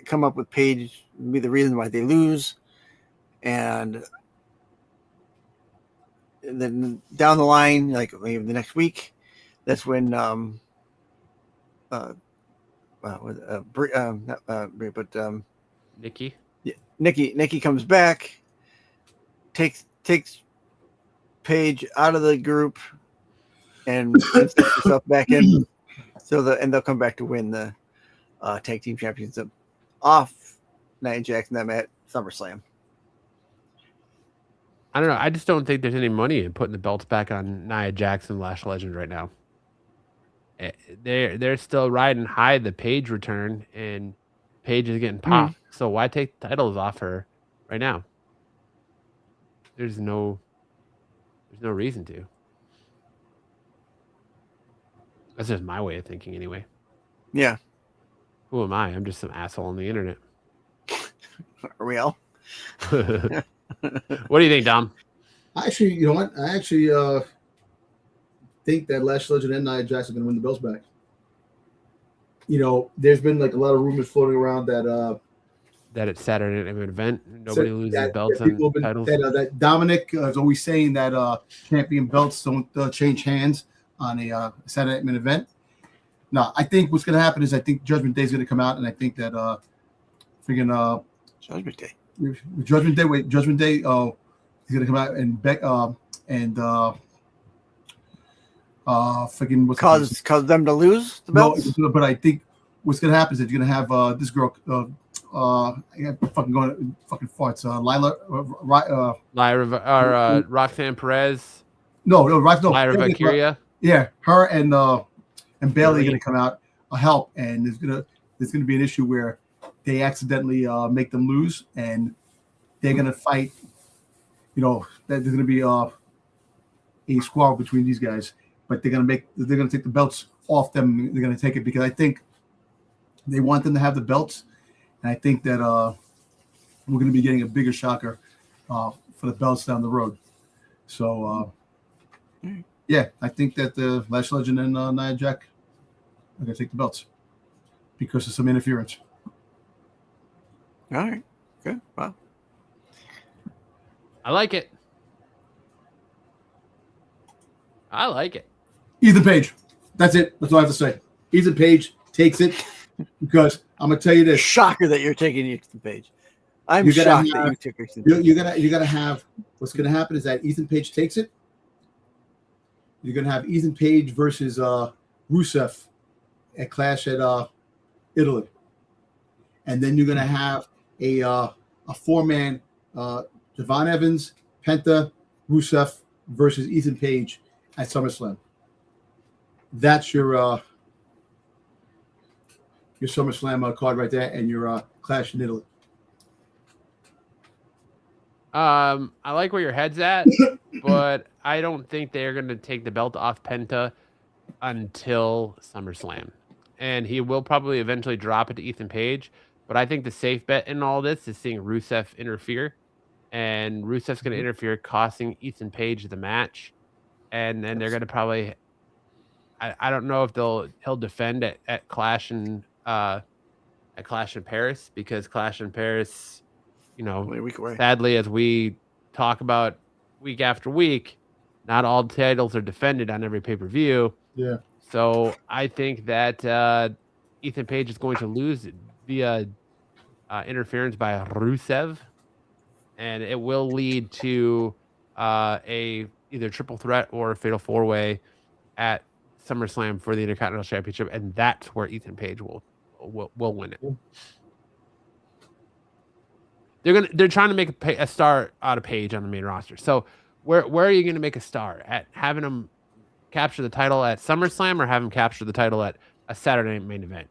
come up with Paige be the reason why they lose, and then down the line, like maybe the next week, that's when
Nikki.
Yeah, Nikki comes back, takes Paige out of the group, and sets herself back in. So they'll come back to win the tag team championship off Nia Jax and them at SummerSlam.
I don't know. I just don't think there's any money in putting the belts back on Nia Jax and Lash Legend right now. They're still riding high the Paige return, and Paige is getting popped. So why take titles off her right now? There's no reason to. That's just my way of thinking, anyway.
Yeah.
Who am I? I'm just some asshole on the internet.
Are we all?
What do you think, Dom?
Actually, you know what? I actually think that Lash Legend and Nia Jax are going to win the belts back. You know, there's been like a lot of rumors floating around that
it's Saturday night event. Nobody loses belts on titles.
That Dominic is always saying that champion belts don't change hands on a Saturday night event. No, I think what's going to happen is I think Judgment Day is going to come out, and I think that
Judgment Day.
Judgment Day. Oh, he's going to come out and
cause them to lose the belts.
No, but I think what's going to happen is that you're going to have this girl. Fucking farts.
Lyra, Roxanne Perez.
No,
Lyra Valkyria.
Yeah, her and Bailey are going to come out help, and there's going to be an issue where they accidentally make them lose, and they're going to fight. You know, there's going to be a squabble between these guys, but they're going to take the belts off them. They're going to take it because I think they want them to have the belts, and I think that we're going to be getting a bigger shocker for the belts down the road. So, yeah, I think that the Lash Legend and Nia Jax are going to take the belts because of some interference.
All right. Good. Wow.
I like it.
Ethan Page. That's it. That's all I have to say. Ethan Page takes it because I'm going to tell you this.
Shocker that you're taking Ethan Page. I'm shocked that you took Ethan Page.
You're going to have what's going to happen is that Ethan Page takes it. You're going to have Ethan Page versus Rusev at Clash at Italy. And then you're going to have a four-man Javon Evans, Penta, Rusev versus Ethan Page at SummerSlam. That's your SummerSlam card right there, and your Clash in Italy.
I like where your head's at, but I don't think they're going to take the belt off Penta until SummerSlam. And he will probably eventually drop it to Ethan Page. But I think the safe bet in all this is seeing Rusev interfere. And Rusev's going to interfere, costing Ethan Page the match. And then they're going to probably... I don't know if he'll defend at Clash in Paris, because Clash in Paris, you know,
only a week away.
Sadly, as we talk about week after week, not all titles are defended on every pay-per-view.
Yeah.
So I think that Ethan Page is going to lose via interference by Rusev, and it will lead to a either triple threat or a fatal four-way at SummerSlam for the Intercontinental Championship, and that's where Ethan Page will win it. They're trying to make a star out of Page on the main roster. So where are you going to make a star? At having him capture the title at SummerSlam, or have him capture the title at a Saturday night main event?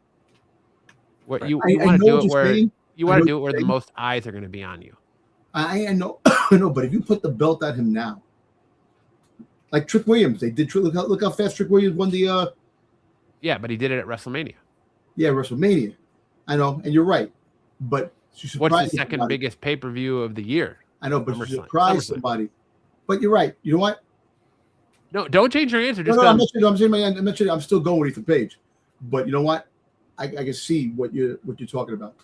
What you want to do it where you want to do it where the most eyes are going to be on you.
I know, I know, but if you put the belt on him now, like Trick Williams, they did. Look how fast Trick Williams won the.
Yeah, but he did it at WrestleMania.
Yeah, WrestleMania. I know, and you're right. But
what's the second biggest pay-per-view of the year?
I know, but you surprised somebody. But you're right. You know what?
No, don't change your answer.
I'm still going with Ethan Page. But you know what? I can see what you're talking about.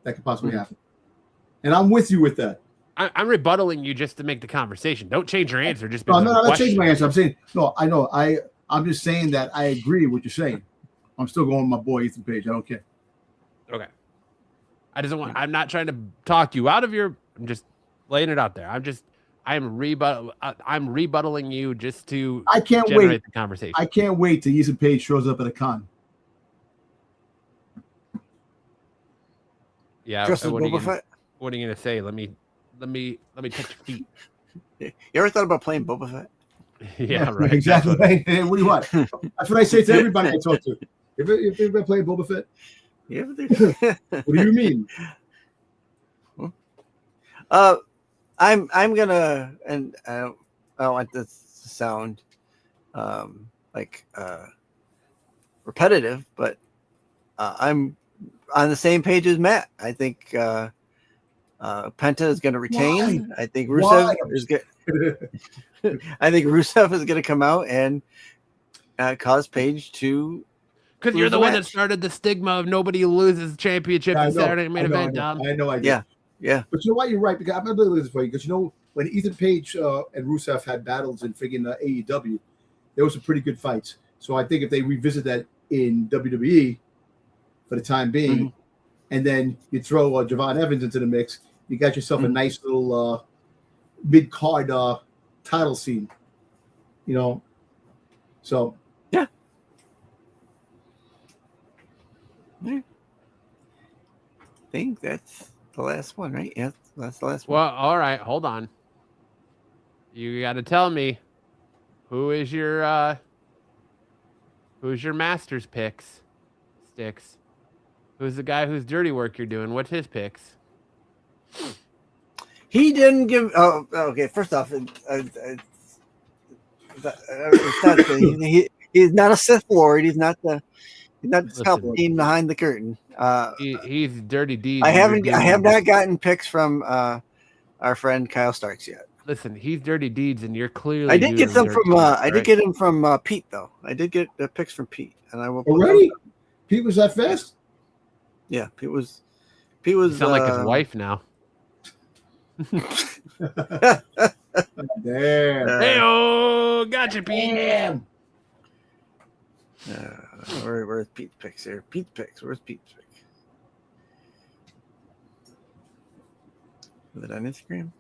That could possibly happen. And I'm with you with that.
I'm rebuttaling you just to make the conversation. Don't change your answer. Just
I'm not changing my answer. I'm saying no. I know. I'm just saying that I agree with what you're saying. I'm still going with my boy Ethan Page. I don't care.
Okay. I'm not trying to talk you out of I'm just laying it out there. I'm rebuttaling you just to generate the conversation.
I can't wait till Ethan Page shows up at a con.
Yeah. What are you going to say? Let me touch your feet.
You ever thought about playing Boba Fett?
Yeah, right.
Exactly. Hey, what do you want? That's what I say to everybody I talk to. If you're playing Boba Fett,
yeah.
What do you mean?
I'm gonna, and I don't want this to sound repetitive, but I'm on the same page as Matt. I think Penta is going to retain.
Why?
I think Rusev is good. I think Rusev is going to come out and cause Page to.
Because you're the one that started the stigma of nobody loses championship in Saturday main event, Dom.
I know. I did.
Yeah.
But you know what? You're right. Because I'm going to look at this for you. Because you know when Ethan Page and Rusev had battles in friggin' AEW, there was some pretty good fights. So I think if they revisit that in WWE for the time being, and then you throw Javon Evans into the mix, you got yourself a nice little mid-card title scene. You know, so
yeah. I think that's the last one, right? Yeah, that's the last one.
Well, all right, hold on. You got to tell me who is your master's picks, Sticks? Who's the guy whose dirty work you're doing? What's his picks?
He didn't give. Oh, okay. First off, it's not he's not a Sith Lord. He's not the Palpatine behind the curtain.
He's dirty deeds.
I have not gotten picks from our friend Kyle Starks yet.
Listen, he's dirty deeds, and you're clearly.
I did get them from. I did get him from Pete though. I did get the picks from Pete, and I will.
Already, Pete was that fast.
Yeah, Pete was.
You sound like his wife now.
Damn.
Hey-oh, gotcha, Pete.
Damn.
Where's Pete's picks here? Pete's picks. Where's Pete's pick? Is it on Instagram?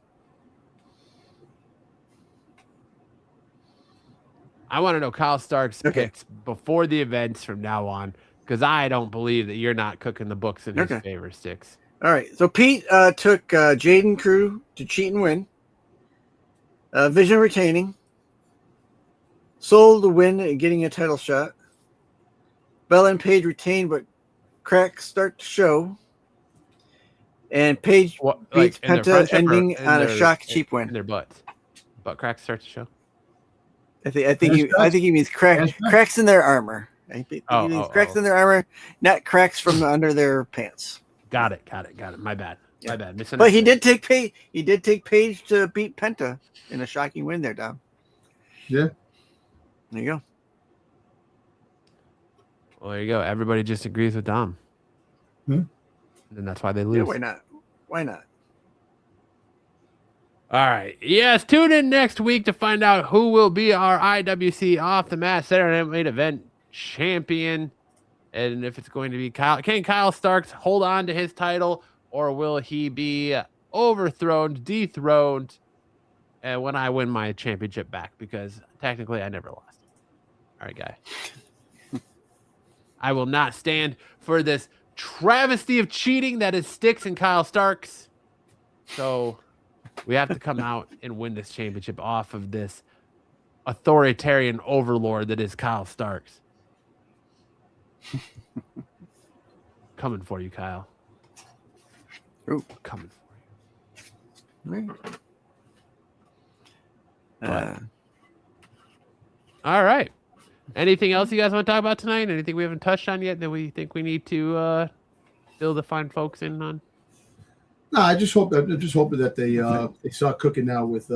I want to know Kyle Stark's picks before the events from now on, because I don't believe that you're not cooking the books in his favor, Sticks.
All right. So Pete took Jaden Crew to cheat and win. Vision retaining. Soul to win and getting a title shot. Bella and Page retained, but cracks start to show. And Page beats Penta, ending on a shock cheap win.
In their butts. Butt cracks start to show.
I think he means cracks in their armor. He means cracks in their armor, not cracks from under their pants.
Got it. My bad. My bad.
But he did take Page to beat Penta in a shocking win there, Dom.
Yeah.
There you go.
Well, there you go. Everybody just agrees with Dom. And that's why they lose.
Yeah, why not?
All right. Yes, tune in next week to find out who will be our IWC Off the Mat Saturday Night Main Event champion. And if it's going to be Kyle. Can Kyle Starks hold on to his title, or will he be overthrown, dethroned, and when I win my championship back? Because technically I never lost. All right, guy. I will not stand for this travesty of cheating that is Styx and Kyle Starks. So we have to come out and win this championship off of this authoritarian overlord that is Kyle Starks. Coming for you, Kyle.
Ooh.
Coming for you.
Right.
All right. Anything else you guys want to talk about tonight? Anything we haven't touched on yet that we think we need to fill the fine folks in on?
No, I'm just hoping that they start cooking now with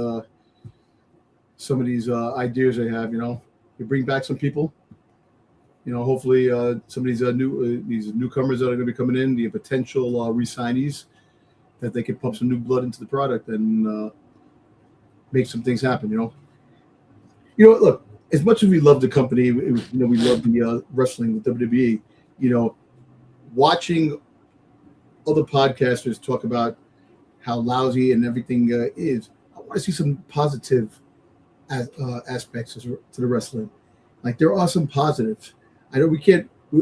some of these ideas they have. You bring back some people. Hopefully some of these these newcomers that are going to be coming in, the potential re-signees, that they can pump some new blood into the product and make some things happen. Look, as much as we love the company, we love the wrestling, the WWE. Watching other podcasters talk about how lousy and everything is, I want to see some positive aspects to the wrestling. Like, there are some positives. I know we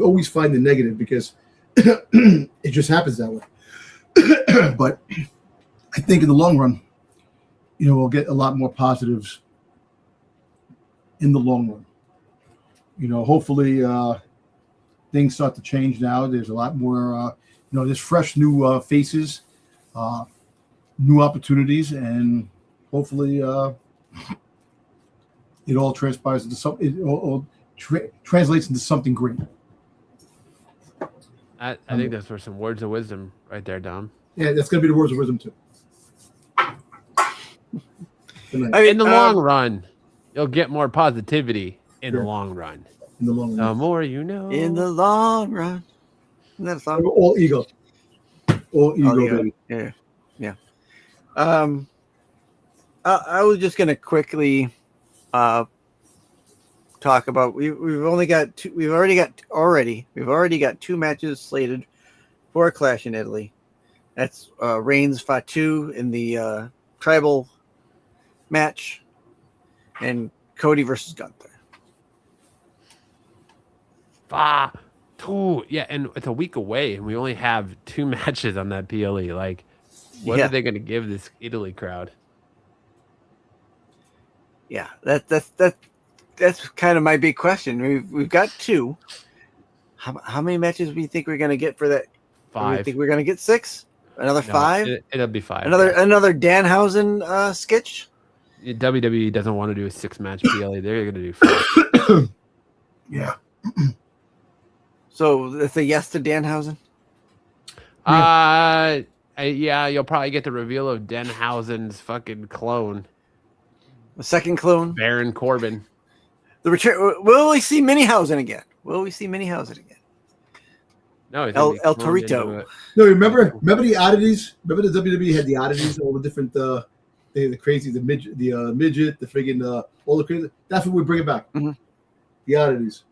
always find the negative because it just happens that way. But I think in the long run, we'll get a lot more positives in the long run. Hopefully things start to change now. There's a lot more, there's fresh new faces, new opportunities, and hopefully it all transpires into something. It all translates into something great.
I think that's for some words of wisdom right there, Dom.
Yeah, that's going to be the words of wisdom too.
In the long run, you'll get more positivity in the long run.
In the long run.
The more you know.
In the long run. Isn't that a song?
All ego. All ego, baby.
Yeah. I was just going to quickly talk about we've already got two matches slated for a Clash in Italy. That's Reigns Fatu in the tribal match, and Cody versus Gunther.
Yeah, and it's a week away, and we only have 2 matches on that PLE. Like, what are they going to give this Italy crowd?
Yeah, that's kind of my big question. We've got 2. How many matches do you think we're going to get for that?
5.
Do you think we're going to get 6? Another 5?
It'll be 5.
Another Danhausen sketch?
WWE doesn't want to do a 6-match PLE. They're going to do 5.
Yeah.
So it's a yes to Danhausen?
Yeah, you'll probably get the reveal of Danhausen's fucking clone.
A second clone?
Baron Corbin.
The return. Will we see Minihausen again? No, El Torito.
No, remember the oddities? Remember the WWE had the oddities, all the different the crazy, the midget, the friggin' all the crazy. That's what we bring it back.
Mm-hmm.
The oddities.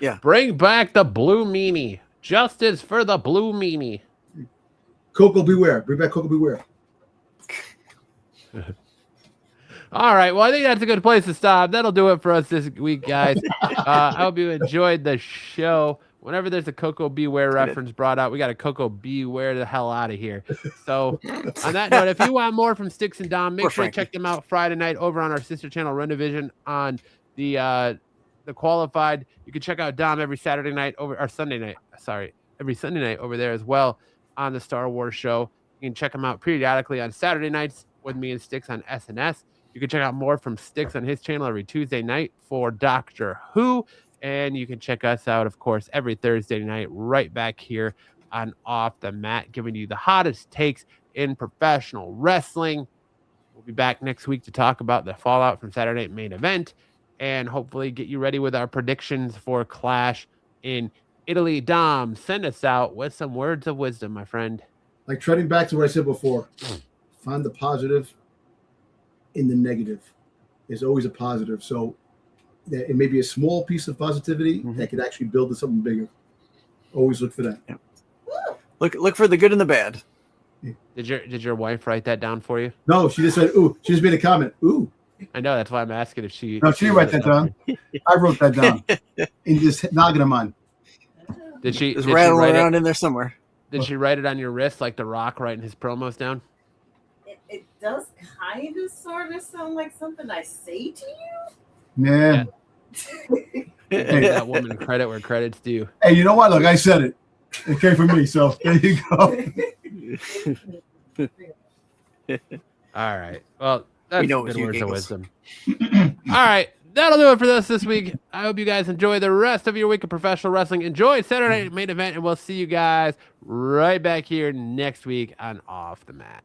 Yeah.
Bring back the blue meanie. Justice for the blue meanie.
Coco Beware. Bring back Coco Beware.
All right. Well, I think that's a good place to stop. That'll do it for us this week, guys. I hope you enjoyed the show. Whenever there's a Coco Beware reference brought out, we got a Coco Beware the hell out of here. So on that note, if you want more from Styx and Dom, make sure to check them out Friday night over on our sister channel, Run Division, on the Qualified. You can check out Dom every Sunday night over there as well on the Star Wars show. You can check them out periodically on Saturday nights with me and Styx on SNS. You can check out more from Styx on his channel every Tuesday night for Doctor Who. And you can check us out, of course, every Thursday night right back here on Off the Mat, giving you the hottest takes in professional wrestling. We'll be back next week to talk about the fallout from Saturday Night Main Event and hopefully get you ready with our predictions for Clash in Italy. Dom, send us out with some words of wisdom, my friend.
Like treading back to what I said before. Find the positive in the negative is always a positive. So that it may be a small piece of positivity that could actually build to something bigger. Always look for that.
Yeah. Look for the good and the bad.
Did your wife write that down for you?
No, she just said, ooh. She just made a comment. Ooh.
I know, that's why I'm asking if she.
No, she didn't write that down. I wrote that down in this noggin of mine.
Did she?
It's
Did
rattling
she write
around
it,
in there somewhere.
Did she write it on your wrist like The Rock writing his promos down?
It does kind of sort of sound like something I say to you.
Yeah.
Give that woman credit where credit's due.
Hey, you know what? Look, I said it. It came from me, so there you go.
All right. Well, that's
know
good
your
words of
giggles.
wisdom. All right. That'll do it for this week. I hope you guys enjoy the rest of your week of professional wrestling. Enjoy Saturday Night Main Event, and we'll see you guys right back here next week on Off the Mat.